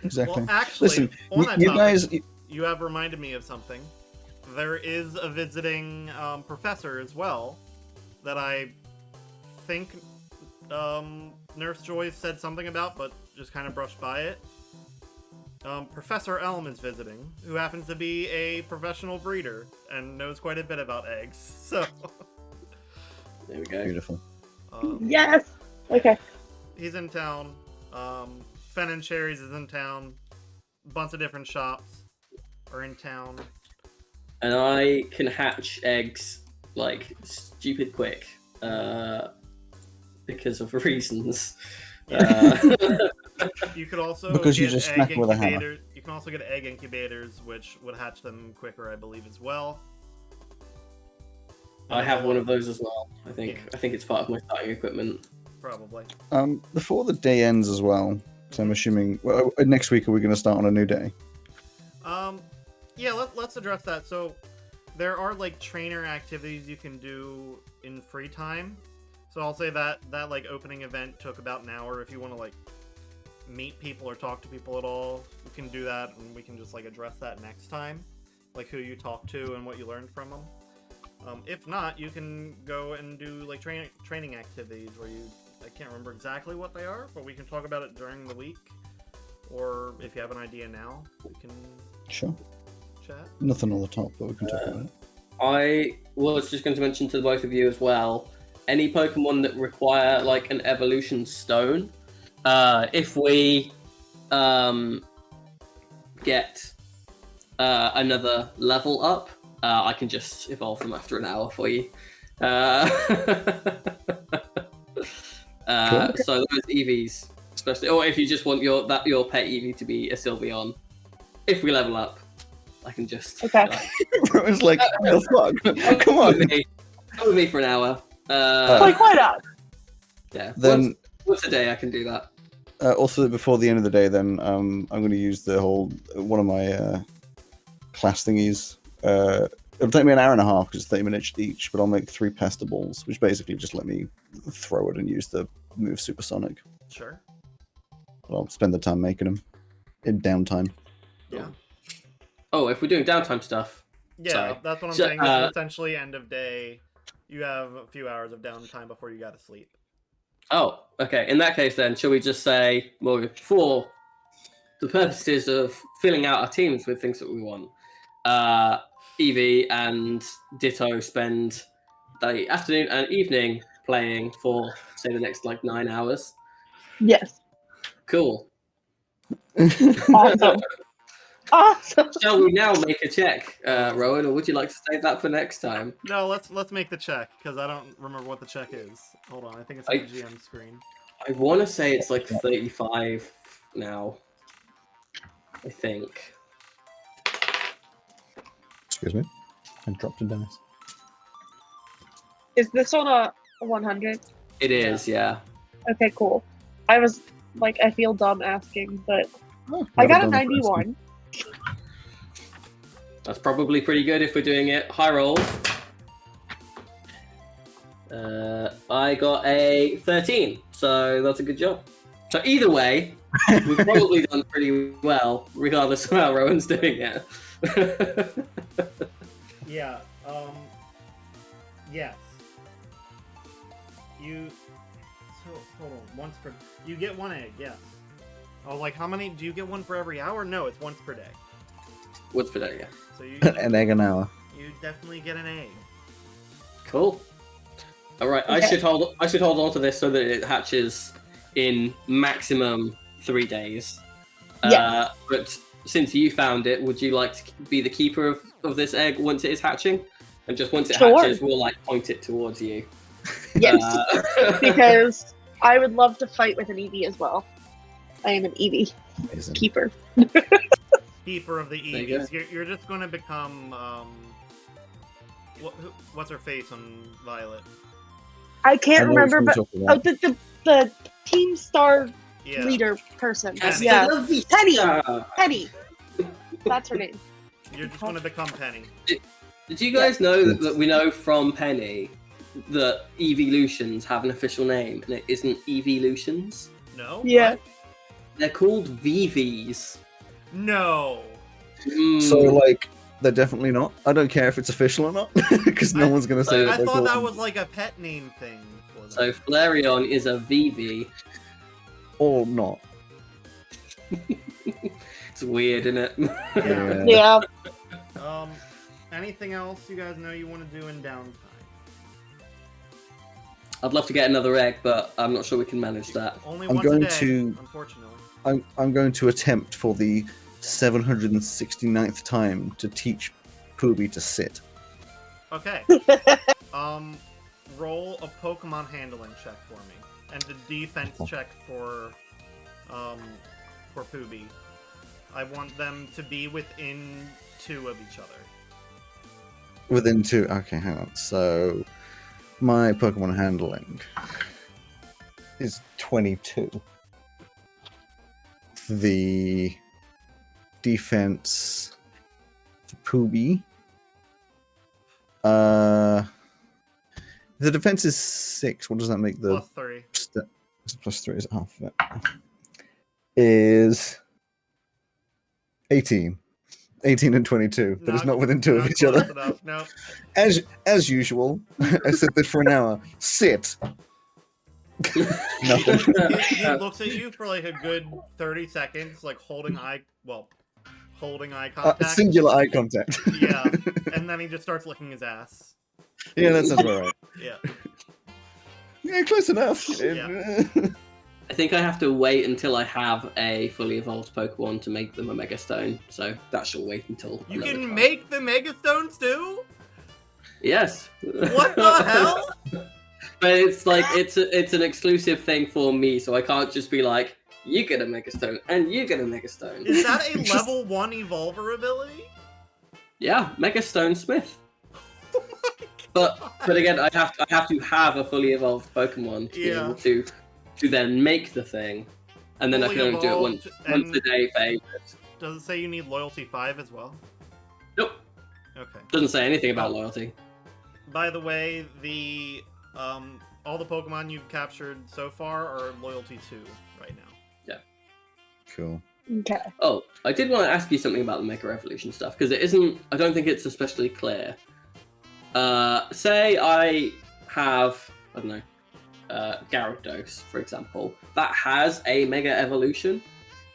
S2: Exactly.
S1: Well, actually,
S2: Listen,
S1: on that
S2: you
S1: topic,
S2: guys.
S1: you have reminded me of something. There is a visiting professor as well that I think Nurse Joy said something about, but just kind of brushed by it. Professor Elm is visiting, who happens to be a professional breeder and knows quite a bit about eggs. So
S3: There we go.
S2: Beautiful.
S4: Yes. Okay.
S1: he's in town. Fen and Cherries is in town. A bunch of different shops are in town.
S3: And I can hatch eggs like stupid quick because of reasons.
S1: You could also
S2: Because you
S1: get
S2: just
S1: egg
S2: smack with a hammer.
S1: incubators. You can also get egg incubators, which would hatch them quicker, I believe, as well.
S3: I have one of those as well. I think
S1: Yeah.
S3: I think it's part of my starting equipment.
S1: Probably.
S2: Before the day ends as well, so I'm assuming. Well, next week are we going to start on a new day?
S1: Yeah, let's address that. So, there are like trainer activities you can do in free time. So I'll say that like opening event took about an hour. If you want to like meet people or talk to people at all, you can do that, and we can just like address that next time, like who you talk to and what you learned from them. If not, you can go and do like training activities where I can't remember exactly what they are, but we can talk about it during the week. Or if you have an idea now, we can
S2: Sure.
S1: chat.
S2: Nothing on the top, but we can talk about it.
S3: I was just going to mention to both of you as well, any Pokemon that require like an evolution stone, if we get another level up, I can just evolve them after an hour for you. So those Eevees, especially, or if you just want your pet Eevee to be a Sylveon, if we level up, I can just.
S4: Okay.
S2: It's like, what the fuck? Come on.
S3: Come with me for an hour.
S4: Like, why not?
S3: Yeah.
S2: Then,
S3: once a day, I can do that.
S2: also before the end of the day, then I'm going to use the whole one of my class thingies. It'll take me an hour and a half because it's 30 minutes each, but I'll make 3 Pestables, which basically just let me throw it and use the move Supersonic.
S1: Sure.
S2: I'll spend the time making them in downtime.
S1: Yeah.
S3: Oh, if we're doing downtime stuff.
S1: Yeah,
S3: Sorry.
S1: that's what I'm
S3: So,
S1: saying. It's essentially end of day. You have a few hours of downtime before you gotta sleep.
S3: Oh, okay. In that case, then, shall we just say, well, for the purposes of filling out our teams with things that we want, Eevee and Ditto spend the afternoon and evening playing for, say, the next, 9 hours?
S4: Yes.
S3: Cool.
S4: Awesome. Awesome.
S3: Shall we now make a check, Rowan, or would you like to save that for next time?
S1: No, let's make the check because I don't remember what the check is. Hold on, I think it's on the GM screen.
S3: I want to say it's 35 now. I think.
S2: Excuse me. I dropped a dice.
S4: Is this on a 100?
S3: It is, yeah.
S4: Okay, cool. I was like, I feel dumb asking, but
S2: Oh,
S4: I
S2: never
S4: got a
S2: done the first
S4: 91.
S3: That's probably pretty good if we're doing it. High rolls. I got a 13, so that's a good job. So either way, we've probably done pretty well, regardless of how Rowan's doing it.
S1: Yeah. Yes. So hold on. Once per. You get 1 egg. Yes. Oh, like how many? Do you get 1 for every hour? No, it's once per day.
S3: What's for that, yeah.
S1: So you
S2: An egg an hour.
S1: you definitely get an egg.
S3: Cool. All right,
S4: Okay.
S3: I should hold on to this so that it hatches in maximum 3 days.
S4: Yes.
S3: But since you found it, would you like to be the keeper of this egg once it is hatching? And just once it
S4: Sure.
S3: hatches, we'll point it towards you.
S4: Yes,
S3: Uh,
S4: because I would love to fight with an Eevee as well. I am an Eevee
S2: Amazing.
S4: keeper.
S1: Keeper of the
S3: There you
S1: Eevees. You're just going to become what's her face on Violet?
S4: I can't
S2: I know which
S4: remember,
S2: one
S4: but
S2: you're talking about.
S4: the Team Star
S1: Yeah.
S4: leader person.
S1: Hasta
S4: Yeah, Penny.
S3: Uh,
S4: Penny. That's her name.
S1: You're just going to become Penny.
S3: Did you guys know that we know from Penny that evolutions have an official name and it isn't evolutions?
S1: No.
S4: Yeah.
S1: What?
S3: They're called VVs.
S1: No.
S2: So, like, they're definitely not. I don't care if it's official or not, because no one's going to say
S3: I
S2: that
S1: I
S2: they're
S1: thought
S2: called.
S1: that was like a pet name thing for them.
S3: So Flareon is a VV.
S2: Or not.
S3: It's weird, isn't it?
S2: Yeah.
S4: Yeah.
S1: Anything else you guys know you want to do in downtime?
S3: I'd love to get another egg, but I'm not sure we can manage that.
S1: Only
S2: I'm
S1: once
S2: going
S1: a day,
S2: to-
S1: unfortunately.
S2: I'm going to attempt for the 769th time to teach Poobie to sit.
S1: Okay. Roll a Pokemon handling check for me, and the defense check for Poobie. I want them to be within 2 of each other.
S2: Within 2. Okay, hang on. So, my Pokemon handling is 22. The defense for Poobie. The defense is 6. What does that make the
S1: +3.
S2: plus 3 is half of it? Is 18. 18 and 22. That is not within 2 of each
S1: close
S2: other.
S1: enough, no.
S2: As usual, I said this for an hour. Sit. Nothing.
S1: He looks at you for like a good 30 seconds, like holding eye contact.
S2: Singular eye contact.
S1: Yeah, and then he just starts licking his ass.
S2: Yeah, that sounds about right.
S1: Yeah.
S2: Yeah, close enough.
S1: Yeah.
S3: I think I have to wait until I have a fully evolved Pokemon to make them a Mega Stone, so that shall wait until
S1: You
S3: another
S1: can
S3: time.
S1: make the Mega Stones too?
S3: Yes.
S1: What the hell?
S3: But it's like it's an exclusive thing for me, so I can't just be like, you get a Mega Stone and you get a Mega Stone.
S1: Is that a level 1 evolver ability?
S3: Yeah, Mega Stone Smith.
S1: Oh my
S3: But again, I have to have a fully evolved Pokemon to be able to then make the thing, and then I can only do it once a day for ages.
S1: Does it say you need loyalty 5 as well?
S3: Nope.
S1: Okay.
S3: Doesn't say anything about loyalty.
S1: By the way, the all the Pokemon you've captured so far are loyalty 2 right now.
S3: Yeah.
S2: Cool.
S4: Okay.
S3: Oh, I did want to ask you something about the Mega Evolution stuff, because it isn't. I don't think it's especially clear. Say I have, I don't know, Gyarados, for example, that has a Mega Evolution.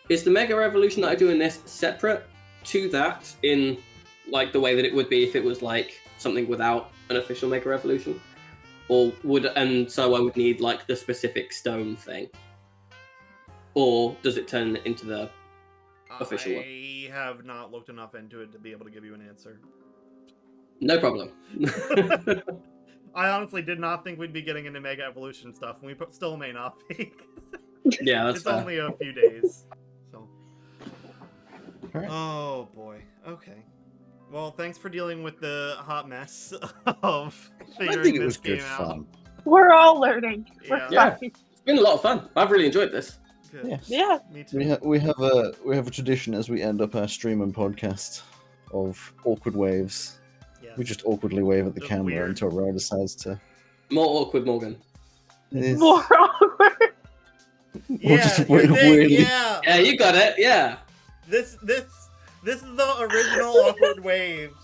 S3: Is the Mega Evolution that I do in this separate to that in like the way that it would be if it was like something without an official Mega Evolution? Or so I would need like the specific stone thing? Or does it turn into the official one?
S1: I have not looked enough into it to be able to give you an answer.
S3: No problem.
S1: I honestly did not think we'd be getting into Mega Evolution stuff, and we still may not be.
S3: Yeah, that's
S1: It's
S3: fair.
S1: only a few days. So.
S2: Alright.
S1: Oh boy. Okay. Well, thanks for dealing with the hot mess of figuring
S2: I think it
S1: this
S2: was good
S1: game out.
S2: fun.
S4: We're all learning. We're
S1: Yeah.
S4: fine.
S3: It's been a lot of fun. I've really enjoyed this.
S1: Good.
S2: Yes.
S4: Yeah.
S1: Me too.
S2: We have a tradition as we end up our stream and podcast of awkward waves.
S1: Yes.
S2: We just awkwardly wave at the
S1: Just
S2: camera
S1: weird.
S2: until Ryan decides to.
S3: More awkward, Morgan.
S2: It is-
S4: More awkward.
S1: Yeah,
S2: just
S1: you
S2: wait-
S1: think-
S2: weirdly-
S1: yeah.
S3: Yeah, you got it. Yeah.
S1: This is the original awkward waves.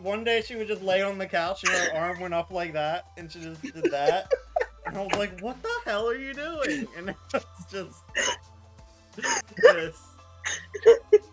S1: One day she would just lay on the couch and her arm went up like that, and she just did that. And I was like, what the hell are you doing? And it's just this.